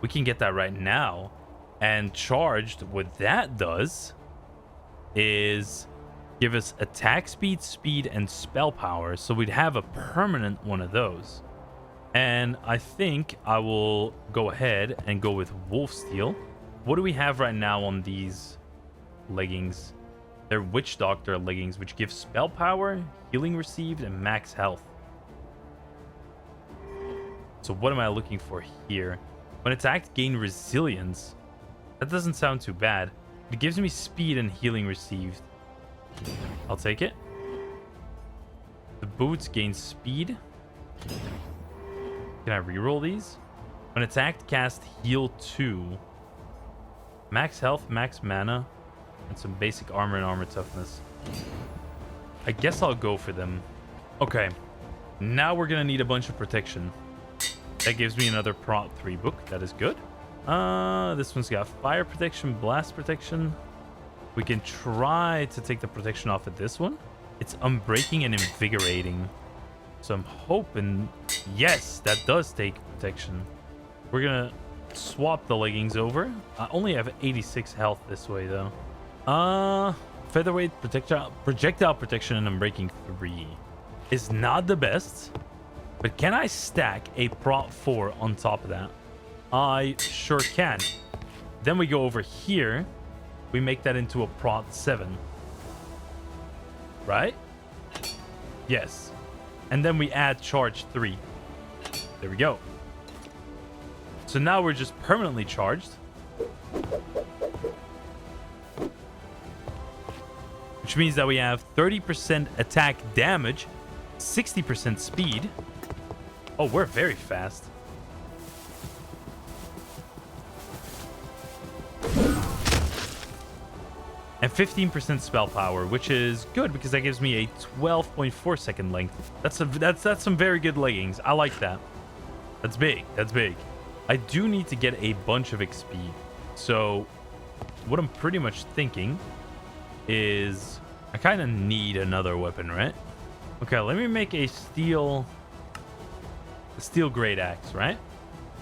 We can get that right now. And charged, what that does is give us attack speed, speed, and spell power. So we'd have a permanent one of those. And I think I will go ahead and go with Wolf Steel. What do we have right now on these leggings? They're Witch Doctor leggings, which give spell power, healing received, and max health. So what am I looking for here? When attacked, gain resilience. That doesn't sound too bad. It gives me speed and healing received. I'll take it. The boots gain speed. Can I reroll these? When attacked, cast heal 2. Max health, max mana, and some basic armor and armor toughness. I guess I'll go for them. Okay. Now we're going to need a bunch of protection. That gives me another Prot 3 book. That is good. This one's got fire protection, blast protection. We can try to take the protection off of this one. It's unbreaking and invigorating. So I'm hoping... Yes, that does take protection. We're going to swap the leggings over. I only have 86 health this way, though. Featherweight, projectile protection, and unbreaking 3 is not the best. But can I stack a Prot 4 on top of that? I sure can. Then we go over here. We make that into a Prot 7. Right? Yes. And then we add charge 3. There we go. So now we're just permanently charged. Which means that we have 30% attack damage, 60% speed. Oh, we're very fast. And 15% spell power, which is good because that gives me a 12.4 second length. That's some very good leggings. I like that. That's big. That's big. I do need to get a bunch of XP. So what I'm pretty much thinking is I kind of need another weapon, right? Okay, let me make a steel great axe, right?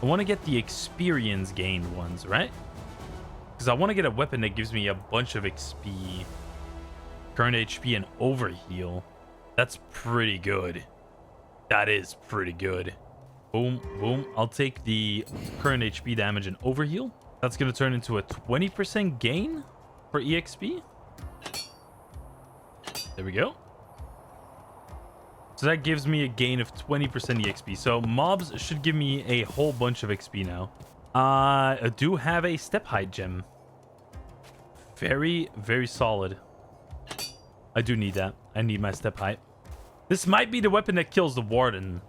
I want to get the experience gained ones, right? Because I want to get a weapon that gives me a bunch of XP, current HP, and overheal. That's pretty good. That is pretty good. Boom, boom. I'll take the current HP damage and overheal. That's going to turn into a 20% gain for EXP. There we go. So that gives me a gain of 20% EXP. So mobs should give me a whole bunch of XP now. I do have a step height gem. Very, very solid. I do need that. I need my step height. This might be the weapon that kills the Warden.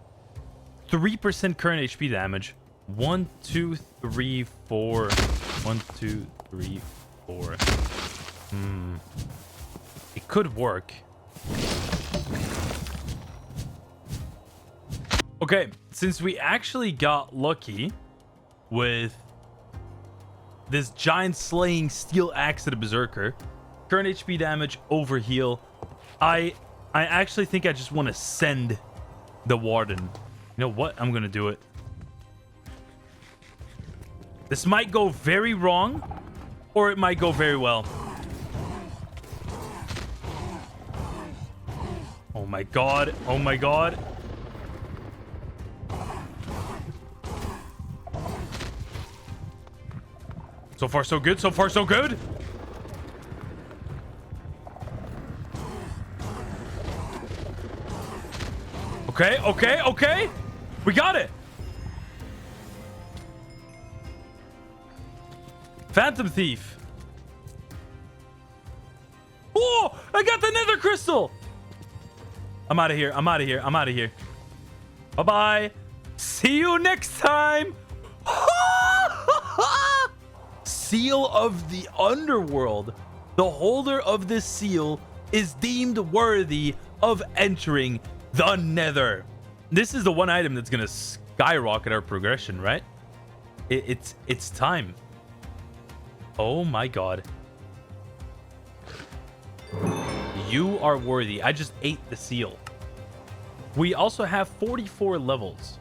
3% current HP damage. 1, 2, 3, 4. 1, 2, 3, 4. It could work. Okay, since we actually got lucky with this giant slaying steel axe to the Berserker, current HP damage, overheal, I actually think I just want to send the Warden. You know what? I'm going to do it. This might go very wrong, or it might go very well. Oh my god. Oh my god. So far, so good. So far, so good. Okay, okay, okay. We got it. Phantom Thief. Oh, I got the Nether Crystal. I'm out of here. I'm out of here. I'm out of here. Bye-bye. See you next time. Seal of the Underworld. The holder of this seal is deemed worthy of entering the Nether. This is the one item that's going to skyrocket our progression, right? It's time. Oh my god. You are worthy. I just ate the seal. We also have 44 levels.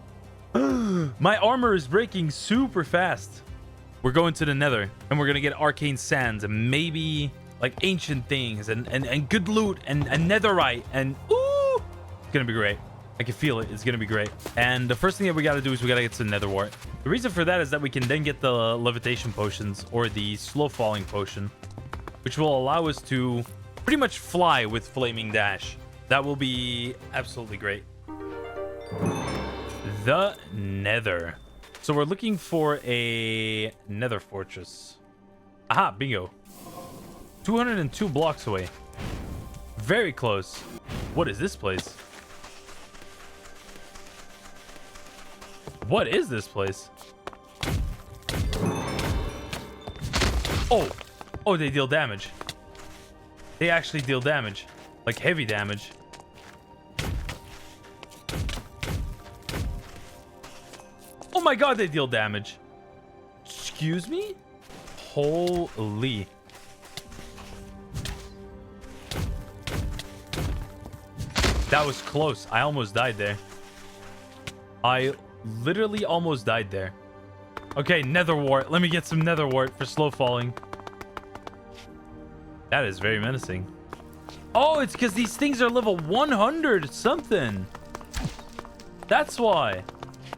My armor is breaking super fast. We're going to the Nether, and we're gonna get arcane sands and maybe like ancient things and good loot and netherite and ooh, it's gonna be great. I can feel it. It's gonna be great. And the first thing that we gotta do is we gotta get to the Nether Wart. The reason for that is that we can then get the levitation potions or the slow falling potion, which will allow us to pretty much fly with flaming dash. That will be absolutely great. The Nether. So we're looking for a Nether fortress. Aha, bingo. 202 blocks away. Very close. What is this place? What is this place? Oh. Oh, they deal damage. They actually deal damage. Like heavy damage. Oh my god, they deal damage. Excuse me? Holy. That was close. I almost died there. I literally almost died there. Okay, Nether Wart. Let me get some Nether Wart for slow falling. That is very menacing. Oh, it's because these things are level 100 something. That's why.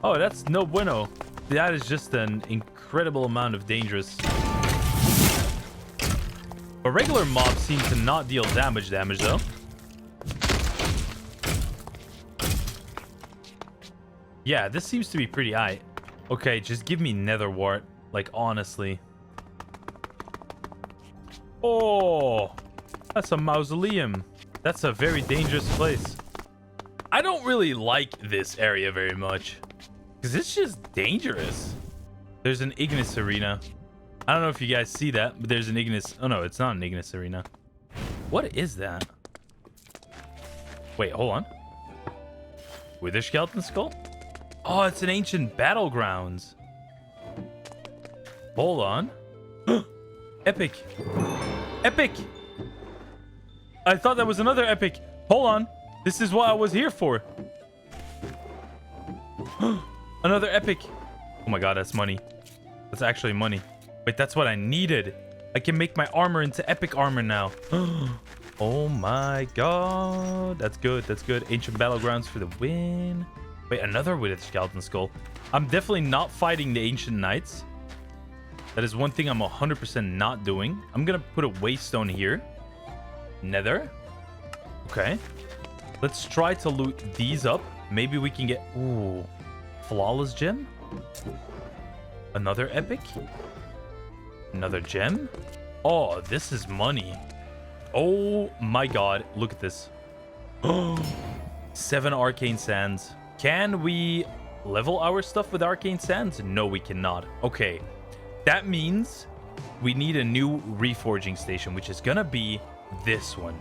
Oh, that's no bueno. That is just an incredible amount of dangerous. But regular mobs seem to not deal damage though. Yeah, this seems to be pretty aight. Okay, just give me Nether Wart. Like, honestly. Oh, that's a mausoleum. That's a very dangerous place. I don't really like this area very much. Because it's just dangerous. There's an Ignis arena. I don't know if you guys see that, but there's an Ignis. Oh, no, it's not an Ignis arena. What is that? Wait, hold on. Wither Skeleton Skull? Oh, it's an ancient battlegrounds. Hold on. Epic. Epic. I thought that was another epic. Hold on. This is what I was here for. Another epic. Oh my god, that's money. That's actually money. Wait, that's what I needed. I can make my armor into epic armor now. Oh my god. That's good. That's good. Ancient battlegrounds for the win. Wait, another Wither Skeleton Skull. I'm definitely not fighting the Ancient Knights. That is one thing I'm 100% not doing. I'm going to put a Waystone here. Nether. Okay. Let's try to loot these up. Maybe we can get... Ooh. Flawless Gem. Another epic. Another gem. Oh, this is money. Oh my god. Look at this. 7 arcane sands. Can we level our stuff with arcane sands? No, we cannot. Okay, that means we need a new reforging station, which is gonna be this one,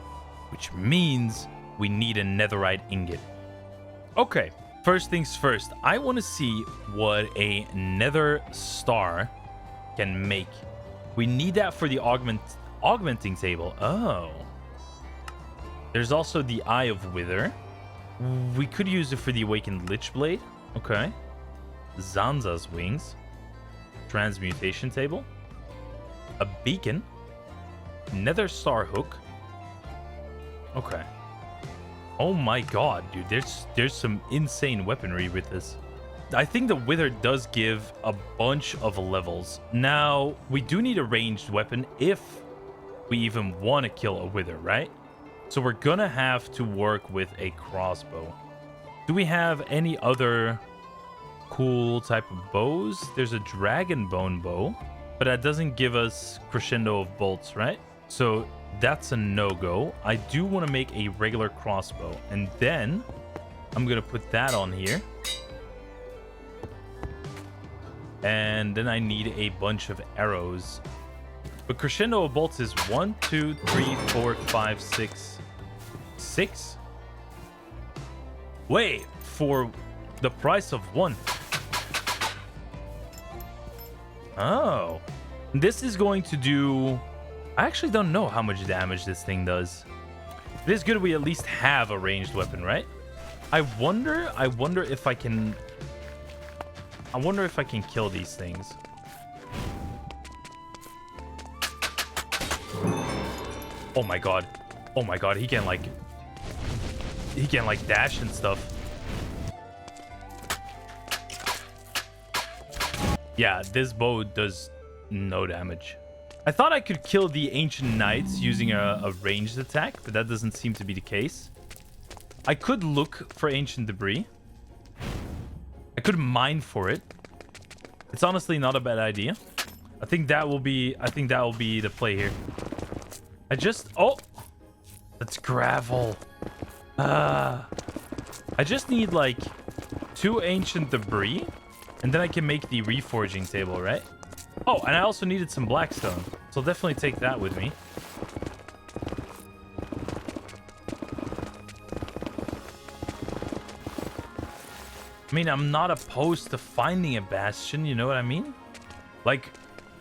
which means we need a netherite ingot. Okay, first things first, I want to see what a nether star can make. We need that for the augmenting table. Oh, there's also the Eye of Wither. We could use it for the awakened lich blade. Okay, Zanza's wings, transmutation table, a beacon, nether star hook. Okay. Oh my god, dude, there's some insane weaponry with this. I think the Wither does give a bunch of levels. Now, we do need a ranged weapon if we even want to kill a Wither, right? So we're gonna have to work with a crossbow. Do we have any other cool type of bows? There's a dragon bone bow, but that doesn't give us crescendo of bolts, right? So that's a no-go. I do want to make a regular crossbow, and then I'm gonna put that on here. And then I need a bunch of arrows. But crescendo of bolts is 1, 2, 3, 4, 5, 6. 6? Wait, for the price of 1. Oh. This is going to do... I actually don't know how much damage this thing does. It is good we at least have a ranged weapon, right? I wonder if I can... I wonder if I can kill these things. Oh my god. Oh my god, he can like dash and stuff. Yeah, this bow does no damage. I thought I could kill the ancient knights using a ranged attack, but that doesn't seem to be the case. I could look for ancient debris. I could mine for it. It's honestly not a bad idea. I think that will be the play here. Oh, that's gravel. I just need like 2 ancient debris, and then I can make the reforging table, right? Oh, and I also needed some blackstone, so I'll definitely take that with me. I mean, I'm not opposed to finding a bastion, you know what I mean? Like,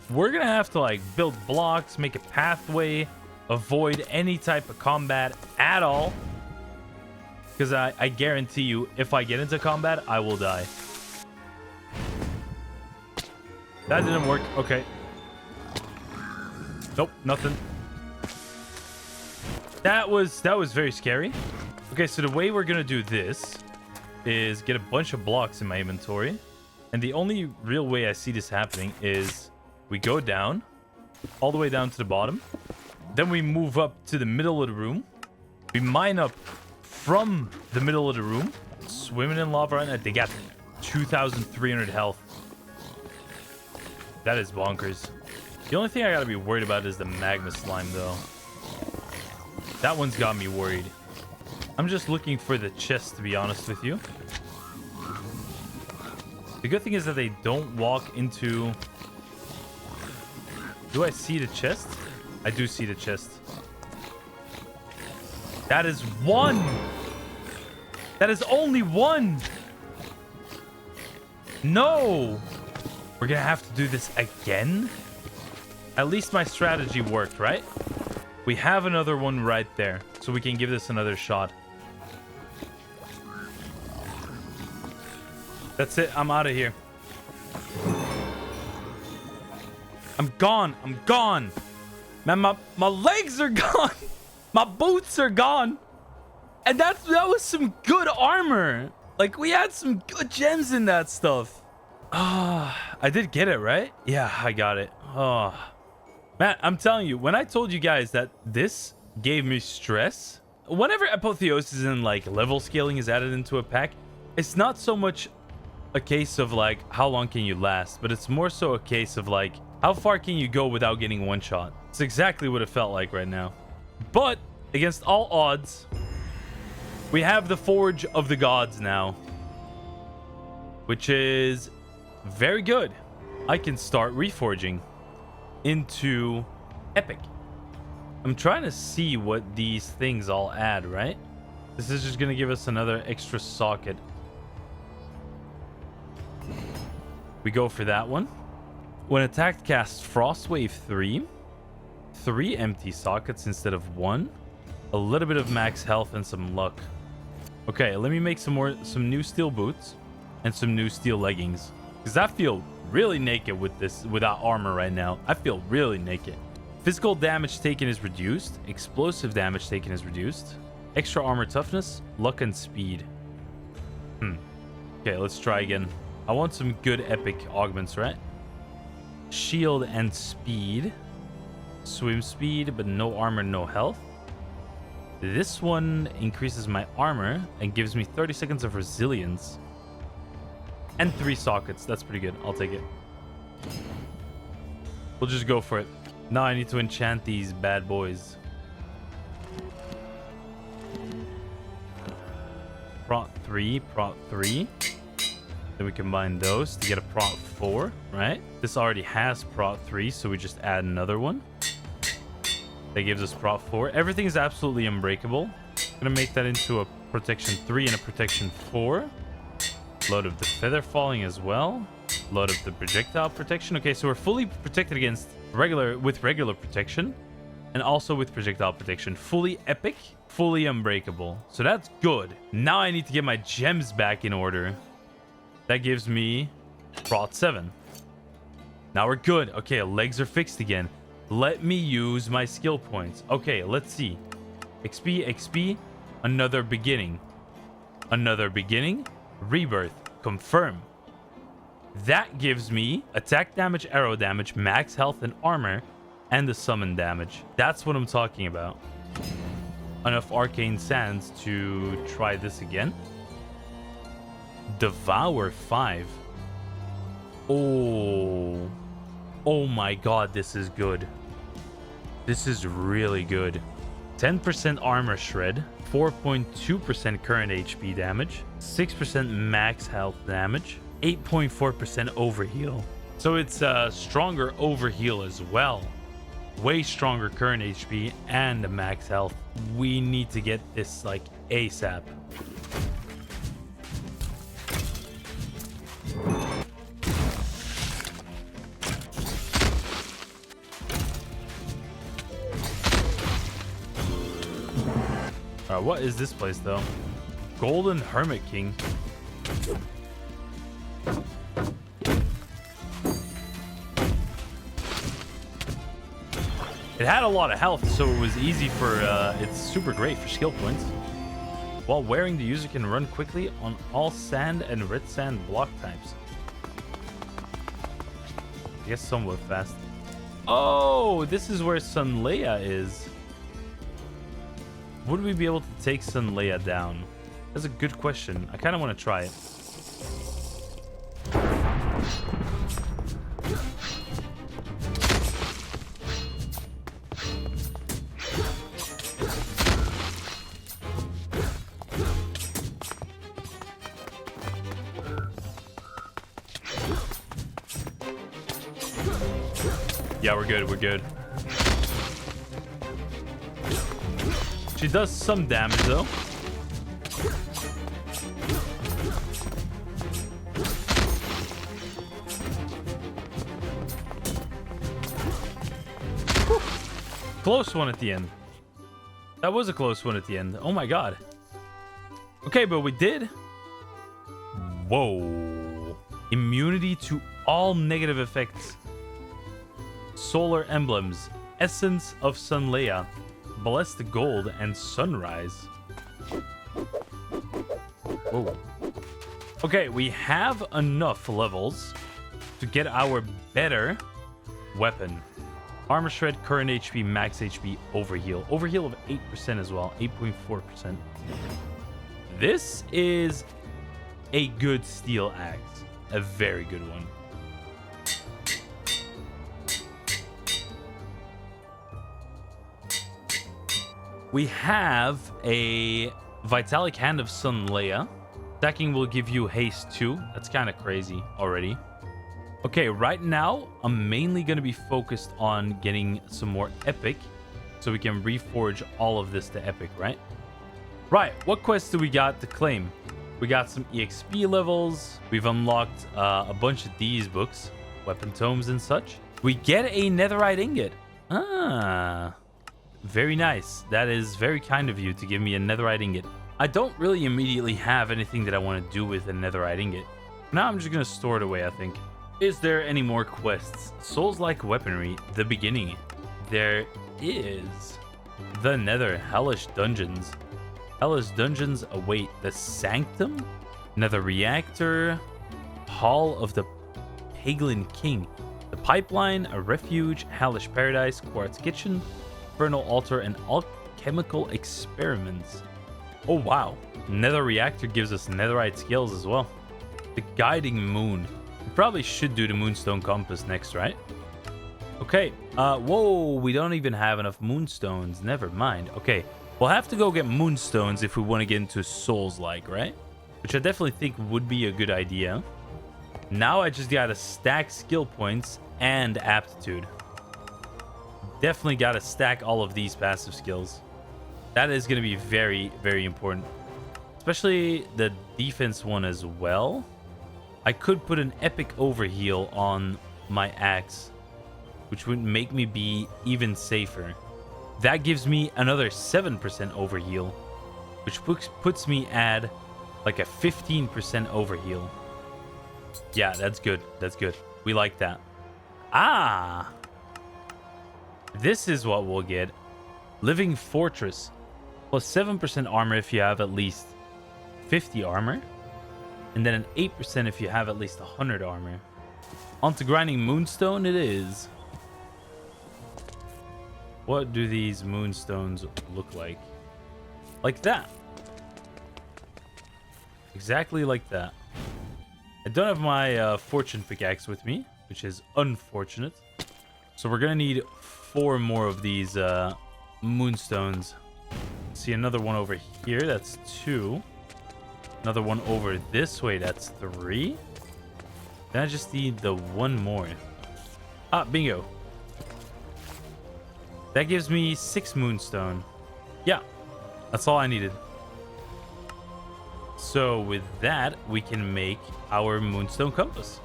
we're gonna have to like build blocks, make a pathway, avoid any type of combat at all. Because I guarantee you, if I get into combat, I will die. That didn't work. Okay. Nope, nothing. That was very scary. Okay, so the way we're gonna do this is get a bunch of blocks in my inventory. And the only real way I see this happening is we go down, all the way down to the bottom. Then we move up to the middle of the room. We mine up from the middle of the room. Swimming in lava right now. They got 2,300 health. That is bonkers. The only thing I gotta be worried about is the magma slime, though. That one's got me worried. I'm just looking for the chest, to be honest with you. The good thing is that they don't walk into... Do I see the chest? I do see the chest. That is 1! That is only 1! No! We're gonna have to do this again? At least my strategy worked, right? We have another one right there, so we can give this another shot. That's it. I'm out of here. I'm gone. I'm gone. Man, my legs are gone. My boots are gone. And that was some good armor. Like, we had some good gems in that stuff. Ah, I did get it, right? Yeah, I got it. Oh, man, I'm telling you, when I told you guys that this gave me stress, whenever Apothiosis and like level scaling is added into a pack, it's not so much a case of like how long can you last, but it's more so a case of like how far can you go without getting one shot. It's exactly what it felt like right now. But against all odds, we have the Forge of the Gods now. which is very good. I can start reforging into epic. I'm trying to see what these things all add, right? This is just going to give us another extra socket. We go for that one. When attacked, cast Frost Wave 3. 3 empty sockets instead of 1. A little bit of max health and some luck. Okay, let me make some new steel boots and some new steel leggings. Because I feel really naked with this, without armor right now. I feel really naked. Physical damage taken is reduced. Explosive damage taken is reduced. Extra armor toughness, luck, and speed. Okay, let's try again. I want some good epic augments, right? Shield and speed. Swim speed, but no armor, no health. This one increases my armor and gives me 30 seconds of resilience. And 3 sockets. That's pretty good. I'll take it. We'll just go for it. Now I need to enchant these bad boys. Prot 3, Prot 3. Then we combine those to get a Prot 4, right? This already has Prot 3, so we just add another one. That gives us Prot 4. Everything is absolutely unbreakable. I'm gonna make that into a Protection 3 and a Protection 4. Load of the Feather Falling as well. Load of the Projectile Protection. Okay, so we're fully protected against regular protection. And also with Projectile Protection. Fully epic, fully unbreakable. So that's good. Now I need to get my gems back in order. That gives me Prot 7. Now we're good. Okay, legs are fixed again. Let me use my skill points. Okay, let's see. XP, XP. Another beginning. Another beginning. Rebirth. Confirm. That gives me attack damage, arrow damage, max health and armor, and the summon damage. That's what I'm talking about. Enough arcane sands to try this again. Devour 5. Oh my god, this is good. This is really good. 10% armor shred, 4.2% current HP damage, 6% max health damage, 8.4% overheal. So it's stronger overheal as well. Way stronger current HP and max health. We need to get this like ASAP. What is this place though? Golden Hermit King. It had a lot of health, so it was easy for, it's super great for skill points. While wearing, the user can run quickly on all sand and red sand block types. I guess somewhat fast. Oh, this is where Leia is. Would we be able to take Leia down? That's a good question. I kind of want to try it. Yeah, we're good. We're good. She does some damage though. Whew. Close one at the end. That was a close one at the end. Oh my god. Okay, but we did. Whoa. Immunity to all negative effects. Solar emblems. Essence of Leia. Blessed Gold and Sunrise. Whoa. Okay, we have enough levels to get our better weapon. Armor shred, current HP, max HP, overheal. Overheal of 8% as well, 8.4%. This is a good steel axe. A very good one. We have a Vitalic Hand of Leia. Stacking will give you haste too. That's kind of crazy already. Okay, right now, I'm mainly going to be focused on getting some more epic so we can reforge all of this to epic, right? Right, what quests do we got to claim? We got some EXP levels. We've unlocked a bunch of these books, weapon tomes and such. We get a netherite ingot. Ah, very nice. That is very kind of you to give me a netherite ingot. I don't really immediately have anything that I want to do with a netherite ingot. Now I'm just going to store it away, I think. Is there any more quests? Souls-like weaponry, the beginning. There is. The Nether Hellish Dungeons. Hellish Dungeons await the Sanctum, Nether Reactor, Hall of the Pagan King, the Pipeline, a Refuge, Hellish Paradise, Quartz Kitchen, Infernal Altar, and Alchemical Experiments. Oh wow. Nether Reactor gives us netherite skills as well. The Guiding Moon. We probably should do the Moonstone Compass next, right? Okay. Whoa, we don't even have enough moonstones. Never mind. Okay. We'll have to go get moonstones if we want to get into Souls-like, right? Which I definitely think would be a good idea. Now I just gotta stack skill points and aptitude. Definitely gotta stack all of these passive skills. That is going to be very, very important. Especially the defense one as well. I could put an epic overheal on my axe, which would make me be even safer. That gives me another 7% overheal, which puts me at like a 15% overheal. Yeah, that's good. That's good. We like that. Ah! This is what we'll get. Living Fortress. Plus 7% armor if you have at least 50 armor. And then an 8% if you have at least 100 armor. Onto grinding Moonstone it is. What do these moonstones look like? Like that. Exactly like that. I don't have my fortune pickaxe with me, which is unfortunate. So we're going to need 4 more of these moonstones. See another one over here. That's 2. Another one over this way. That's 3. Then I just need the 1 more. Ah, bingo. That gives me 6 moonstone. Yeah, that's all I needed. So with that, we can make our moonstone compass.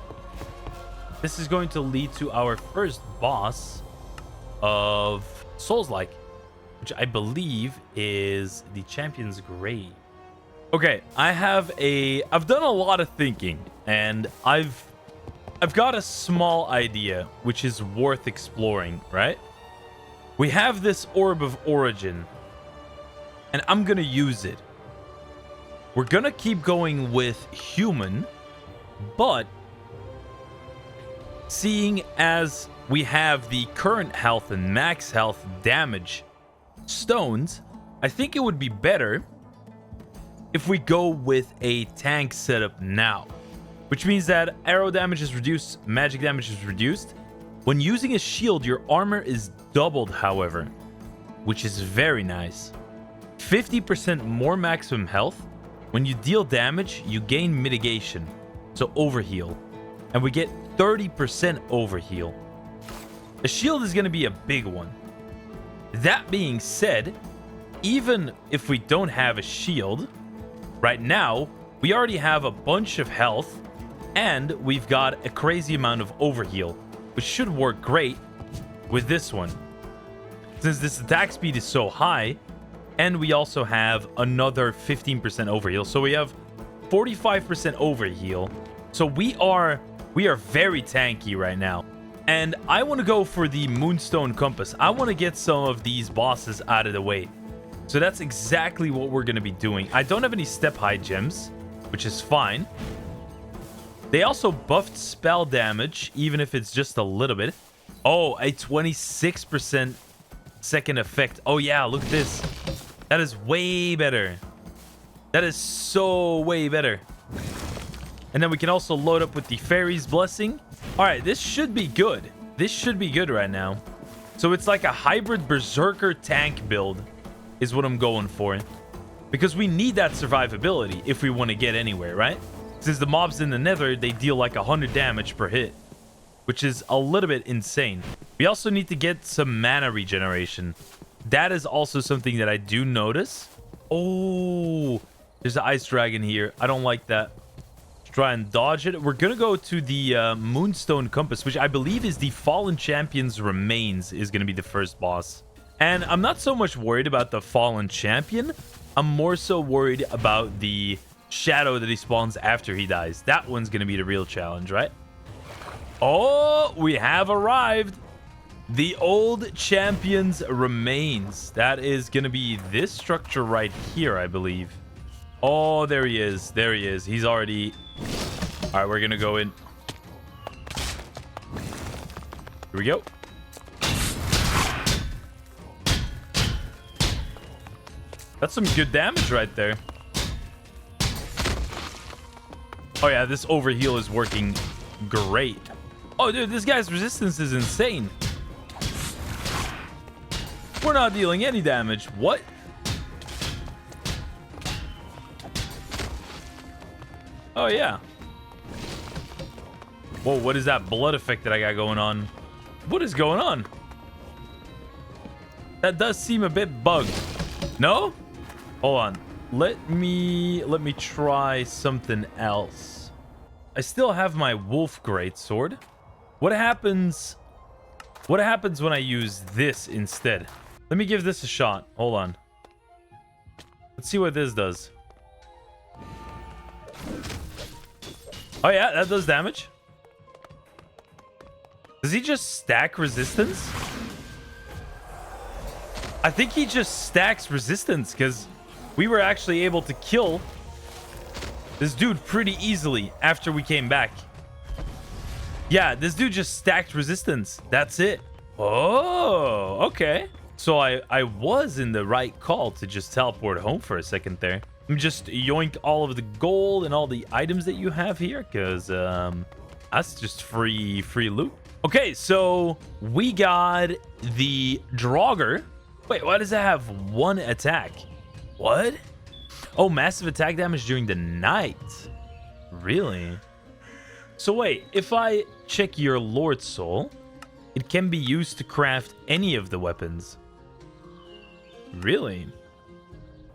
This is going to lead to our first boss of Souls-like, which I believe is the Champion's Grave. Okay, I've done a lot of thinking, and I've got a small idea which is worth exploring, right? We have this Orb of Origin, and I'm gonna use it. We're gonna keep going with human, but seeing as we have the current health and max health damage stones, I think it would be better if we go with a tank setup now, which means that arrow damage is reduced, magic damage is reduced. When using a shield, your armor is doubled, however, which is very nice. 50% more maximum health. When you deal damage, you gain mitigation, so overheal, and we get 30% overheal. A shield is going to be a big one. That being said, even if we don't have a shield, right now, we already have a bunch of health, and we've got a crazy amount of overheal, which should work great with this one. Since this attack speed is so high, and we also have another 15% overheal, so we have 45% overheal. So we are very tanky right now. And I want to go for the Moonstone Compass. I want to get some of these bosses out of the way. So that's exactly what we're going to be doing. I don't have any step high gems, which is fine. They also buffed spell damage, even if it's just a little bit. Oh, a 26% second effect. Oh yeah, look at this. That is way better. That is so way better. And then we can also load up with the Fairy's Blessing. All right, this should be good. This should be good right now. So it's like a hybrid Berserker tank build is what I'm going for. because we need that survivability if we want to get anywhere, right? Since the mobs in the Nether, they deal like 100 damage per hit, which is a little bit insane. We also need to get some mana regeneration. That is also something that I do notice. Oh, there's an ice dragon here. I don't like that. Let's try and dodge it. We're gonna go to the Moonstone Compass, which I believe is the Fallen Champion's Remains, is gonna be the first boss. And I'm not so much worried about the Fallen Champion. I'm more so worried about the shadow that he spawns after he dies. That one's gonna be the real challenge, right? Oh, we have arrived. The Old Champion's Remains. That is gonna be this structure right here, I believe. Oh, there he is. There he is. He's already... All right, we're gonna go in. Here we go. That's some good damage right there. Oh yeah, this overheal is working great. Oh dude, this guy's resistance is insane. We're not dealing any damage. What? Oh yeah. Whoa, what is that blood effect that I got going on? What is going on? That does seem a bit bugged. No? Hold on. Let me try something else. I still have my wolf greatsword. What happens when I use this instead? Let me give this a shot. Hold on. Let's see what this does. Oh yeah, that does damage. Does he just stack resistance? I think he just stacks resistance because we were actually able to kill this dude pretty easily after we came back. Yeah, this dude just stacked resistance. That's it. Oh, okay. So I was in the right call to just teleport home for a second there. Let me just yoink all of the gold and all the items that you have here, because that's just free loot. Okay, so we got the Draugr. Wait, why does that have one attack? What? Oh, massive attack damage during the night. Really? So wait, if I check your Lord Soul, it can be used to craft any of the weapons. Really?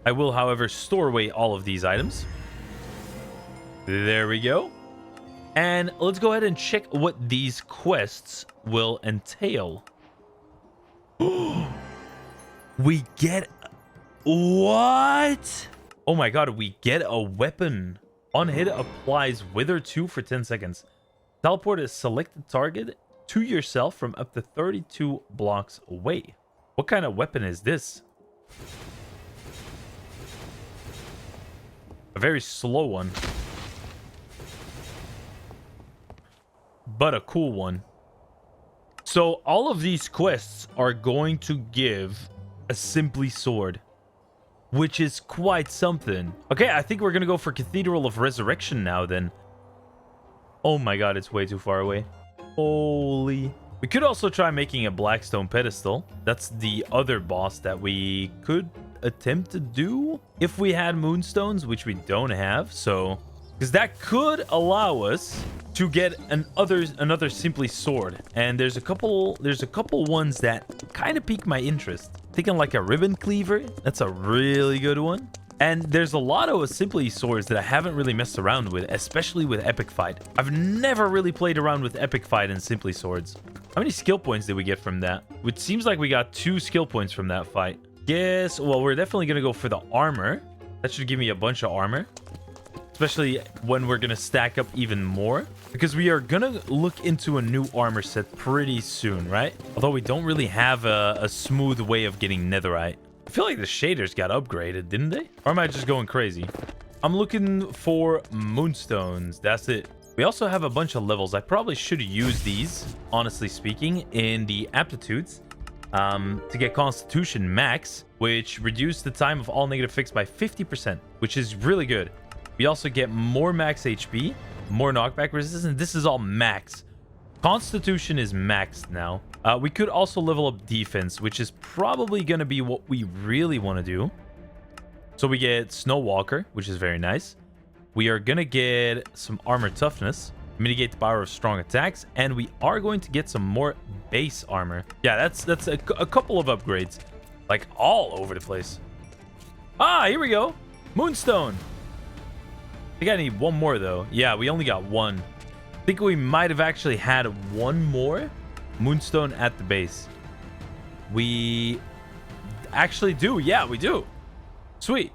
I will, however, store away all of these items. There we go. And let's go ahead and check what these quests will entail. We get... What? Oh my god, we get a weapon. On hit applies Wither 2 for 10 seconds. Teleport a selected target to yourself from up to 32 blocks away. What kind of weapon is this? A very slow one. But a cool one. So all of these quests are going to give a Simply Sword, which is quite something. Okay, I think we're gonna go for Cathedral of Resurrection now then. Oh my god, it's way too far away. Holy. We could also try making a Blackstone Pedestal. That's the other boss that we could attempt to do if we had Moonstones, which we don't have. So, because that could allow us to get another Simply Sword. And there's a couple ones that kind of pique my interest. Thinking like a Ribbon Cleaver. That's a really good one. And there's a lot of Simply Swords that I haven't really messed around with, especially with Epic Fight. I've never really played around with Epic Fight and Simply Swords. How many skill points did we get from that? It seems like we got 2 skill points from that fight. Yes, well, we're definitely going to go for the armor. That should give me a bunch of armor. Especially when we're going to stack up even more. Because we are going to look into a new armor set pretty soon, right? Although we don't really have a smooth way of getting netherite. I feel like the shaders got upgraded, didn't they? Or am I just going crazy? I'm looking for moonstones. That's it. We also have a bunch of levels. I probably should use these, honestly speaking, in the aptitudes to get Constitution max, which reduced the time of all negative fix by 50%, which is really good. We also get more max HP, more knockback resistance. This is all max. Constitution is maxed now. We could also level up defense, which is probably going to be what we really want to do. So we get Snow Walker, which is very nice. We are going to get some armor toughness, mitigate the power of strong attacks, and we are going to get some more base armor. Yeah, that's a couple of upgrades, like all over the place. Ah, here we go. Moonstone. I think I need one more though. Yeah, we only got one. I think we might have actually had one more Moonstone at the base. We actually do. Yeah, we do. Sweet.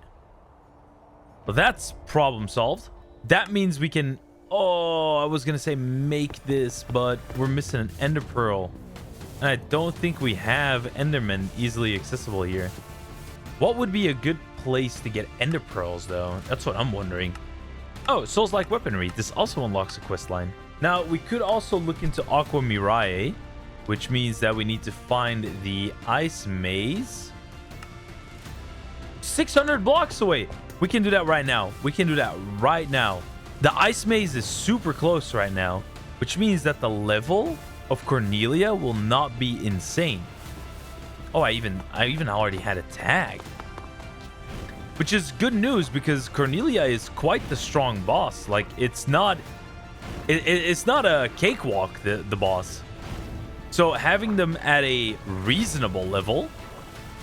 Well, that's problem solved. That means we can... Oh, I was going to say make this, but we're missing an Ender Pearl. And I don't think we have Endermen easily accessible here. What would be a good place to get Ender Pearls, though? That's what I'm wondering. Oh, Soulslike Weaponry. This also unlocks a quest line. Now, we could also look into Aqua Mirae, which means that we need to find the Ice Maze. 600 blocks away. We can do that right now. We can do that right now. The Ice Maze is super close right now, which means that the level of Cornelia will not be insane. Oh, I even already had a tag. Which is good news because Cornelia is quite the strong boss. Like, it's not a cakewalk, the boss. So having them at a reasonable level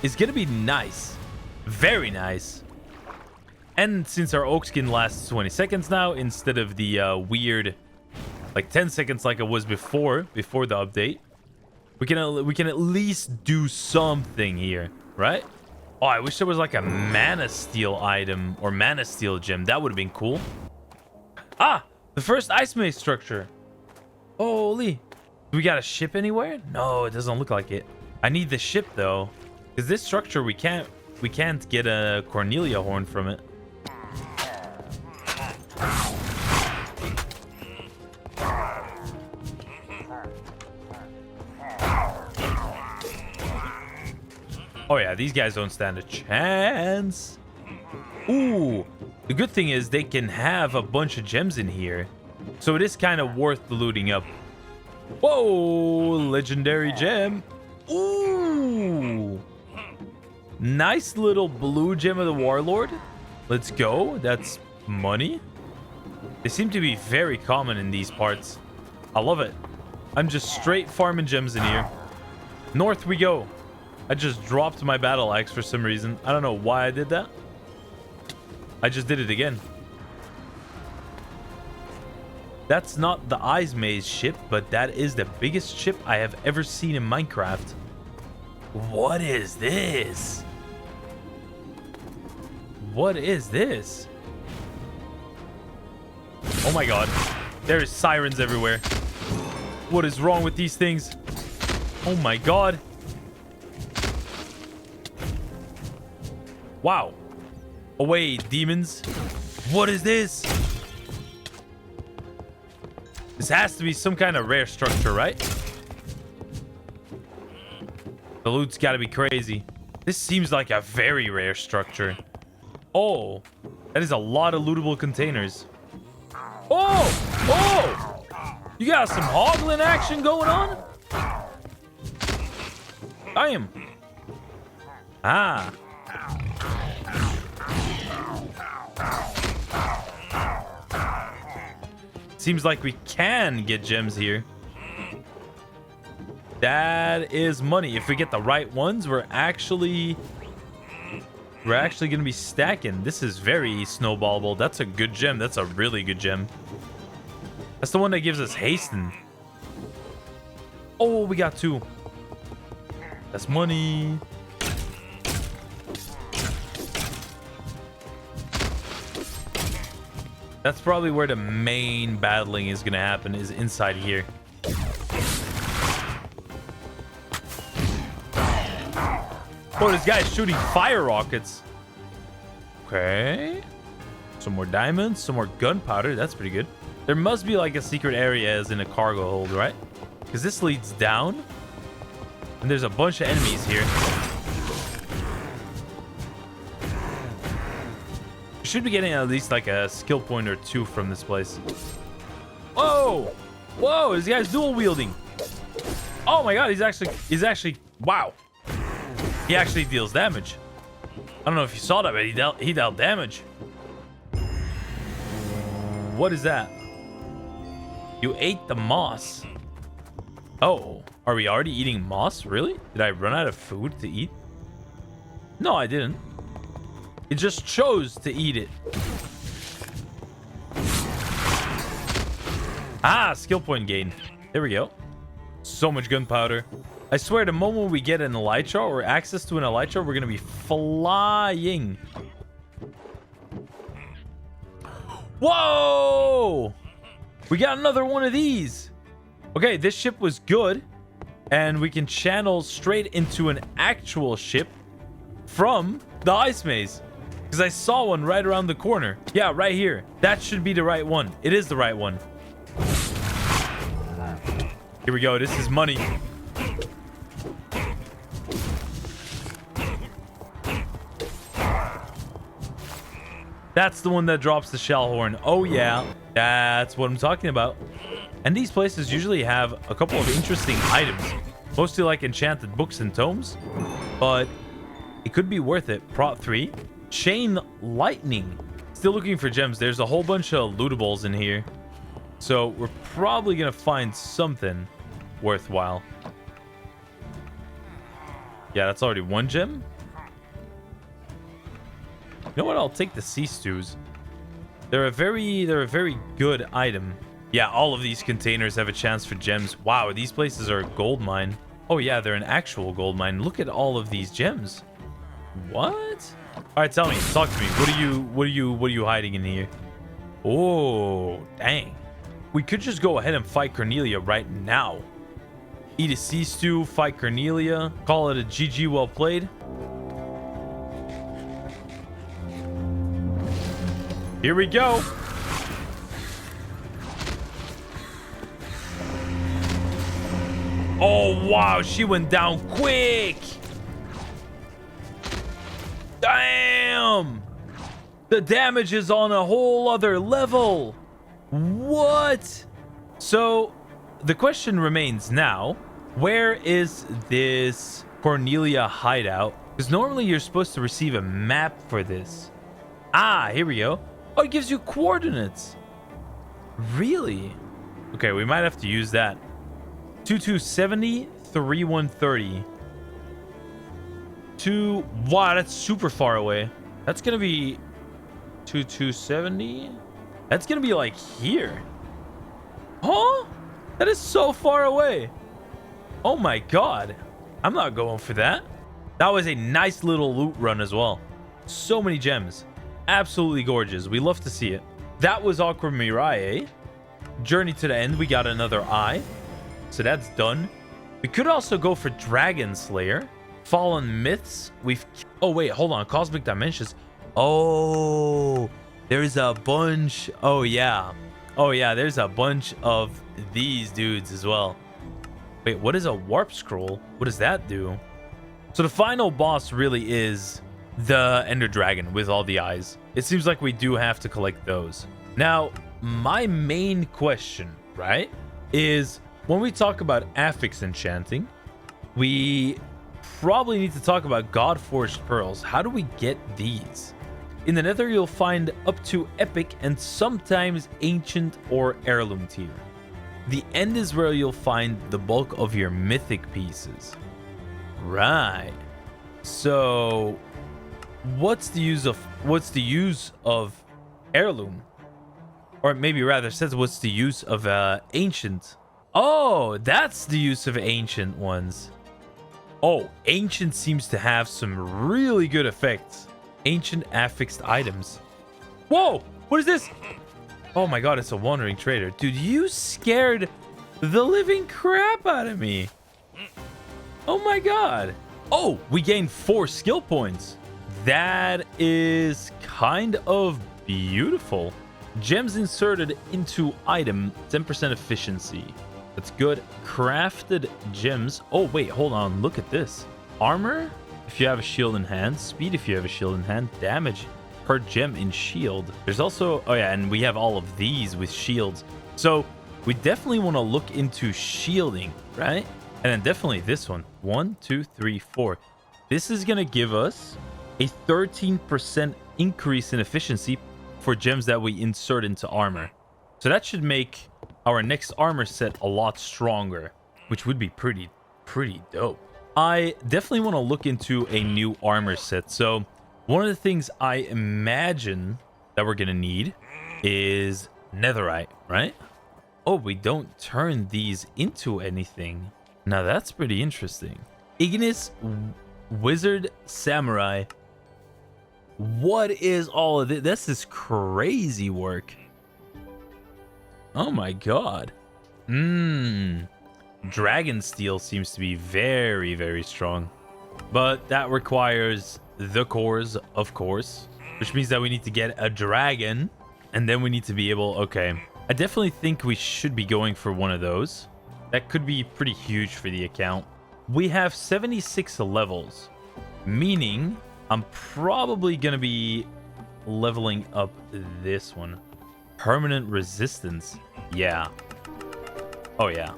is going to be nice. Very nice. And since our oak skin lasts 20 seconds now, instead of the weird, like 10 seconds like it was before the update, we can at least do something here, right? Oh, I wish there was like a mana steel item or mana steel gem. That would have been cool. Ah, the first ice maze structure. Holy. Do we got a ship anywhere? No, it doesn't look like it. I need the ship though, because this structure we can't get a Cornelia horn from it. Oh yeah, these guys don't stand a chance. Ooh, the good thing is they can have a bunch of gems in here, so it is kind of worth the looting up. Whoa, legendary gem. Ooh, nice little blue gem of the warlord. Let's go. That's money. They seem to be very common in these parts. I love it. I'm just straight farming gems in here. North we go. I just dropped my battle axe for some reason. I don't know why I did that. I just did it again. That's not the Ice Maze ship, but that is the biggest ship I have ever seen in Minecraft. What is this? What is this? Oh my god. There's sirens everywhere. What is wrong with these things? Oh my god. Wow. Away, demons. What is this? This has to be some kind of rare structure, right? The loot's got to be crazy. This seems like a very rare structure. Oh, that is a lot of lootable containers. Oh! Oh! You got some hoglin action going on? I am. Ah. Seems like we can get gems here. That is money. If we get the right ones, we're actually gonna be stacking. This is very snowballable. That's a good gem. That's a really good gem. That's the one that gives us hasten. Oh, we got two. That's money. That's probably where the main battling is gonna happen, is inside here. Oh, this guy's shooting fire rockets. Okay. Some more diamonds, some more gunpowder. That's pretty good. There must be like a secret area as in a cargo hold, right? Because this leads down. And there's a bunch of enemies here. We should be getting at least like a skill point or two from this place. Whoa! Whoa, this guy's dual wielding. Oh my god, he's actually, wow. He actually deals damage. don't know if you saw that, but he dealt damage. What is that? You ate the moss. Oh, are we already eating moss? Really? Did I run out of food to eat? No, I didn't. It just chose to eat it. Ah, skill point gain. There we go. So much gunpowder. I swear, the moment we get an elytra or access to an elytra, we're going to be flying. Whoa! We got another one of these. Okay, this ship was good. And we can channel straight into an actual ship from the ice maze. Because I saw one right around the corner. Yeah, right here. That should be the right one. It is the right one. Here we go. This is money. That's the one that drops the shell horn. Oh, yeah. That's what I'm talking about. And these places usually have a couple of interesting items. Mostly like enchanted books and tomes. But it could be worth it. Prot 3. Chain lightning. Still looking for gems. There's a whole bunch of lootables in here. So we're probably going to find something worthwhile. Yeah, that's already one gem. You know what? I'll take the sea stews. They're a very good item. Yeah, all of these containers have a chance for gems. Wow, these places are a gold mine. Oh yeah, they're an actual gold mine. Look at all of these gems. What? All right, tell me. Talk to me. What are you hiding in here? Oh, dang. We could just go ahead and fight Cornelia right now. Eat a sea stew, fight Cornelia, call it a GG well played. Here we go. Oh, wow. She went down quick. Damn. The damage is on a whole other level. What? So the question remains now, where is this Cornelia hideout? Because normally you're supposed to receive a map for this. Ah, here we go. Oh, it gives you coordinates. Really? Okay, we might have to use that. 2270, 3130. Wow, that's super far away. That's gonna be 2270. That's gonna be like here. Huh? That is so far away. Oh my god. I'm not going for that. That was a nice little loot run as well. So many gems. Absolutely gorgeous. We love to see it. That was Aqua Mirai. Journey to the End. We got another eye. So that's done. We could also go for Dragon Slayer. Fallen Myths. Oh, wait. Hold on. Cosmic Dimensions. Oh, there's a bunch. Oh, yeah. Oh, yeah. There's a bunch of these dudes as well. Wait, what is a Warp Scroll? What does that do? So the final boss really is the Ender Dragon with all the eyes. It seems like we do have to collect those. Now, my main question, right, is when we talk about affix enchanting, we probably need to talk about God-Forged Pearls. How do we get these? In the Nether, you'll find up to Epic and sometimes Ancient or Heirloom tier. The end is where you'll find the bulk of your Mythic pieces. Right. So what's the use of Heirloom? Or maybe rather says what's the use of Ancient? Oh, that's the use of Ancient ones. Oh, Ancient seems to have some really good effects. Ancient affixed items. Whoa, what is this? Oh my god, it's a wandering trader. Dude, you scared the living crap out of me. Oh my god. Oh, we gained 4 skill points. That is kind of beautiful. Gems inserted into item, 10% efficiency. That's good. Crafted gems. Oh, wait, hold on. Look at this. Armor, if you have a shield in hand. Speed, if you have a shield in hand. Damage per gem in shield. There's also, oh yeah, and we have all of these with shields. So we definitely want to look into shielding, right? And then definitely this one. 1, 2, 3, 4. This is going to give us A 13% increase in efficiency for gems that we insert into armor. So that should make our next armor set a lot stronger, which would be pretty dope. I definitely want to look into a new armor set. So one of the things I imagine that we're going to need is netherite, right? Oh, we don't turn these into anything. Now that's pretty interesting. Ignis Wizard Samurai. What is all of this? This is crazy work. Oh my god. Dragon steel seems to be very strong. But that requires the cores, of course. Which means that we need to get a dragon. And then we need to be able... Okay. I definitely think we should be going for one of those. That could be pretty huge for the account. We have 76 levels. Meaning... I'm probably going to be leveling up this one. Permanent resistance. Yeah. Oh, yeah.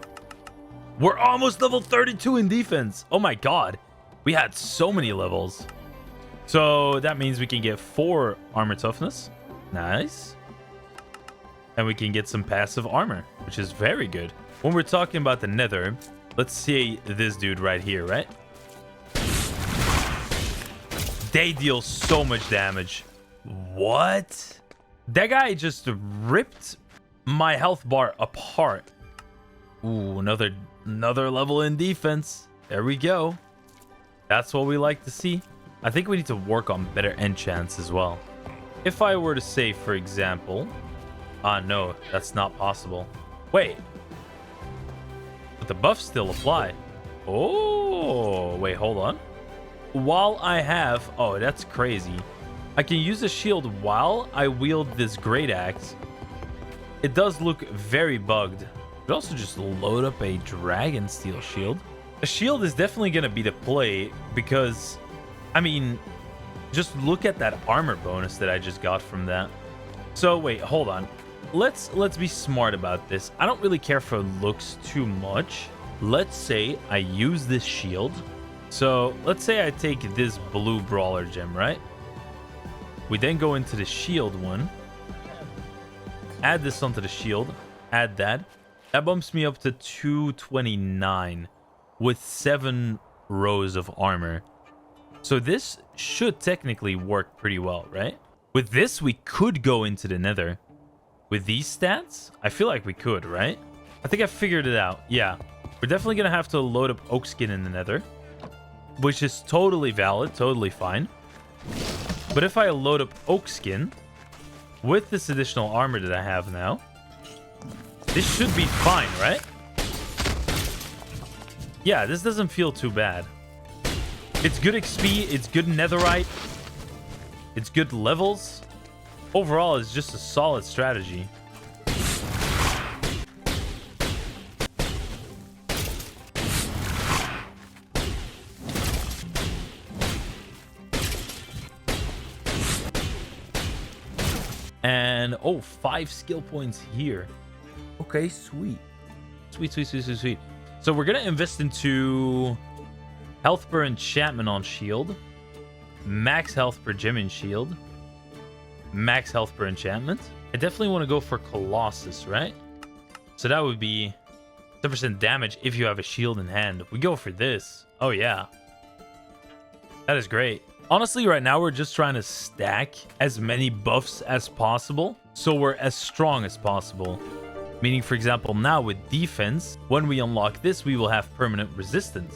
We're almost level 32 in defense. Oh, my God. We had so many levels. So that means we can get 4 armor toughness. Nice. And we can get some passive armor, which is very good. When we're talking about the nether, let's see this dude right here, right? They deal so much damage. What? That guy just ripped my health bar apart. Ooh, another level in defense. There we go. That's what we like to see. I think we need to work on better enchants as well. If I were to say, for example... no, that's not possible. Wait. But the buffs still apply. Oh, wait, hold on. While I have... Oh, that's crazy. I can use a shield while I wield this great axe. It does look very bugged. But also just load up a dragon steel shield. A shield is definitely going to be the play because, I mean, just look at that armor bonus that I just got from that. So wait, hold on. Let's be smart about this. I don't really care for looks too much. Let's say I use this shield. So let's say I take this blue brawler gem, right? We then go into the shield one. Add this onto the shield. Add that. That bumps me up to 229 with 7 rows of armor. So this should technically work pretty well, right? With this, we could go into the nether. With these stats, I feel like we could, right? I think I figured it out. Yeah. We're definitely going to have to load up oak skin in the nether, which is totally valid, totally fine. But if I load up oak skin with this additional armor that I have now, this should be fine, right? Yeah, this doesn't feel too bad. It's good XP, it's good netherite, it's good levels. Overall, it's just a solid strategy. And, oh, 5 skill points here. Okay, sweet. Sweet. So we're going to invest into health per enchantment on shield. Max health per gem in shield. Max health per enchantment. I definitely want to go for Colossus, right? So that would be 10% damage if you have a shield in hand. We go for this. Oh, yeah. That is great. Honestly, right now, we're just trying to stack as many buffs as possible, so we're as strong as possible. Meaning, for example, now with defense, when we unlock this, we will have permanent resistance.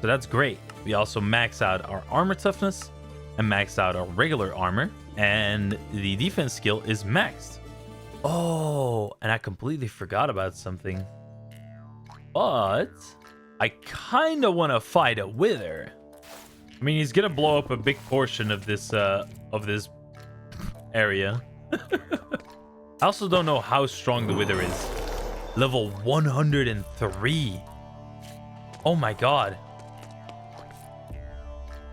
So that's great. We also max out our armor toughness and max out our regular armor, and the defense skill is maxed. Oh, and I completely forgot about something. But I kind of want to fight a wither. I mean, he's gonna blow up a big portion of this area. I also don't know how strong the wither is. Level 103. Oh my god.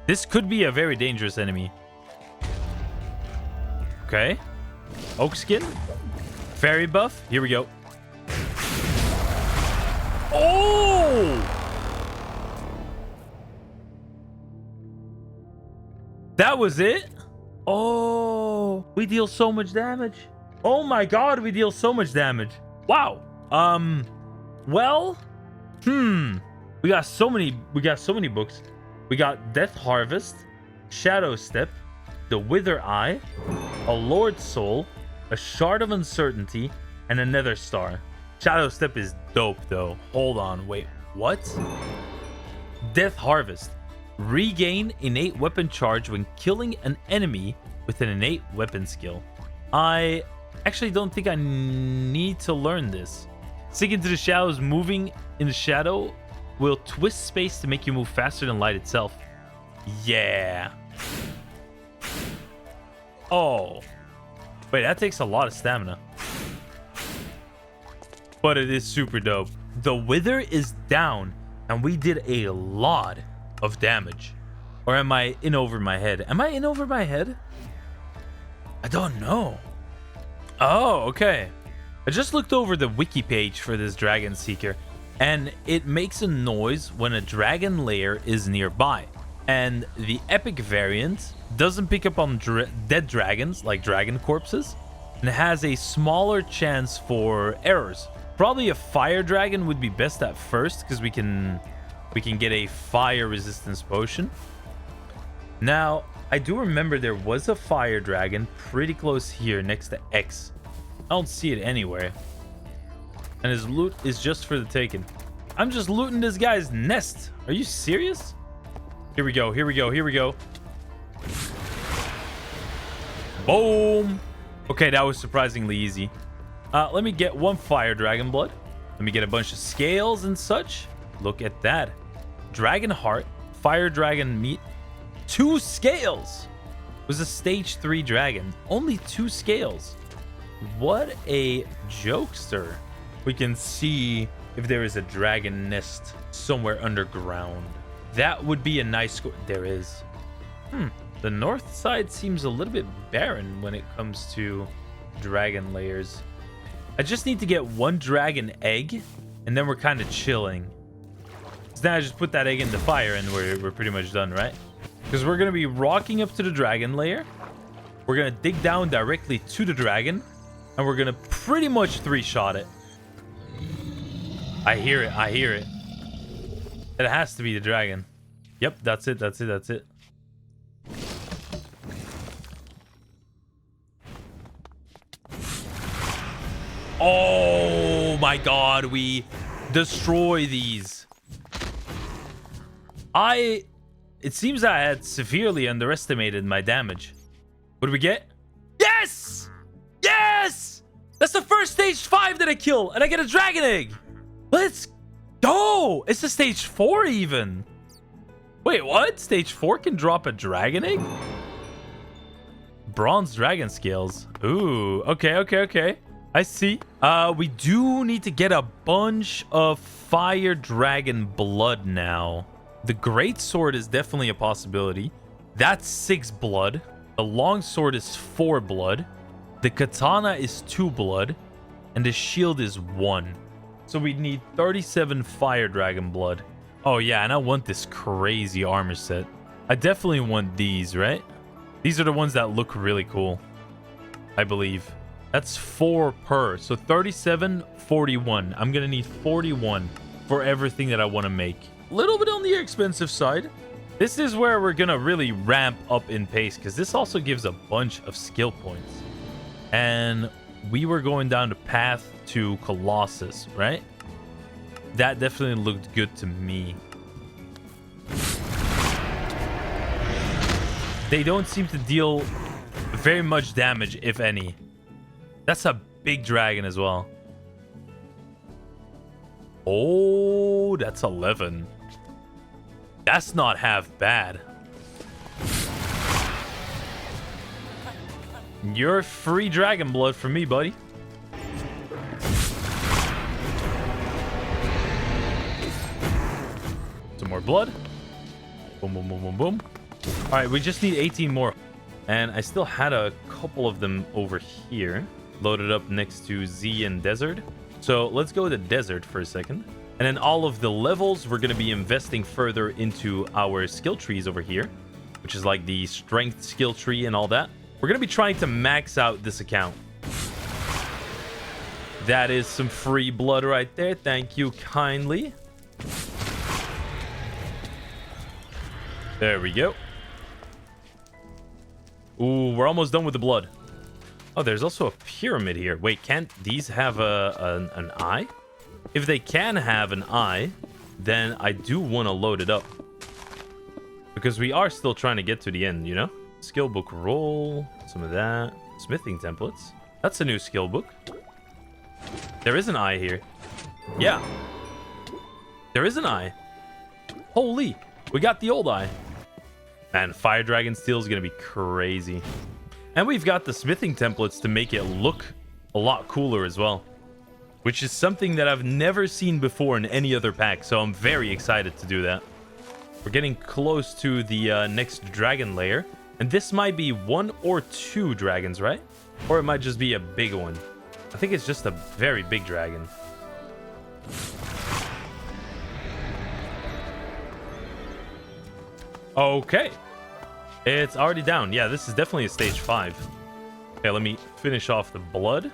This could be a very dangerous enemy. Okay. Oak skin. Fairy buff. Here we go. Oh! That was it? Oh, we deal so much damage. Oh my god, we deal so much damage. Wow. Well, we got so many books. We got Death Harvest, Shadow Step, the Wither Eye, a Lord Soul, a Shard of Uncertainty, and a Nether Star. Shadow Step is dope though. Hold on, wait, what? Death Harvest. Regain innate weapon charge when killing an enemy with an innate weapon skill. I actually don't think I need to learn this. Sink into the shadows. Moving in the shadow will twist space to make you move faster than light itself. Yeah. Oh. Wait, that takes a lot of stamina. But it is super dope. The Wither is down, and we did a lot of damage. Or am I in over my head? Am I in over my head? I don't know. Oh, okay. I just looked over the wiki page for this Dragon Seeker, and it makes a noise when a dragon lair is nearby. And the epic variant doesn't pick up on dead dragons, like dragon corpses, and has a smaller chance for errors. Probably a fire dragon would be best at first, because we can get a fire resistance potion. Now, I do remember there was a fire dragon pretty close here next to X. I don't see it anywhere. And his loot is just for the taking. I'm just looting this guy's nest. Are you serious? Here we go, here we go, here we go. Boom. Okay, that was surprisingly easy. Let me get one fire dragon blood. Let me get a bunch of scales and such. Look at that. Dragon heart, fire dragon meat, 2 scales. It was a stage 3 dragon. Only 2 scales. What a jokester. We can see if there is a dragon nest somewhere underground. That would be a nice score. There is. The north side seems a little bit barren when it comes to dragon layers. I just need to get 1 dragon egg, and then we're kind of chilling. So now I just put that egg in the fire, and we're pretty much done, right? Because we're going to be rocking up to the dragon lair. We're going to dig down directly to the dragon, and we're going to pretty much 3-shot it. I hear it. I hear it. It has to be the dragon. Yep, that's it. That's it. That's it. Oh my god, we destroy these. It seems I had severely underestimated my damage. What do we get? Yes! Yes! That's the first stage 5 that I kill, and I get a dragon egg. Let's go! It's a stage 4 even. Wait, what? Stage 4 can drop a dragon egg? Bronze dragon scales. Ooh, okay. I see. We do need to get a bunch of fire dragon blood now. The great sword is definitely a possibility. That's 6 blood. The long sword is 4 blood. The katana is 2 blood. And the shield is 1. So we need 37 fire dragon blood. Oh yeah, and I want this crazy armor set. I definitely want these, right? These are the ones that look really cool, I believe. That's 4 per. So 37, 41. I'm going to need 41 for everything that I want to make. A little bit on the expensive side. This is where we're going to really ramp up in pace, because this also gives a bunch of skill points. And we were going down the path to Colossus, right? That definitely looked good to me. They don't seem to deal very much damage, if any. That's a big dragon as well. Oh, that's 11. That's not half bad. You're free dragon blood for me, buddy. Some more blood. Boom, boom, boom, boom, boom. All right, we just need 18 more. And I still had a couple of them over here, loaded up next to Z and Desert. So let's go to Desert for a second. And then all of the levels, we're going to be investing further into our skill trees over here. which is like the strength skill tree and all that. We're going to be trying to max out this account. That is some free blood right there. Thank you kindly. There we go. Ooh, we're almost done with the blood. Oh, there's also a pyramid here. Wait, can't these have an eye? If they can have an eye, then I do want to load it up. Because we are still trying to get to the end, you know? Skill book roll, some of that. Smithing templates. That's a new skill book. There is an eye here. Yeah. There is an eye. Holy, we got the old eye. Man, Fire Dragon Steel is going to be crazy. And we've got the smithing templates to make it look a lot cooler as well. Which is something that I've never seen before in any other pack. So I'm very excited to do that. We're getting close to the next dragon layer. And this might be 1 or 2 dragons, right? Or it might just be a big one. I think it's just a very big dragon. Okay. It's already down. Yeah, this is definitely a stage 5. Okay, let me finish off the blood.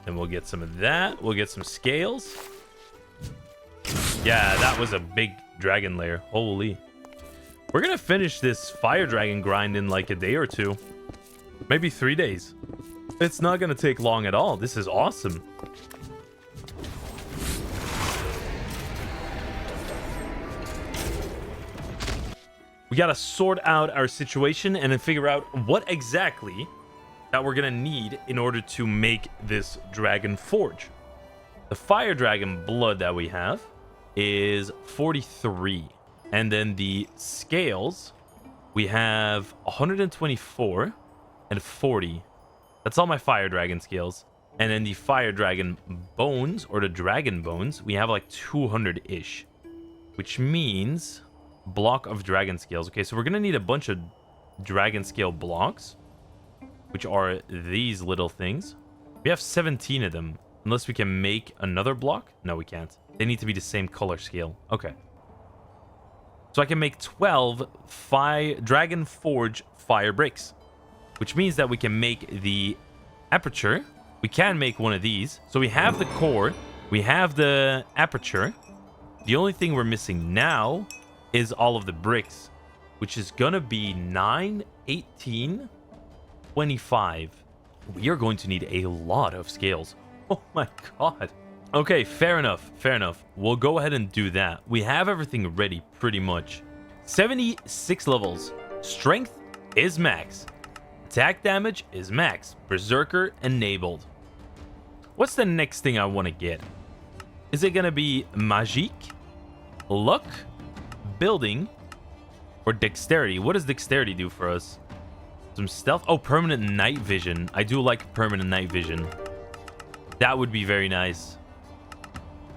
And we'll get some of that. We'll get some scales. Yeah, that was a big dragon layer. Holy. We're going to finish this fire dragon grind in like a day or 2. Maybe 3 days. It's not going to take long at all. This is awesome. We got to sort out our situation and then figure out what exactly that we're going to need in order to make this dragon forge. The fire dragon blood that we have is 43. And then the scales, we have 124 and 40. That's all my fire dragon scales. And then the fire dragon bones, or the dragon bones, we have like 200-ish. Which means block of dragon scales. Okay, so we're going to need a bunch of dragon scale blocks, which are these little things. We have 17 of them. Unless we can make another block. No, we can't. They need to be the same color scale. Okay. So I can make 12 Dragon Forge fire bricks, which means that we can make the aperture. We can make one of these. So we have the core. We have the aperture. The only thing we're missing now is all of the bricks, which is going to be 9, 18, 25. We are going to need a lot of scales. Oh my god. Okay, fair enough. Fair enough. We'll go ahead and do that. We have everything ready pretty much. 76 levels. Strength is max. Attack damage is max. Berserker enabled. What's the next thing I want to get? Is it going to be Magique, Luck, Building, or Dexterity? What does Dexterity do for us? Some stealth? Oh, Permanent Night Vision. I do like Permanent Night Vision. That would be very nice.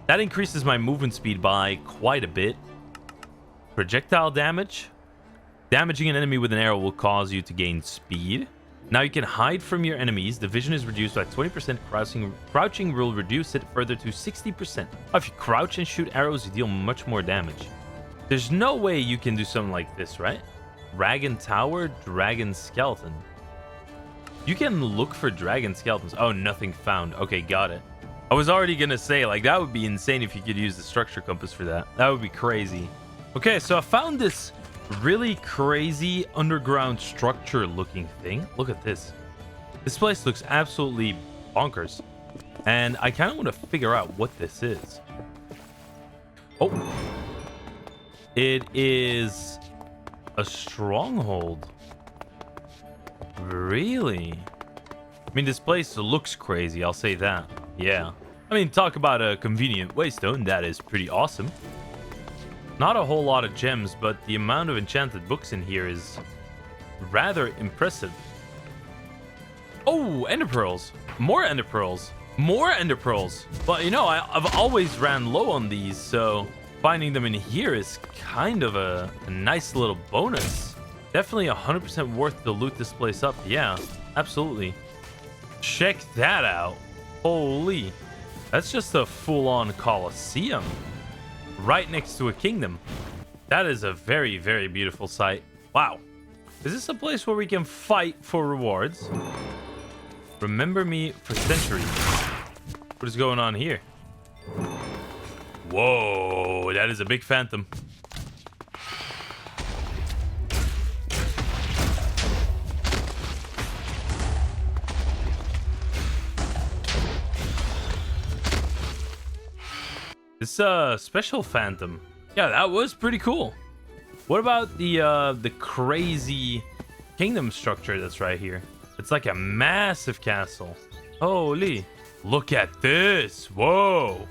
That increases my movement speed by quite a bit. Projectile damage. Damaging an enemy with an arrow will cause you to gain speed. Now you can hide from your enemies. The vision is reduced by 20%. Crouching will reduce it further to 60%. If you crouch and shoot arrows, you deal much more damage. There's no way you can do something like this, right? Dragon Tower, Dragon Skeleton. You can look for dragon skeletons. Oh, nothing found. Okay, got it. I was already gonna say, like, that would be insane if you could use the structure compass for that. That would be crazy. Okay, so I found this really crazy underground structure looking thing. Look at this. This place looks absolutely bonkers. And I kind of want to figure out what this is. Oh. It is a stronghold. Really? I mean, this place looks crazy, I'll say that. Yeah. I mean, talk about a convenient waystone. That is pretty awesome. Not a whole lot of gems, but the amount of enchanted books in here is rather impressive. Oh, ender pearls. More ender pearls. More ender pearls. But, you know, I've always ran low on these, so finding them in here is kind of a nice little bonus. Definitely 100% worth to loot this place up. Yeah, absolutely. Check that out. Holy. That's just a full-on Colosseum. Right next to a kingdom. That is a very, very beautiful sight. Wow. Is this a place where we can fight for rewards? Remember me for centuries. What is going on here? Whoa, that is a big phantom. This special phantom. Yeah, that was pretty cool. What about the crazy kingdom structure that's right here? It's like a massive castle. Holy. Look at this. Whoa.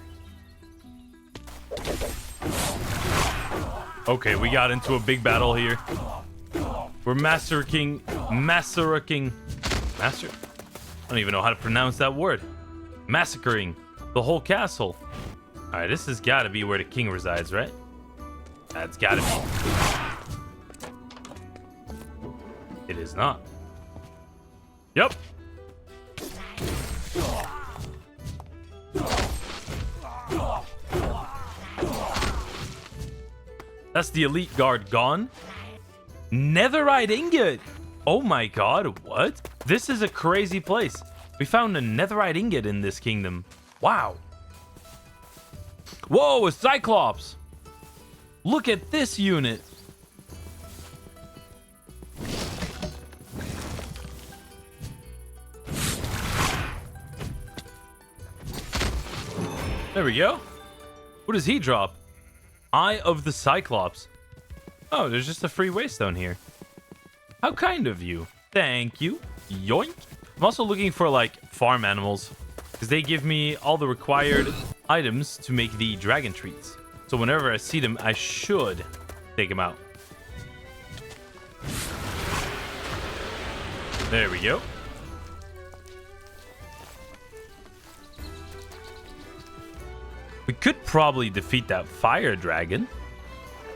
Okay, we got into a big battle here. We're massacring. I don't even know how to pronounce that word. Massacring the whole castle. All right, this has got to be where the king resides, right? That's got to be. It is not. Yep. That's the elite guard gone. Netherite ingot. Oh my god, what? This is a crazy place. We found a netherite ingot in this kingdom. Wow. Whoa, a Cyclops. Look at this unit. There we go. What does he drop? Eye of the Cyclops. Oh, there's just a free waystone here. How kind of you. Thank you. Yoink. I'm also looking for like farm animals because they give me all the required items to make the dragon treats. So whenever I see them, I should take them out. There we go. We could probably defeat that fire dragon.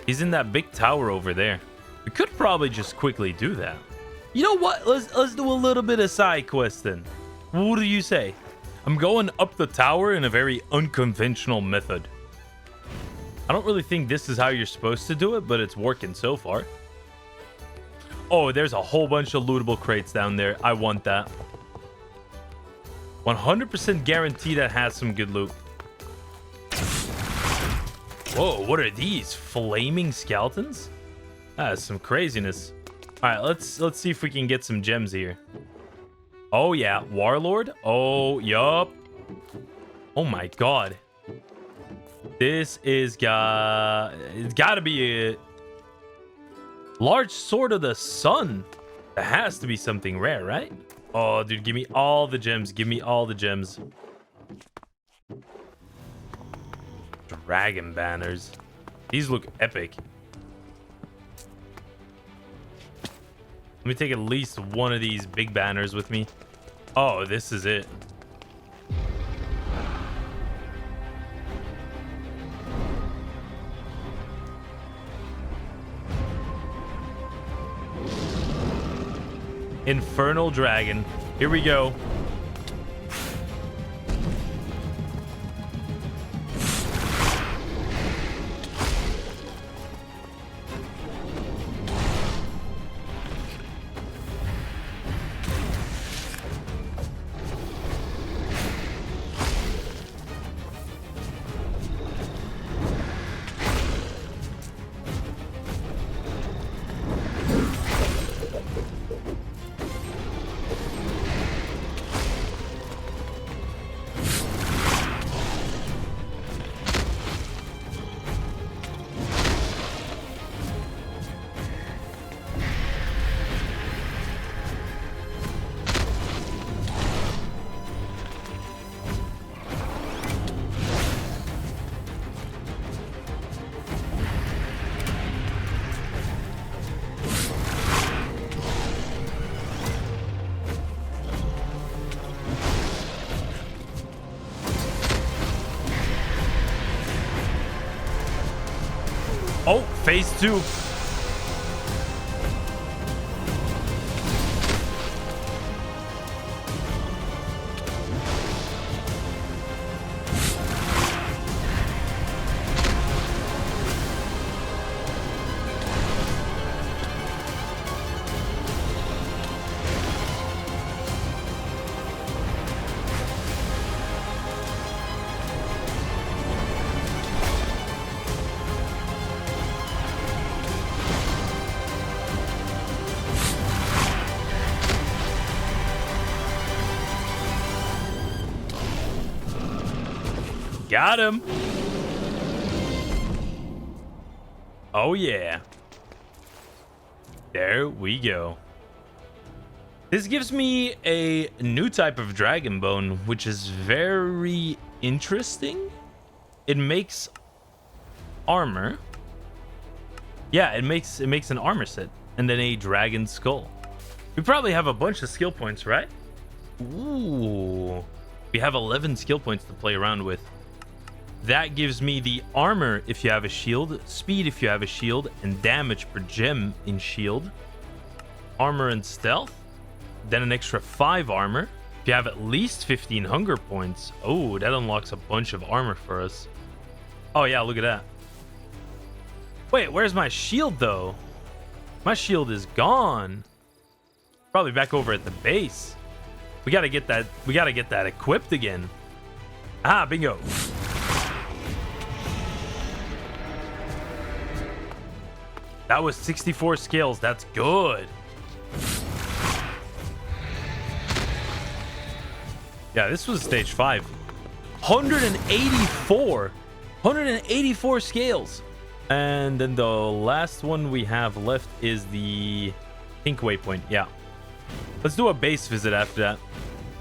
He's in that big tower over there. We could probably just quickly do that. You know what? Let's do a little bit of side questing. What do you say? I'm going up the tower in a very unconventional method. I don't really think this is how you're supposed to do it, but it's working so far. Oh, there's a whole bunch of lootable crates down there. I want that. 100% guarantee that has some good loot. Whoa, what are these? Flaming skeletons? That's some craziness. All right, let's see if we can get some gems here. Oh yeah, Warlord. Oh, yup. Oh my god. This is it's gotta be a large sword of the sun. That has to be something rare, right? Oh, dude, give me all the gems. Give me all the gems. Dragon banners. These look epic. Let me take at least one of these big banners with me. Oh, this is it. Infernal Dragon. Here we go. Oh, phase 2. Got him. Oh, yeah. There we go. This gives me a new type of dragon bone, which is very interesting. It makes armor. Yeah, it makes an armor set. And then a dragon skull. We probably have a bunch of skill points, right? Ooh. We have 11 skill points to play around with. That gives me the armor if you have a shield, speed if you have a shield, and damage per gem in shield. Armor and stealth. Then an extra 5 armor. If you have at least 15 hunger points. Oh, that unlocks a bunch of armor for us. Oh yeah, look at that. Wait, where's my shield though? My shield is gone. Probably back over at the base. We gotta get that equipped again. Ah, bingo. That was 64 scales. That's good. Yeah, this was stage 5. 184 scales. And then the last one we have left is the pink waypoint. Yeah. Let's do a base visit after that.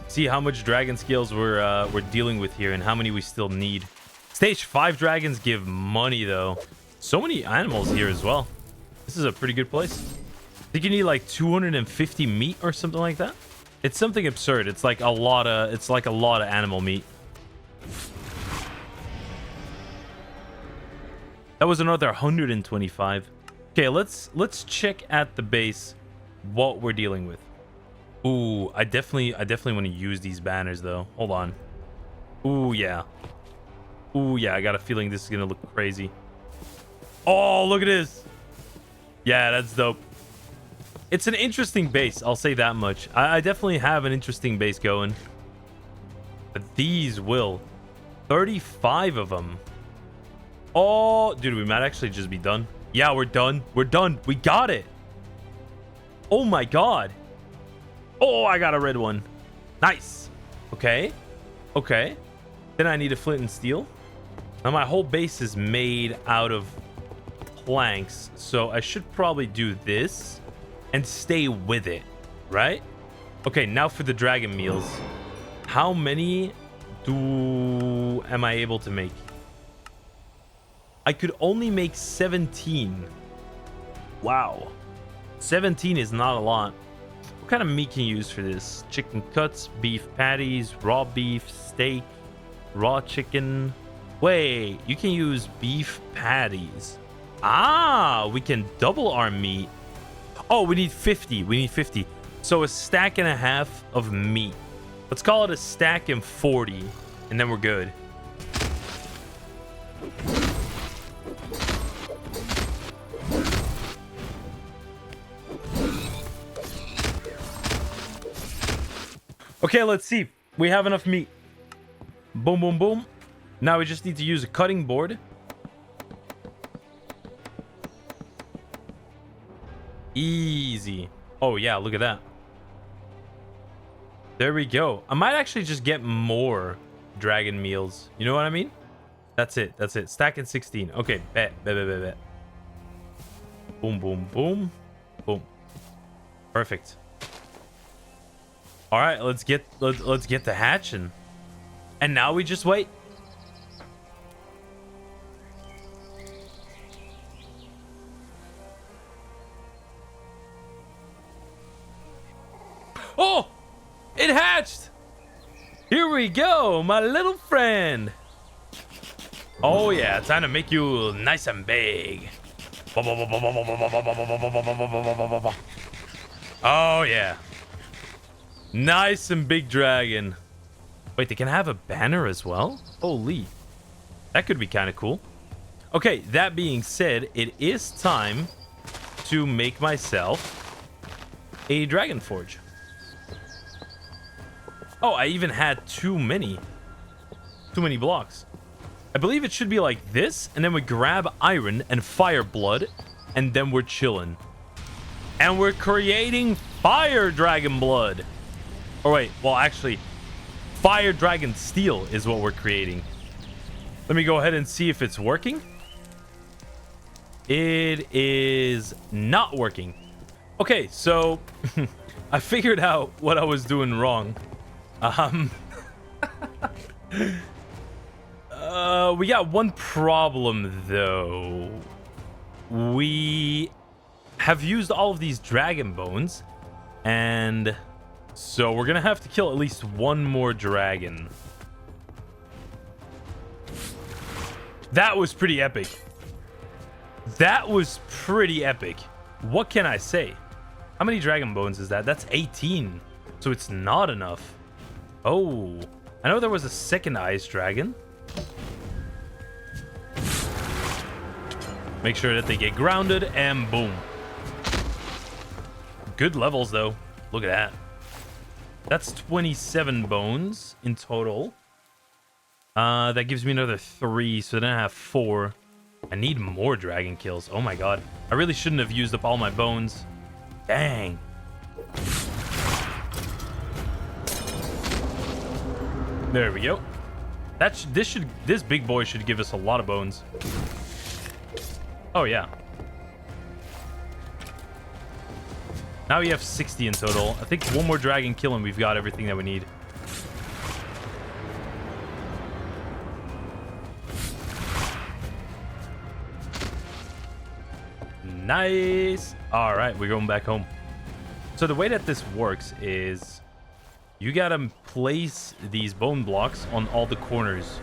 See how much dragon scales we're dealing with here and how many we still need. Stage 5 dragons give money though. So many animals here as well. This is a pretty good place. I think you need like 250 meat or something like that. It's something absurd. It's like a lot of animal meat. That was another 125. Okay, let's check at the base what we're dealing with. Ooh, I definitely want to use these banners though. Hold on. Ooh, yeah. Ooh, yeah, I got a feeling this is going to look crazy. Oh, look at this. Yeah, that's dope. It's an interesting base, I'll say that much. I definitely have an interesting base going. But these will. 35 of them. Oh, dude, we might actually just be done. Yeah, we're done. We're done. We got it. Oh my god. Oh, I got a red one. Nice. Okay. Okay. Then I need a flint and steel. Now my whole base is made out of planks, so I should probably do this and stay with it, right? Okay, now for the dragon meals. How many am I able to make? I could only make 17. Wow. 17 is not a lot. What kind of meat can you use for this? Chicken cuts, beef patties, raw beef, steak, raw chicken. Wait, you can use beef patties. Ah, we can double our meat. Oh, we need 50. We need 50. So a stack and a half of meat. Let's call it a stack and 40, and then we're good. Okay, let's see. We have enough meat. Boom, boom, boom. Now we just need to use a cutting board. Easy. Oh, yeah, look at that. There we go. I might actually just get more dragon meals. You know what I mean? That's it. That's it. Stack in 16. Okay, bet. Boom, boom, boom. Boom. Perfect. All right, let's get the hatching. And now we just wait. Oh, it hatched. Here we go, my little friend. Oh yeah, time to make you nice and big. Oh yeah. Nice and big dragon. Wait, they can have a banner as well? Holy. That could be kind of cool. Okay, that being said, it is time to make myself a dragon forge. Oh, I even had too many blocks. I believe it should be like this, and then we grab iron and fire blood, and then we're chilling. And we're creating fire dragon blood. Or wait, well, actually, fire dragon steel is what we're creating. Let me go ahead and see if it's working. It is not working. Okay, so I figured out what I was doing wrong. We got one problem though. We have used all of these dragon bones, and so we're gonna have to kill at least one more dragon. That was pretty epic. That was pretty epic. What can I say? How many dragon bones is that? That's 18. So it's not enough. Oh, I know there was a second ice dragon. Make sure that they get grounded and boom. Good levels though. Look at that. That's 27 bones in total. That gives me another 3, so then I have 4. I need more dragon kills. Oh my god. I really shouldn't have used up all my bones. Dang. There we go. This big boy should give us a lot of bones. Oh yeah. Now we have 60 in total. I think one more dragon kill and we've got everything that we need. Nice. All right, we're going back home. So the way that this works is you gotta place these bone blocks on all the corners.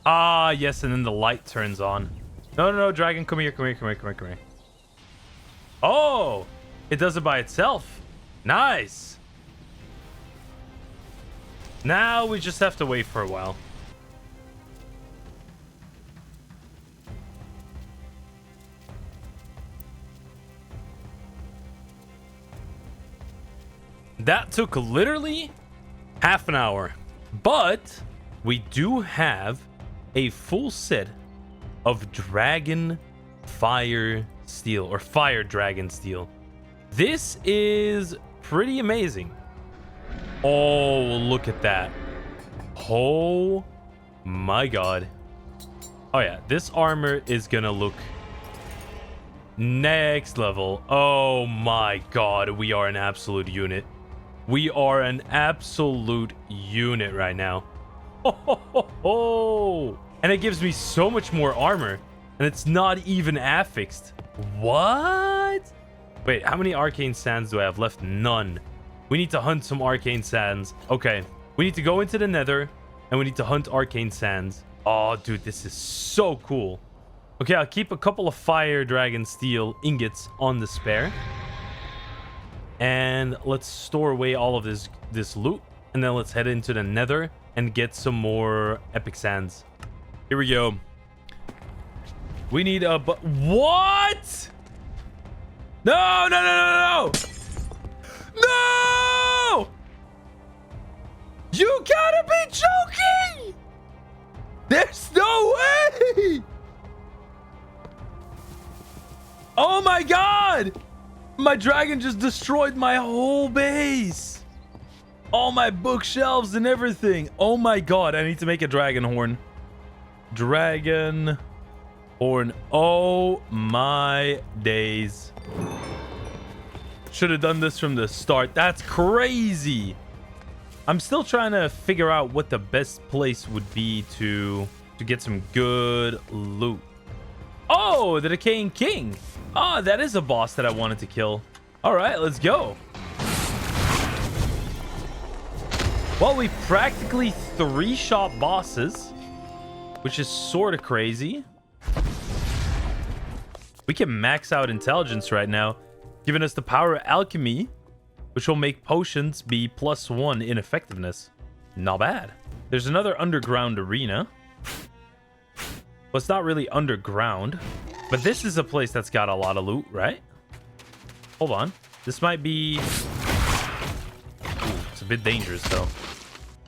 Ah, yes, and then the light turns on. No, dragon, come here. Oh, it does it by itself. Nice. Now we just have to wait for a while. That took literally half an hour, but we do have a full set of dragon fire steel, or fire dragon steel. This is pretty amazing. Oh, look at that. Oh my god. Oh yeah, this armor is gonna look next level. Oh my god, we are an absolute unit. We are an absolute unit right now. Oh. And it gives me so much more armor, and it's not even affixed. What? Wait, how many arcane sands do I have left? None. We need to hunt some arcane sands. Okay, we need to go into the nether, and we need to hunt arcane sands. Oh, dude, this is so cool. Okay, I'll keep a couple of fire dragon steel ingots on the spare. And let's store away all of this loot, and then let's head into the nether and get some more epic sands. Here we go. We need a what? No! You gotta be joking! There's no way! Oh my god! My dragon just destroyed my whole base. All my bookshelves and everything. Oh my god, I need to make a dragon horn. Dragon horn. Oh my days. Should have done this from the start. That's crazy. I'm still trying to figure out what the best place would be to get some good loot. Oh, the Decaying King. Oh, that is a boss that I wanted to kill. All right, let's go. Well, we practically 3-shot bosses, which is sort of crazy. We can max out intelligence right now, giving us the power of alchemy, which will make potions be +1 in effectiveness. Not bad. There's another underground arena. Well, it's not really underground, but this is a place that's got a lot of loot, right? Hold on. This might be... Ooh, it's a bit dangerous, though.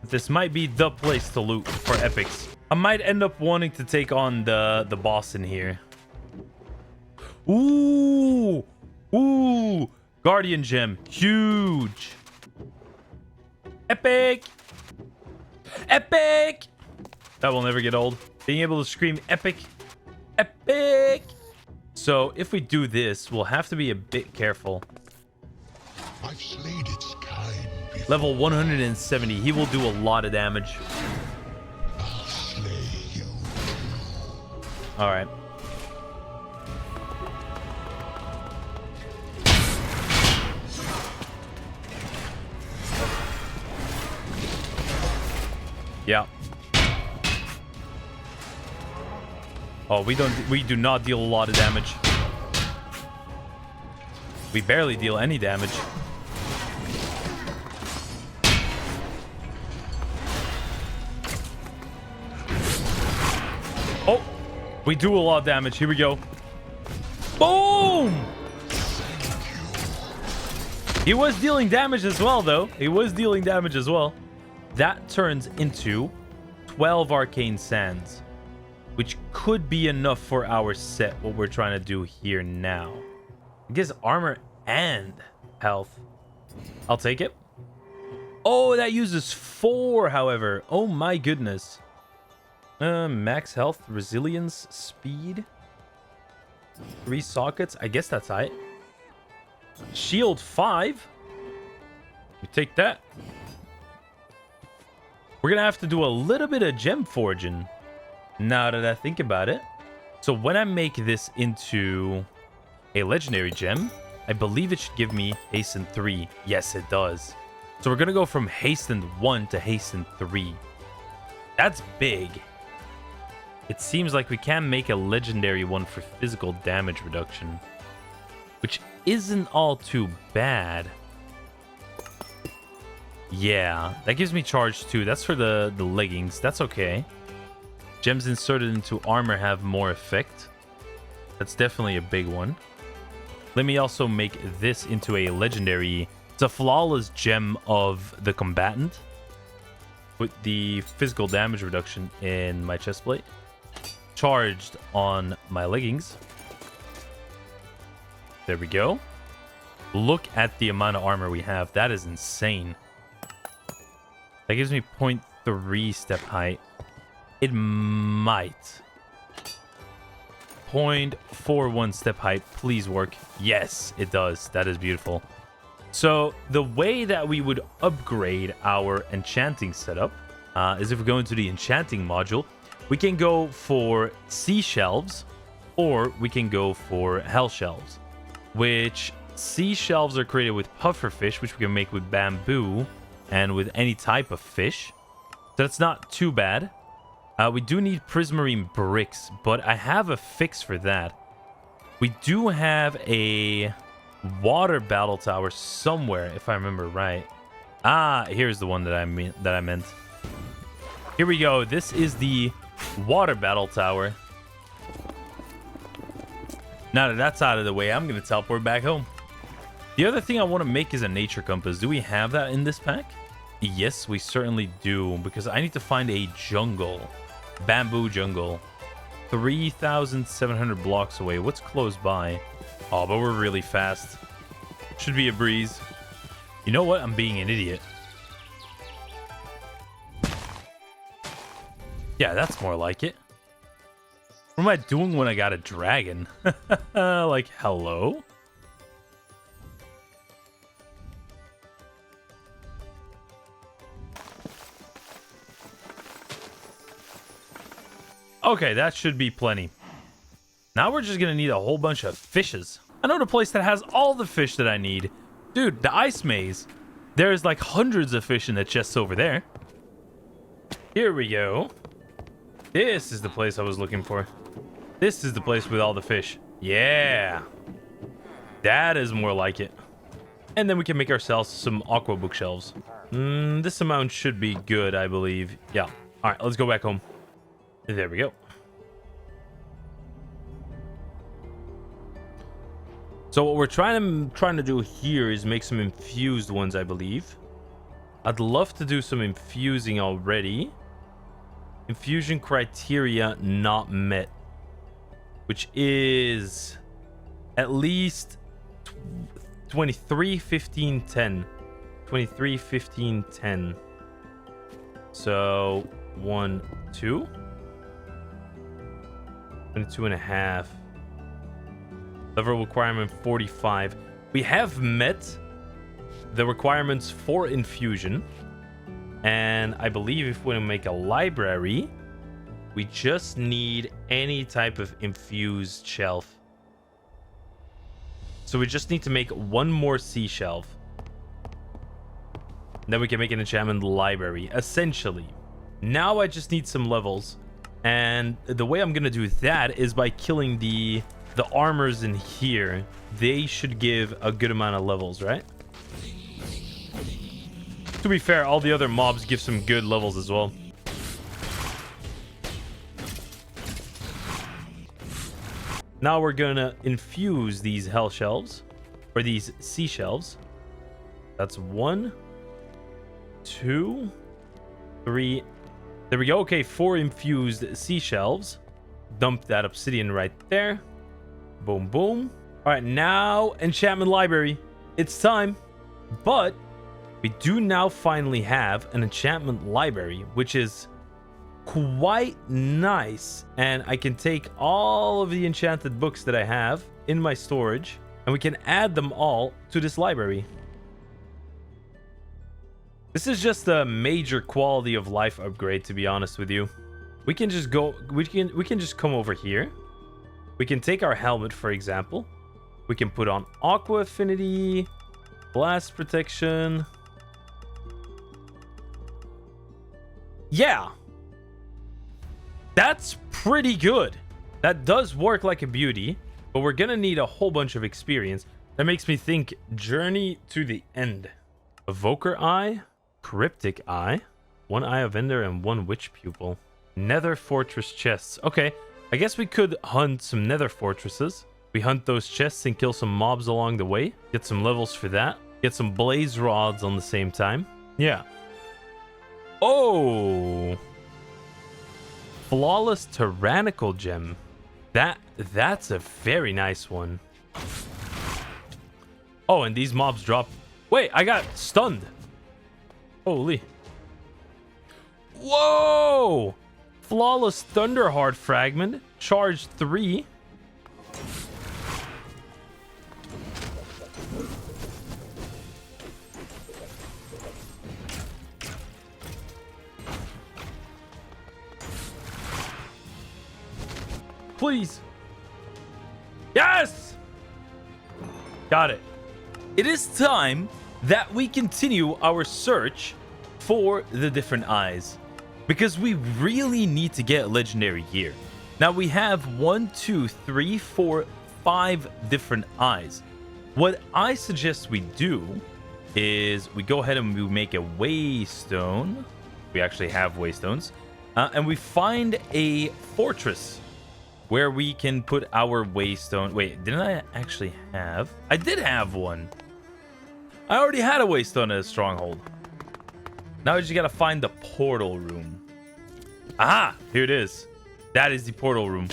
This might be the place to loot for epics. I might end up wanting to take on the boss in here. Ooh! Ooh! Guardian gem. Huge! Epic! Epic! That will never get old. Being able to scream epic. Epic! So if we do this, we'll have to be a bit careful. I've slayed its kind before. Level 170. He will do a lot of damage. I'll slay you. All right. Yeah. Oh, we do not deal a lot of damage. We barely deal any damage. Oh, we do a lot of damage. Here we go. Boom! He was dealing damage as well, though. He was dealing damage as well. That turns into 12 arcane sands, which could be enough for our set, what we're trying to do here now. It gives armor and health. I'll take it. Oh, that uses 4, however. Oh my goodness. Max health, resilience, speed. 3 sockets. I guess that's it. Shield 5. We take that. We're gonna have to do a little bit of gem forging now that I think about it. So when I make this into a legendary gem, I believe it should give me hasten 3. Yes, it does. So we're gonna go from hasten 1 to hasten 3. That's big. It seems like we can make a legendary one for physical damage reduction, which isn't all too bad. Yeah, that gives me charge 2. That's for the leggings. That's okay. Gems inserted into armor have more effect. That's definitely a big one. Let me also make this into a legendary. It's a flawless gem of the combatant with the physical damage reduction in my chest plate. Charged on my leggings. There we go. Look at the amount of armor we have. That is insane. That gives me 0.3 step height. It might. 0.41 step height. Please work. Yes, it does. That is beautiful. So the way that we would upgrade our enchanting setup is if we go into the enchanting module, we can go for sea shelves or we can go for hell shelves, which sea shelves are created with pufferfish, which we can make with bamboo and with any type of fish. So that's not too bad. We do need prismarine bricks, but I have a fix for that. We do have a water battle tower somewhere, if I remember right. Ah, here's the one that I meant. Here we go. This is the water battle tower. Now that that's out of the way, I'm going to teleport back home. The other thing I want to make is a nature compass. Do we have that in this pack? Yes, we certainly do, because I need to find a jungle. Bamboo jungle. 3,700 blocks away. What's close by? Oh, but we're really fast. Should be a breeze. You know what? I'm being an idiot. Yeah, that's more like it. What am I doing when I got a dragon? Like, hello? Okay, that should be plenty. Now we're just gonna need a whole bunch of fishes. I know the place that has all the fish that I need. Dude, the ice maze. There's like hundreds of fish in the chests over there. Here we go. This is the place I was looking for. This is the place with all the fish. Yeah. That is more like it. And then we can make ourselves some aqua bookshelves. This amount should be good, I believe. Yeah. All right, let's go back home. There we go. So what we're trying to do here is make some infused ones, I believe. I'd love to do some infusing already. Infusion criteria not met, which is at least 23, 15, 10. 23, 15, 10. So 1, 2. 22.5. Level requirement 45. We have met the requirements for infusion. And I believe if we make a library, we just need any type of infused shelf. So we just need to make one more sea shelf. Then we can make an enchantment library, essentially. Now I just need some levels. And the way I'm going to do that is by killing the armors in here. They should give a good amount of levels, right? To be fair, all the other mobs give some good levels as well. Now we're gonna infuse these hell shelves, or these sea shelves. That's 1, 2, 3. There we go. Okay, 4 infused sea shelves. Dump that obsidian right there. Boom, boom. All right, now enchantment library. It's time. But we do now finally have an enchantment library, which is quite nice. And I can take all of the enchanted books that I have in my storage, and we can add them all to this library. This is just a major quality of life upgrade, to be honest with you. We can just go, we can just come over here. We can take our helmet, for example. We can put on aqua affinity, blast protection. Yeah. That's pretty good. That does work like a beauty, but we're gonna need a whole bunch of experience. That makes me think Journey to the End. Evoker Eye, Cryptic Eye, 1 Eye of Ender, and 1 Witch Pupil. Nether Fortress chests. Okay, I guess we could hunt some Nether Fortresses. We hunt those chests and kill some mobs along the way. Get some levels for that. Get some blaze rods on the same time. Yeah. Oh! Flawless Tyrannical Gem. That's a very nice one. Oh, and these mobs drop. Wait, I got stunned. Holy. Whoa! Flawless Thunderheart Fragment. Charge 3. Please. Yes! Got it. It is time that we continue our search for the different eyes, because we really need to get legendary gear. Now we have 1, 2, 3, 4, 5 different eyes. What I suggest we do is we go ahead and we make a waystone. We actually have waystones, and we find a fortress where we can put our waystone. Wait, didn't I actually have? I did have one. I already had a waystone at a stronghold. Now I just gotta find the portal room. Aha! Here it is. That is the portal room.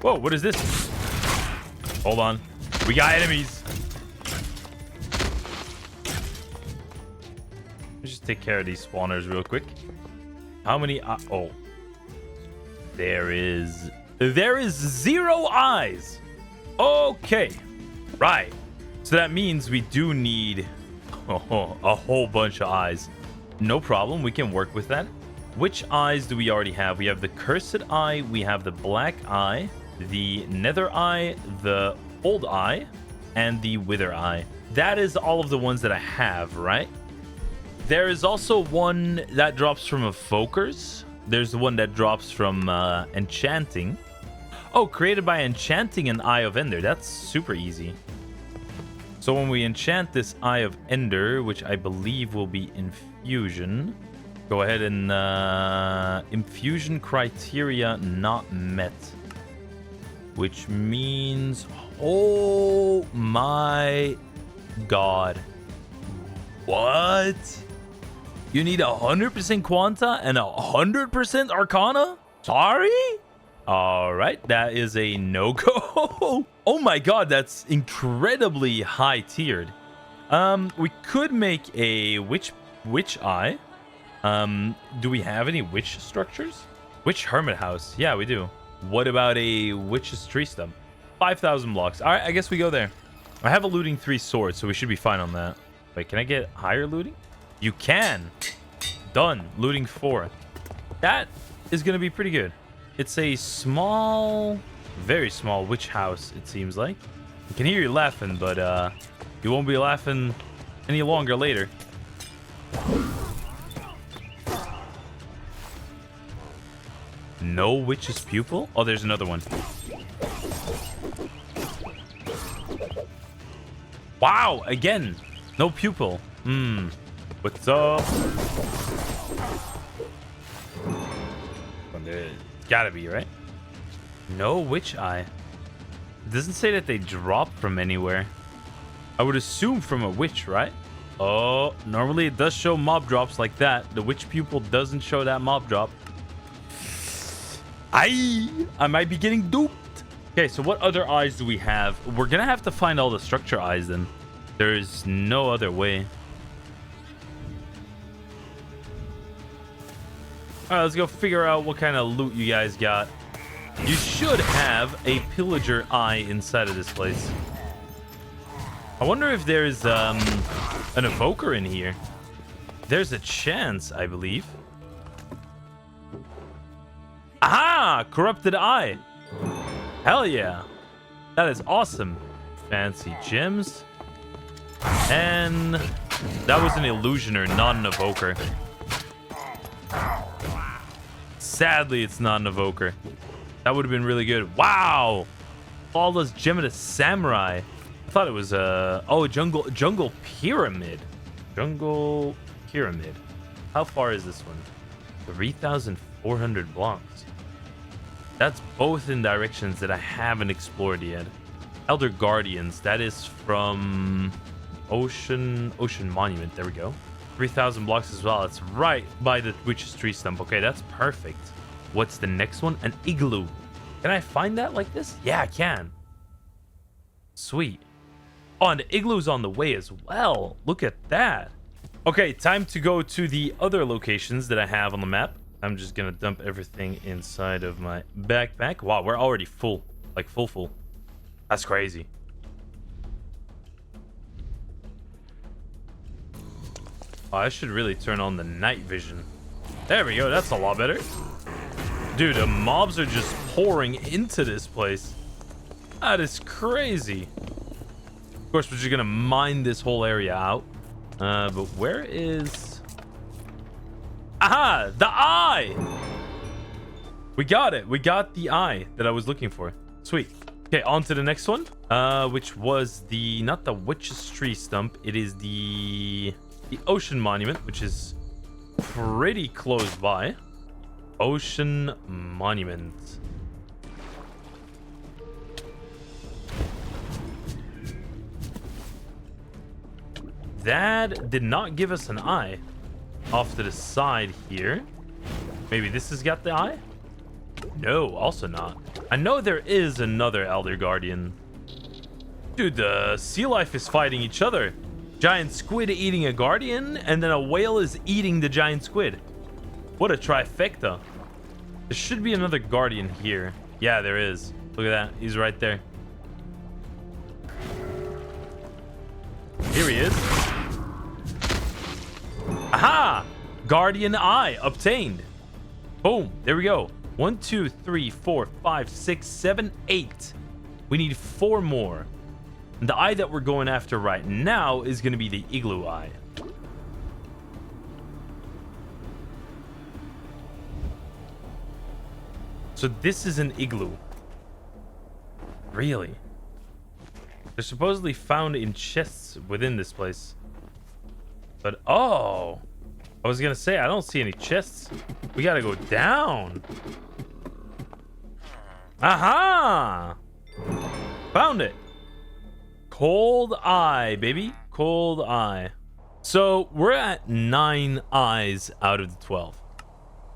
Whoa, what is this? Hold on. We got enemies. Let's just take care of these spawners real quick. How many? Oh. There is 0 eyes. Okay. Right. So that means we do need a whole bunch of eyes. No problem. We can work with that. Which eyes do we already have? We have the Cursed Eye. We have the Black Eye, the Nether Eye, the Old Eye, and the Wither Eye. That is all of the ones that I have, right? There is also one that drops from Evokers. There's the one that drops from enchanting. Oh, created by enchanting an Eye of Ender. That's super easy. So when we enchant this Eye of Ender, which I believe will be infusion, go ahead and infusion criteria not met. Which means, oh my god. What? You need 100% Quanta and 100% Arcana? Sorry? Alright, that is a no-go. Oh my god, that's incredibly high-tiered. We could make a Witch Eye. Do we have any witch structures? Witch hermit house. Yeah, we do. What about a witch's tree stump? 5,000 blocks. All right, I guess we go there. I have a looting 3 sword, so we should be fine on that. Wait, can I get higher looting? You can. Done. Looting 4. That is going to be pretty good. It's a small, very small witch house, it seems like. I can hear you laughing, but you won't be laughing any longer later. No witch's pupil? Oh, there's another one. Wow, again. No pupil. What's up? Gotta be, right? No witch eye. It doesn't say that they drop from anywhere. I would assume from a witch, right? Oh, normally it does show mob drops like that. The witch pupil doesn't show that mob drop. I might be getting duped. Okay, so what other eyes do we have? We're gonna have to find all the structure eyes then. There's no other way. All right, let's go figure out what kind of loot you guys got. You should have a pillager eye inside of this place. I wonder if there's an evoker in here. There's a chance, I believe. Aha! Corrupted eye. Hell yeah. That is awesome. Fancy gems. And that was an illusioner, not an evoker. Sadly, it's not an evoker. That would have been really good. Wow! Flawless gem of the samurai. I thought it was jungle pyramid. Jungle pyramid. How far is this one? 3,400 blocks. That's both in directions that I haven't explored yet. Elder Guardians. That is from Ocean Monument. There we go. 3,000 blocks as well. It's right by the witch's tree stump. Okay, that's perfect. What's the next one? An igloo. Can I find that like this? Yeah, I can. Sweet. Oh, and the igloo's on the way as well. Look at that. Okay, time to go to the other locations that I have on the map. I'm just gonna dump everything inside of my backpack. Wow, we're already full. Like full. That's crazy. Oh, I should really turn on the night vision. There we go. That's a lot better. Dude, the mobs are just pouring into this place. That is crazy. Of course, we're just gonna mine this whole area out. But where is... Aha! The eye! We got it. We got the eye that I was looking for. Sweet. Okay, on to the next one. Which was the... Not the witch's tree stump. It is the Ocean Monument, which is pretty close by. Ocean Monument. That did not give us an eye. Off to the side here. Maybe this has got the eye? No, also not. I know there is another Elder Guardian. Dude, the sea life is fighting each other. Giant squid eating a guardian, and then a whale is eating the giant squid. What a trifecta. There should be another guardian here. Yeah, there is. Look at that. He's right there. Here he is. Aha! Guardian eye obtained. Boom. There we go. 1, 2, 3, 4, 5, 6, 7, 8. We need 4 more. And the eye that we're going after right now is going to be the igloo eye. So this is an igloo. Really? They're supposedly found in chests within this place. But, oh. I was going to say, I don't see any chests. We got to go down. Aha! Found it. Cold eye, baby. Cold eye. So we're at 9 eyes out of the 12.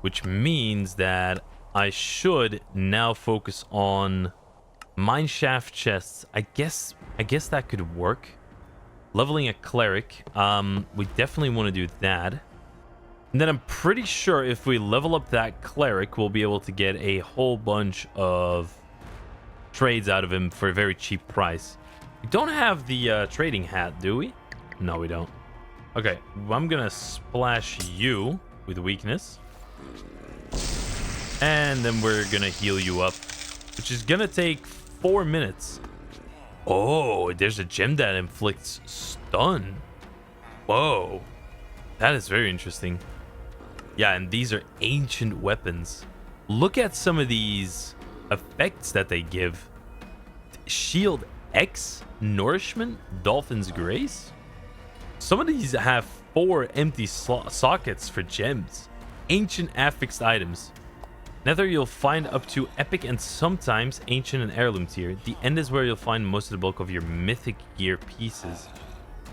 Which means that I should now focus on mineshaft chests. I guess that could work. Leveling a cleric. We definitely want to do that. And then I'm pretty sure if we level up that cleric, we'll be able to get a whole bunch of trades out of him for a very cheap price. We don't have the trading hat, do we? No, we don't. Okay, I'm gonna splash you with weakness. And then we're gonna heal you up, which is gonna take 4 minutes. Oh, there's a gem that inflicts stun. Whoa, that is very interesting. Yeah, and these are ancient weapons. Look at some of these effects that they give. Shield X, Nourishment, Dolphin's Grace. Some of these have 4 empty sockets for gems. Ancient affixed items. Nether, you'll find up to epic and sometimes ancient and heirloom tier. The end is where you'll find most of the bulk of your mythic gear pieces.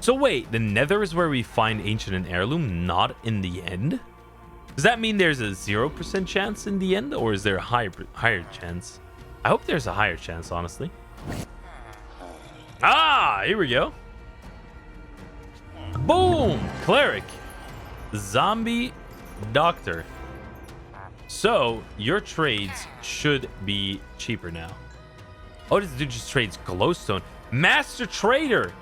So wait, the Nether is where we find ancient and heirloom, not in the end? Does that mean there's a 0% chance in the end, or is there a higher chance? I hope there's a higher chance, honestly. Ah, here we go. Boom! Cleric. Zombie Doctor. So, your trades should be cheaper now. Oh, this dude just trades glowstone. Master Trader!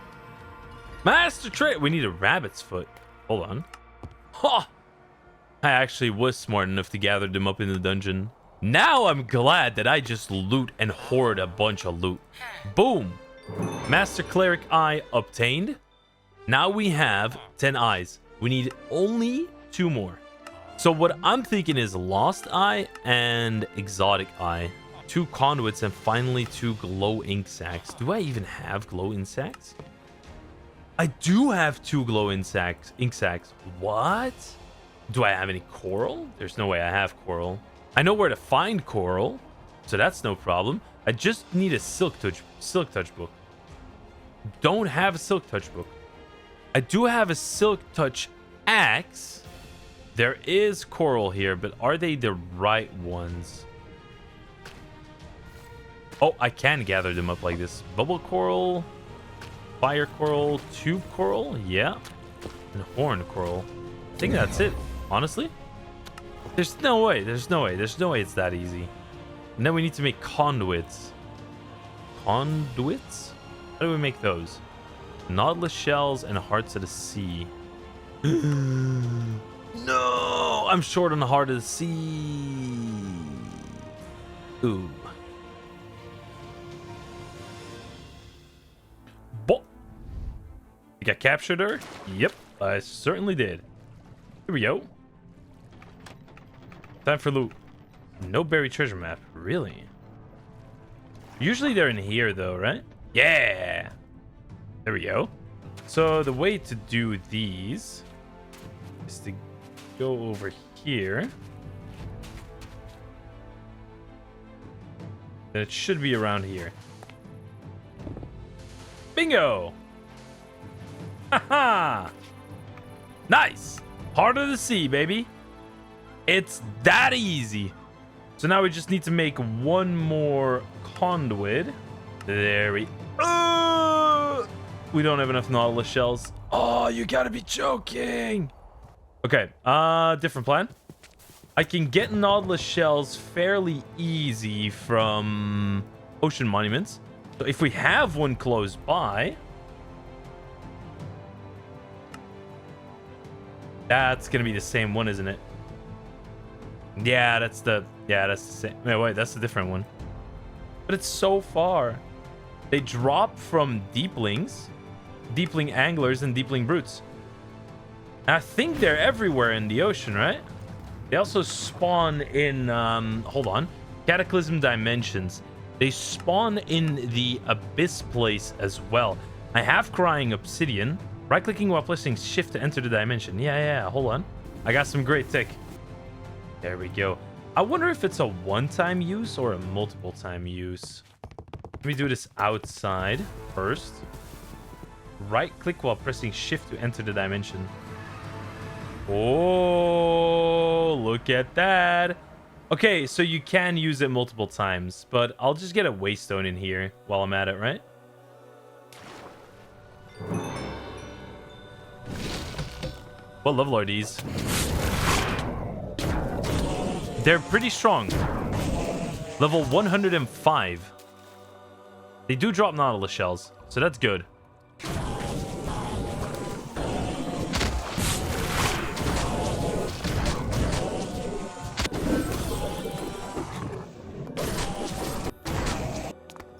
Master Trader! We need a rabbit's foot. Hold on. Ha! I actually was smart enough to gather them up in the dungeon. Now I'm glad that I just loot and hoard a bunch of loot. Boom! Master Cleric Eye obtained. Now we have 10 eyes. We need only 2 more. So what I'm thinking is Lost Eye and Exotic Eye. 2 conduits and finally 2 glow ink sacks. Do I even have glow ink sacks? I do have 2 glow ink sacks. What? Do I have any coral? There's no way I have coral. I know where to find coral, so that's no problem. I just need a silk touch book. Don't have a silk touch book. I do have a silk touch axe. There is coral here, but are they the right ones? Oh, I can gather them up like this. Bubble coral, fire coral, tube coral, yeah, and horn coral. I think that's it, honestly. There's no way it's that easy. And then we need to make conduits. Conduits? How do we make those? Nautilus shells and hearts of the sea. No, I'm short on the heart of the sea. Ooh. Bo. You got captured her? Yep, I certainly did. Here we go. Time for loot. No buried treasure map. Really? Usually they're in here though, right? Yeah. There we go. So the way to do these is to go over here. Then it should be around here. Bingo! Haha! Nice! Heart of the sea, baby. It's that easy. So now we just need to make 1 more conduit. There we... we don't have enough nautilus shells. Oh, you gotta be joking. Okay, different plan. I can get nautilus shells fairly easy from ocean monuments. So if we have one close by, that's gonna be the same one, isn't it? Yeah, that's the same. Wait, that's a different one. But it's so far. They drop from deeplings, deepling anglers, and deepling brutes. And I think they're everywhere in the ocean, right? They also spawn in, hold on, Cataclysm Dimensions. They spawn in the Abyss place as well. I have Crying Obsidian. Right-clicking while pressing shift to enter the dimension. Yeah, hold on. I got some great tech. There we go. I wonder if it's a one-time use or a multiple-time use. Let me do this outside first. Right-click while pressing shift to enter the dimension. Oh, look at that. Okay, so you can use it multiple times, but I'll just get a waystone in here while I'm at it, right? What level are these? They're pretty strong. Level 105. They do drop Nautilus shells, so that's good.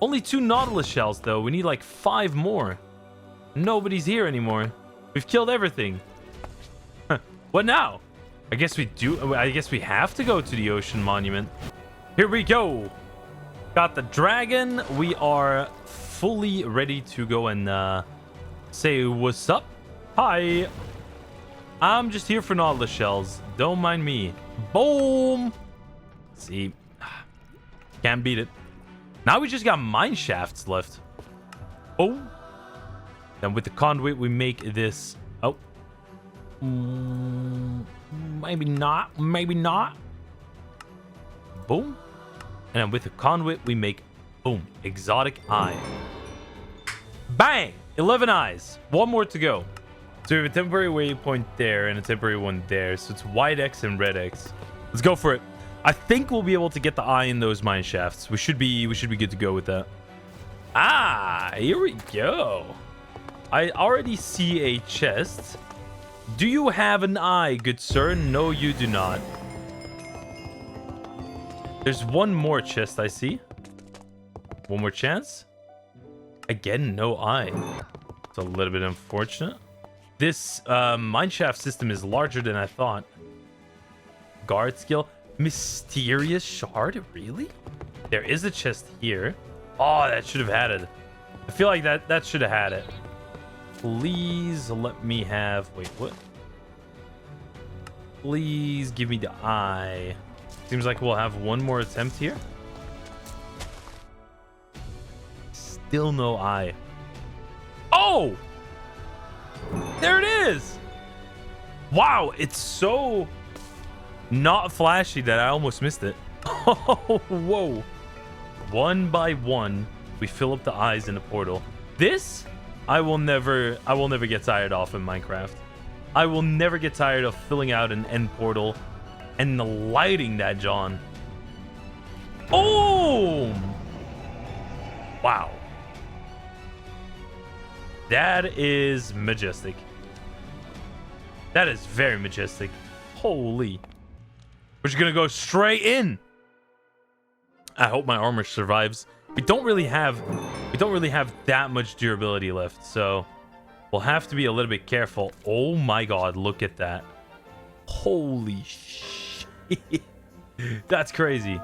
Only 2 Nautilus shells, though. We need like 5 more. Nobody's here anymore. We've killed everything. What now? I guess we do. I guess we have to go to the Ocean Monument. Here we go. Got the dragon. We are fully ready to go and say what's up. Hi. I'm just here for Nautilus shells. Don't mind me. Boom. See. Can't beat it. Now we just got mine shafts left. Oh. Then with the conduit, we make this. Oh. Maybe not. Maybe not. Boom. And then with the conduit, we make, boom, exotic eye. Bang! 11 eyes. 1 more to go. So we have a temporary waypoint there and a temporary one there. So it's white X and red X. Let's go for it. I think we'll be able to get the eye in those mine shafts. We should be good to go with that. Ah, here we go. I already see a chest. Do you have an eye, good sir? No, you do not. There's one more chest I see. One more chance. Again, no eye. It's a little bit unfortunate. This mineshaft system is larger than I thought. Guard skill. Mysterious shard? Really? There is a chest here. Oh, that should have had it. I feel like that should have had it. Please let me have... Wait, what? Please give me the eye. Seems like we'll have one more attempt here. Still no eye. Oh! There it is! Wow, it's so not flashy that I almost missed it. Oh, whoa. One by one, we fill up the eyes in the portal. This, I will never get tired of in Minecraft. I will never get tired of filling out an end portal and lighting that John. Oh! Wow. That is majestic. That is very majestic. Holy. We're just gonna go straight in. I hope my armor survives. We don't really have that much durability left, so we'll have to be a little bit careful. Oh my god, look at that. Holy shit. That's crazy.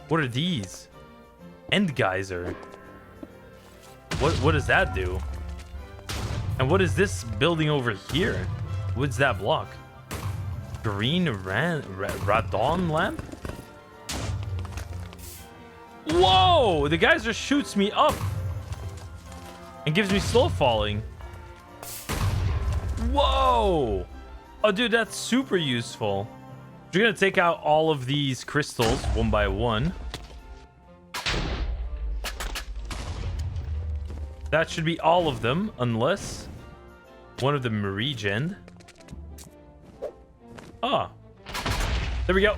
What are these? End geyser. What does that do? And what is this building over here? What's that block? Green radon lamp? Whoa! The geyser shoots me up and gives me slow falling. Whoa! Oh, dude, that's super useful. We're gonna take out all of these crystals one by one. That should be all of them, unless one of them regen. Ah, there we go.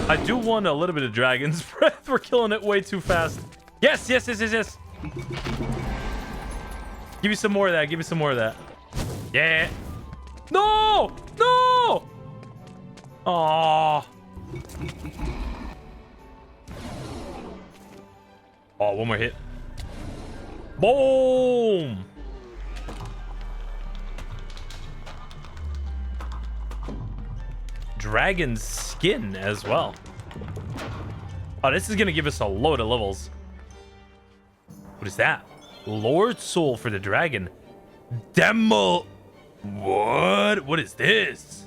I do want a little bit of dragon's breath. We're killing it way too fast. Yes, yes, yes, yes, yes. Give me some more of that. Give me some more of that. Yeah. No! No! Aww. Oh, one more hit. Boom! Dragon skin as well. Oh, this is gonna give us a load of levels. What is that? Lord Soul for the dragon. Demo. What? What is this?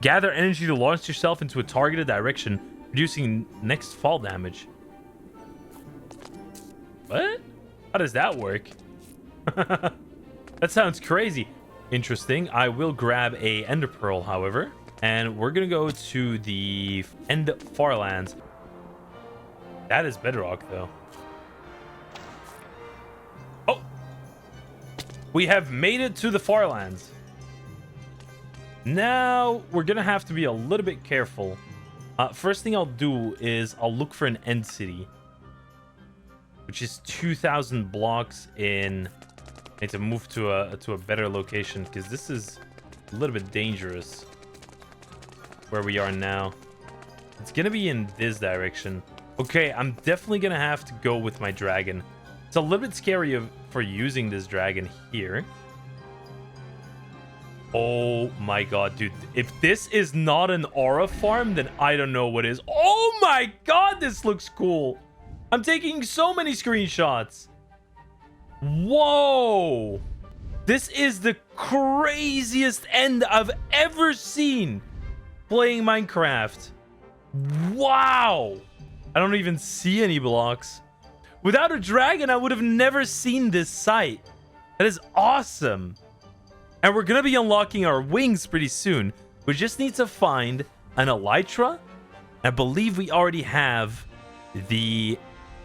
Gather energy to launch yourself into a targeted direction, reducing next fall damage. What? How does that work? That sounds crazy. Interesting. I will grab a Ender Pearl, however, and we're gonna go to the End Farlands. That is bedrock, though. Oh! We have made it to the Farlands. Now, we're going to have to be a little bit careful. First thing I'll do is I'll look for an end city, which is 2,000 blocks in. I need to move to a better location because this is a little bit dangerous where we are now. It's going to be in this direction. Okay, I'm definitely going to have to go with my dragon. It's a little bit scary for using this dragon here. Oh my god, dude. If this is not an aura farm, then I don't know what is. Oh my god, this looks cool. I'm taking so many screenshots. Whoa. This is the craziest end I've ever seen playing Minecraft. Wow. I don't even see any blocks. Without a dragon, I would have never seen this site. That is awesome. And we're going to be unlocking our wings pretty soon. We just need to find an elytra. I believe we already have the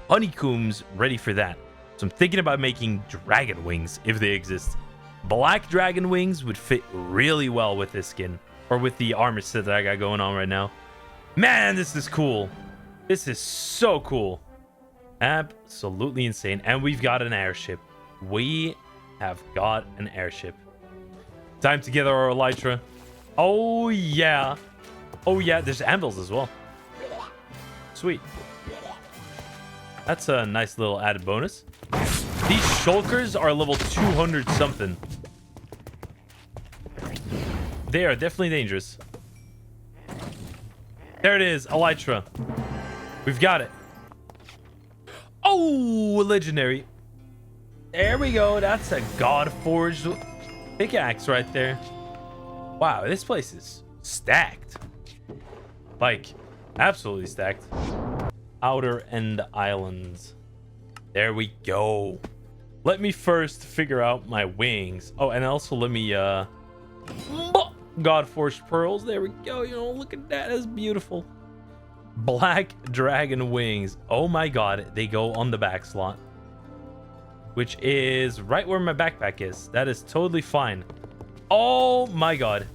honeycombs ready for that. So I'm thinking about making dragon wings if they exist. Black dragon wings would fit really well with this skin. Or with the armor set that I got going on right now. Man, this is cool. This is so cool. Absolutely insane. And we've got an airship. We have got an airship. Time to get our elytra. Oh, yeah. Oh, yeah. There's anvils as well. Sweet. That's a nice little added bonus. These shulkers are level 200 something. They are definitely dangerous. There it is. Elytra. We've got it. Oh, legendary. There we go. That's a God-forged pickaxe right there. Wow, this place is stacked. Like, absolutely stacked. Outer End Islands. There we go. Let me first figure out my wings. Oh, and also let me, God-forged pearls. There we go. You know, look at that. That's beautiful. Black dragon wings. Oh my god. They go on the back slot. Which is right where my backpack is. That is totally fine. Oh my god.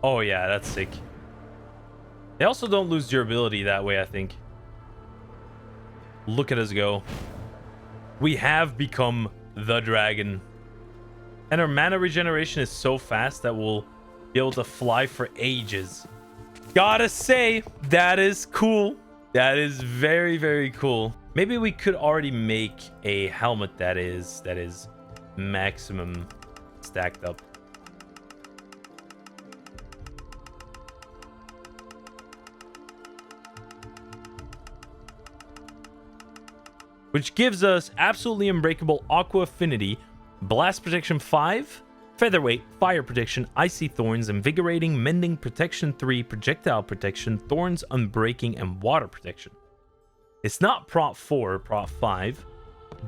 Oh yeah, that's sick. They also don't lose durability that way, I think. Look at us go. We have become the dragon. And our mana regeneration is so fast that we'll be able to fly for ages. Gotta say, that is cool. That is very, very cool. Maybe we could already make a helmet that is maximum stacked up. Which gives us absolutely unbreakable aqua affinity, blast protection 5, featherweight, fire protection, icy thorns, invigorating, mending, protection 3, projectile protection, thorns, unbreaking, and water protection. It's not prop 4, prop 5,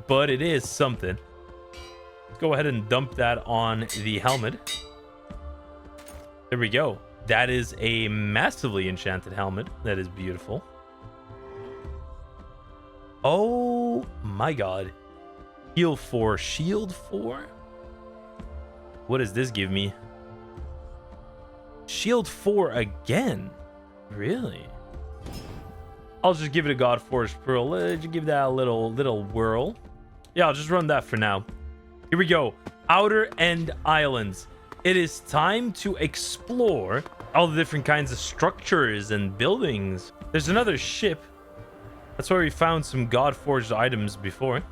but it is something. Let's go ahead and dump that on the helmet. There we go. That is a massively enchanted helmet. That is beautiful. Oh my god. Heal 4, shield 4. What does this give me? Shield 4 again? Really? I'll just give it a God-forged pearl. Let's give that a little whirl. Yeah, I'll just run that for now. Here we go. Outer End Islands. It is time to explore all the different kinds of structures and buildings. There's another ship. That's where we found some God-forged items before.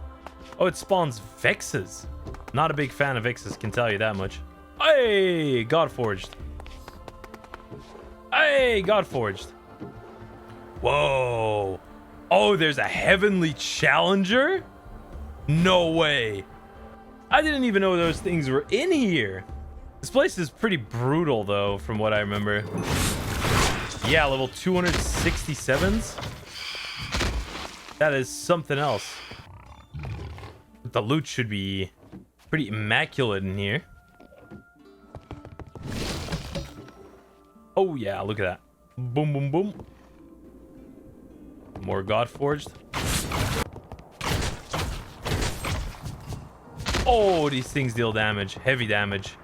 Oh, it spawns Vexes. Not a big fan of Vexes, can tell you that much. Hey, God-forged. Hey, God-forged. Whoa. Oh, there's a Heavenly Challenger? No way. I didn't even know those things were in here. This place is pretty brutal, though, from what I remember. Yeah, level 267s. That is something else. The loot should be pretty immaculate in here. Oh yeah, look at that. Boom, boom, boom. More Godforged. Oh, these things deal damage. Heavy damage.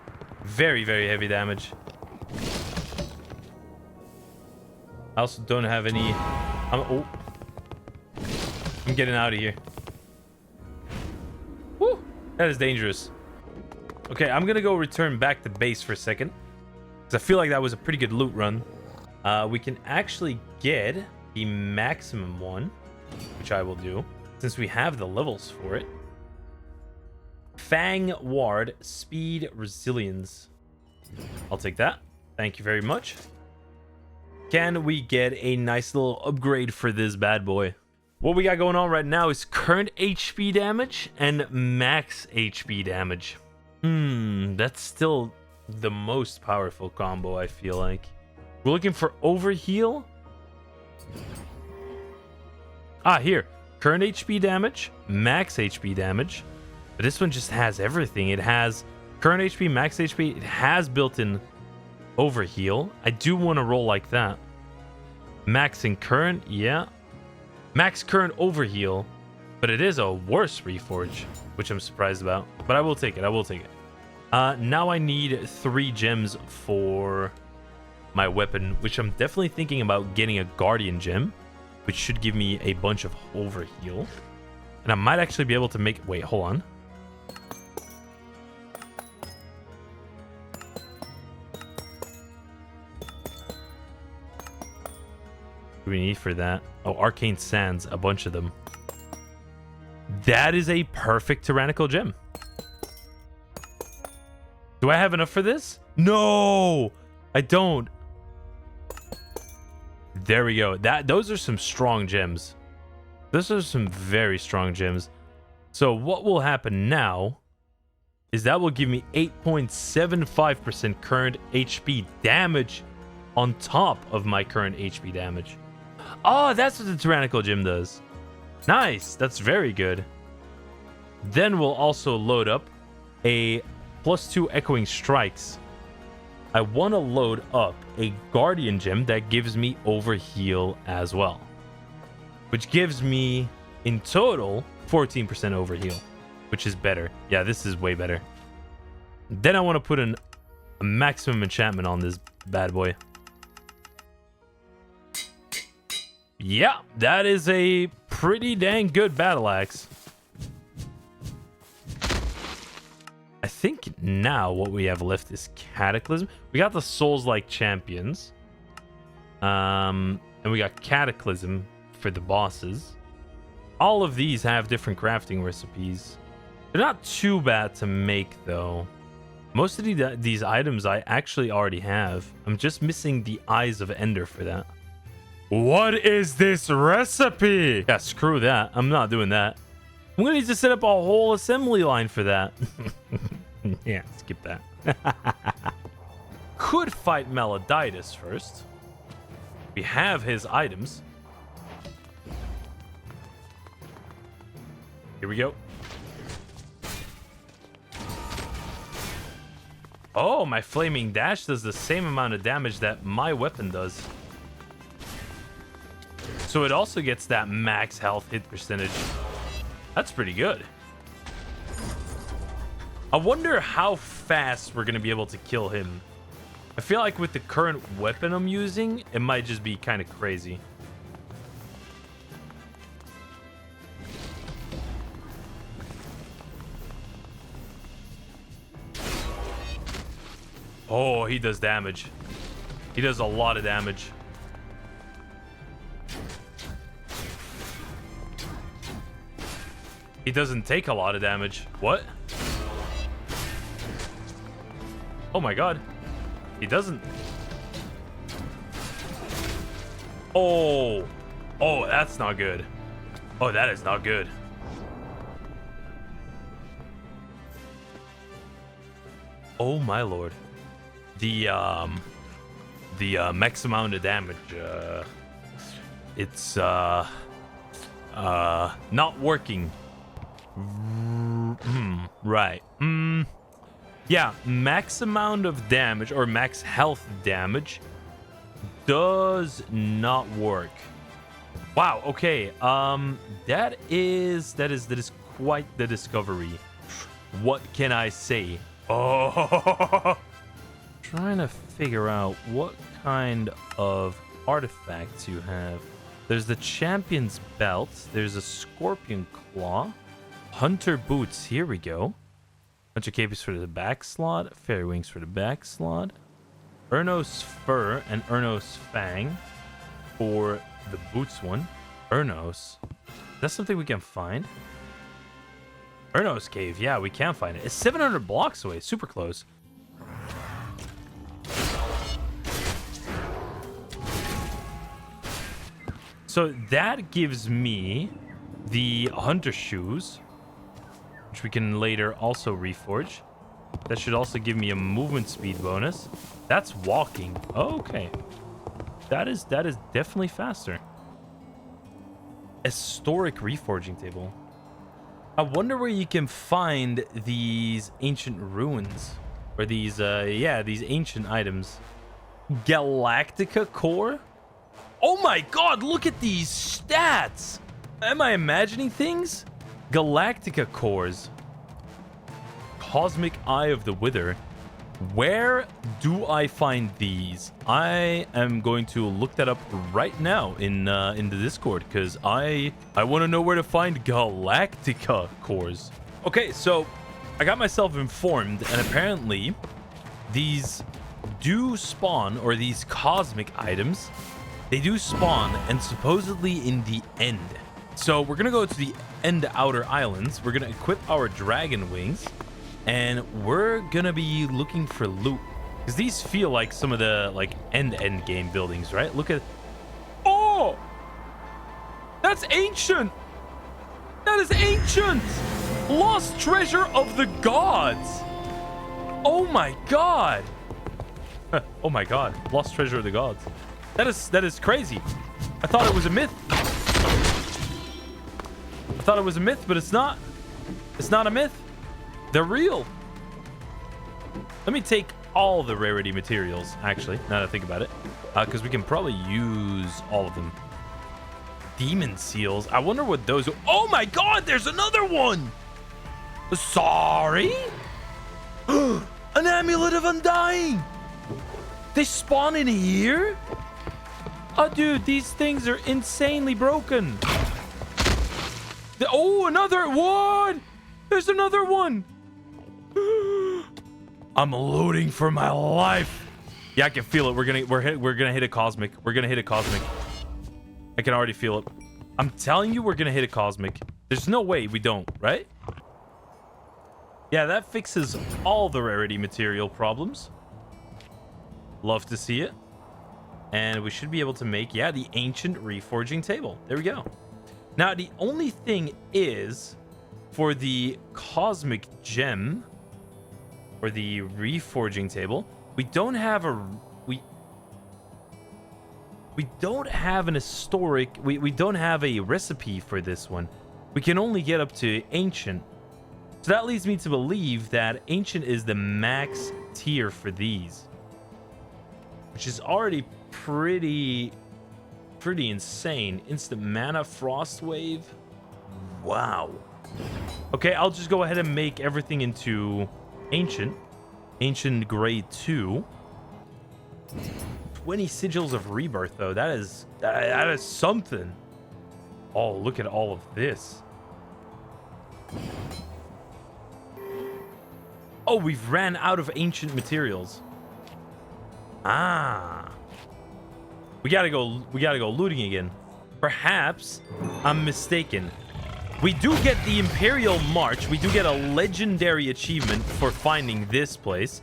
Very, very heavy damage. I also don't have any... I'm getting out of here. Woo! That is dangerous. Okay, I'm gonna go return back to base for a second, because I feel like that was a pretty good loot run. We can actually get the maximum one, which I will do, since we have the levels for it. Fang Ward, Speed, Resilience. I'll take that. Thank you very much. Can we get a nice little upgrade for this bad boy? What we got going on right now is current HP damage and max HP damage. That's still the most powerful combo, I feel like. We're looking for overheal. Here. Current HP damage, max HP damage. But this one just has everything. It has current HP, max HP. It has built-in overheal. I do want to roll like that. Max in current, yeah. Max current overheal. But it is a worse reforge, which I'm surprised about. But I will take it. I will take it. Now I need 3 gems for my weapon, which I'm definitely thinking about getting a Guardian gem, which should give me a bunch of overheal. And I might actually be able to make... Wait, hold on. What do we need for that? Oh, Arcane Sands, a bunch of them. That is a perfect Tyrannical gem. Do I have enough for this? No, I don't. There we go. Those are some strong gems. Those are some very strong gems. So what will happen now is that will give me 8.75% current HP damage on top of my current HP damage. Oh, that's what the Tyrannical gem does. Nice. That's very good. Then we'll also load up a +2 Echoing Strikes. I want to load up a Guardian gem that gives me overheal as well, which gives me in total 14% overheal, which is better. Yeah, this is way better. Then I want to put a maximum enchantment on this bad boy. Yeah, that is a pretty dang good battle axe. I think now what we have left is Cataclysm. We got the Soulslike champions. And we got Cataclysm for the bosses. All of these have different crafting recipes. They're not too bad to make, though. Most of these items I actually already have. I'm just missing the Eyes of Ender for that. What is this recipe? Yeah, screw that. I'm not doing that. I'm going to need to set up a whole assembly line for that. Yeah, skip that. Could fight Meloditis first. We have his items. Here we go. Oh, my Flaming Dash does the same amount of damage that my weapon does. So it also gets that max health hit percentage. That's pretty good. I wonder how fast we're going to be able to kill him. I feel like with the current weapon I'm using, it might just be kind of crazy. Oh, he does damage. He does a lot of damage. He doesn't take a lot of damage. What? Oh my god. He doesn't. Oh. Oh, that's not good. Oh, that is not good. Oh my lord. The max amount of damage, it's not working. Right. Yeah, max amount of damage or max health damage does not work. Wow, okay. That is quite the discovery. What can I say? Oh, trying to figure out what kind of artifacts you have. There's the Champion's Belt. There's a Scorpion Claw. Hunter Boots. Here we go. Bunch of capes for the back slot. Fairy Wings for the back slot. Ernos Fur and Ernos Fang for the boots one. Ernos. That's something we can find. Ernos Cave. Yeah, we can find it. It's 700 blocks away. Super close. So that gives me the Hunter Shoes, which we can later also reforge. That should also give me a movement speed bonus. That's walking. Oh, okay. That is definitely faster. Historic reforging table. I wonder where you can find these ancient ruins or these these ancient items. Galactica core? Oh my god, look at these stats. Am I imagining things? Galactica cores. Cosmic Eye of the Wither. Where do I find these? I am going to look that up right now in the Discord because I want to know where to find Galactica cores. Okay, so I got myself informed, and apparently these do spawn, or these cosmic items, they do spawn, and supposedly in the end. So we're gonna go to the end outer islands. We're gonna equip our dragon wings. And we're gonna be looking for loot. Because these feel like some of the end game buildings, right? Look at... Oh! That's ancient! That is ancient! Lost treasure of the gods! Oh my god! Oh my god. Lost treasure of the gods. That is crazy. I thought it was a myth. I thought it was a myth, but it's not. It's not a myth. They're real. Let me take all the rarity materials, actually, now that I think about it. Because we can probably use all of them. Demon seals. I wonder what those... Oh my god, there's another one! Sorry? An amulet of undying! They spawn in here? Oh, dude, these things are insanely broken. Oh, another one! There's another one! I'm looting for my life. Yeah, I can feel it. We're gonna hit a cosmic. We're gonna hit a cosmic. I can already feel it. I'm telling you, we're gonna hit a cosmic. There's no way we don't, right? Yeah, that fixes all the rarity material problems. Love to see it. And we should be able to make, yeah, the ancient reforging table. There we go. Now, the only thing is, for the cosmic gem, or the reforging table, we don't have a... We don't have an historic... We don't have a recipe for this one. We can only get up to ancient. So that leads me to believe that ancient is the max tier for these. Which is already pretty insane. Instant mana frost wave. Wow. Okay, I'll just go ahead and make everything into ancient grade 2. 20 sigils of rebirth, though. That is something. Oh, look at all of this. Oh, we've ran out of ancient materials. Ah. We gotta go looting again. Perhaps I'm mistaken. We do get the Imperial March. We do get a legendary achievement for finding this place.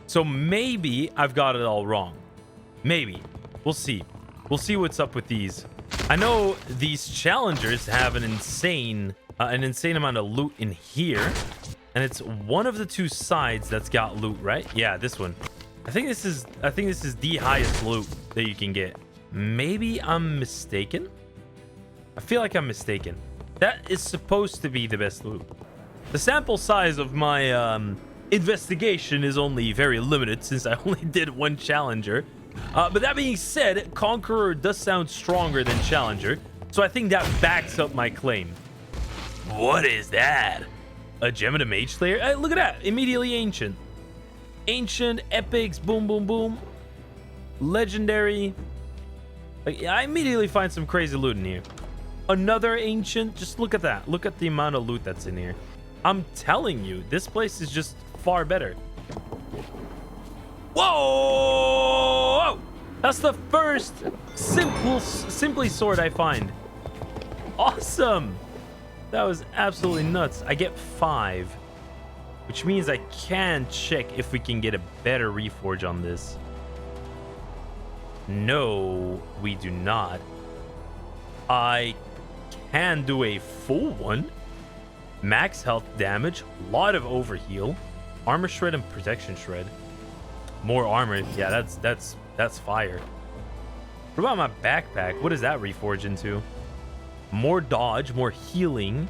So maybe I've got it all wrong. Maybe. We'll see. We'll see what's up with these. I know these challengers have an insane amount of loot in here. And it's one of the two sides that's got loot, right? Yeah, this one. I think this is the highest loot that you can get. Maybe I'm mistaken. I feel like I'm mistaken. That is supposed to be the best loot. The sample size of my investigation is only very limited since I only did one challenger. But that being said, Conqueror does sound stronger than Challenger, so I think that backs up my claim. What is that? A gem and a mage slayer? Hey, look at that. Immediately ancient. Ancient, epics, boom, boom, boom. Legendary. Like, I immediately find some crazy loot in here. Another ancient. Just look at that. Look at the amount of loot that's in here. I'm telling you, this place is just far better. Whoa! That's the first simply sword I find. Awesome. That was absolutely nuts. I get 5, which means I can check if we can get a better reforge on this. No, we do not. I can do a full one. Max health damage, a lot of overheal, armor shred and protection shred. More armor. Yeah, that's fire. What about my backpack? What does that reforge into? More dodge, more healing,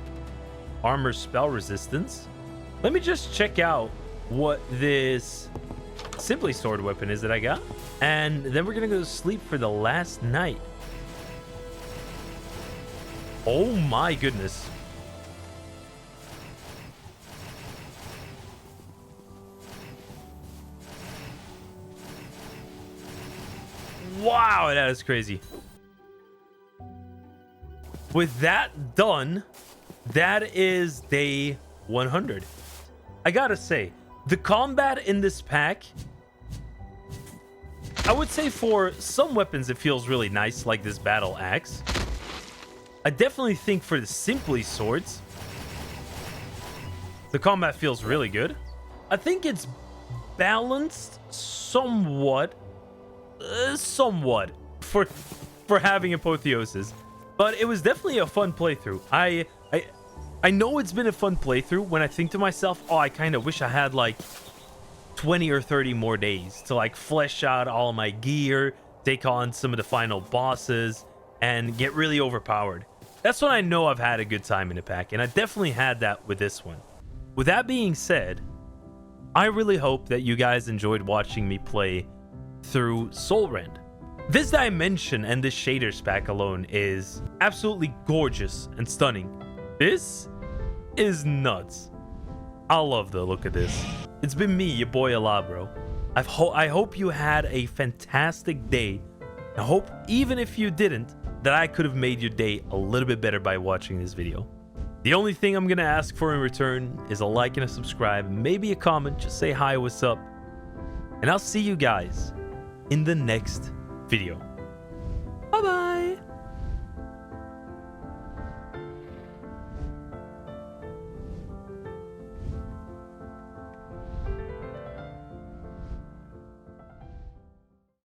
armor spell resistance. Let me just check out what this simply sword weapon is that I got. And then we're going to go to sleep for the last night. Oh my goodness. Wow, that is crazy. With that done, that is day 100. I gotta say, the combat in this pack, I would say for some weapons it feels really nice, like this battle axe. I definitely think for the simply swords, the combat feels really good. I think it's balanced somewhat for having Apothiosis. But it was definitely a fun playthrough. I know it's been a fun playthrough when I think to myself, oh, I kind of wish I had like 20 or 30 more days to like flesh out all my gear, take on some of the final bosses, and get really overpowered. That's when I know I've had a good time in a pack, and I definitely had that with this one. With that being said, I really hope that you guys enjoyed watching me play through SOULREND. This dimension and this shaders pack alone is absolutely gorgeous and stunning. This is nuts. I love the look of this. It's been me, your boy ElAbro. I hope you had a fantastic day. I hope, even if you didn't, that I could have made your day a little bit better by watching this video. The only thing I'm gonna ask for in return is a like and a subscribe, maybe a comment, just say hi, what's up. And I'll see you guys in the next video. Bye-bye.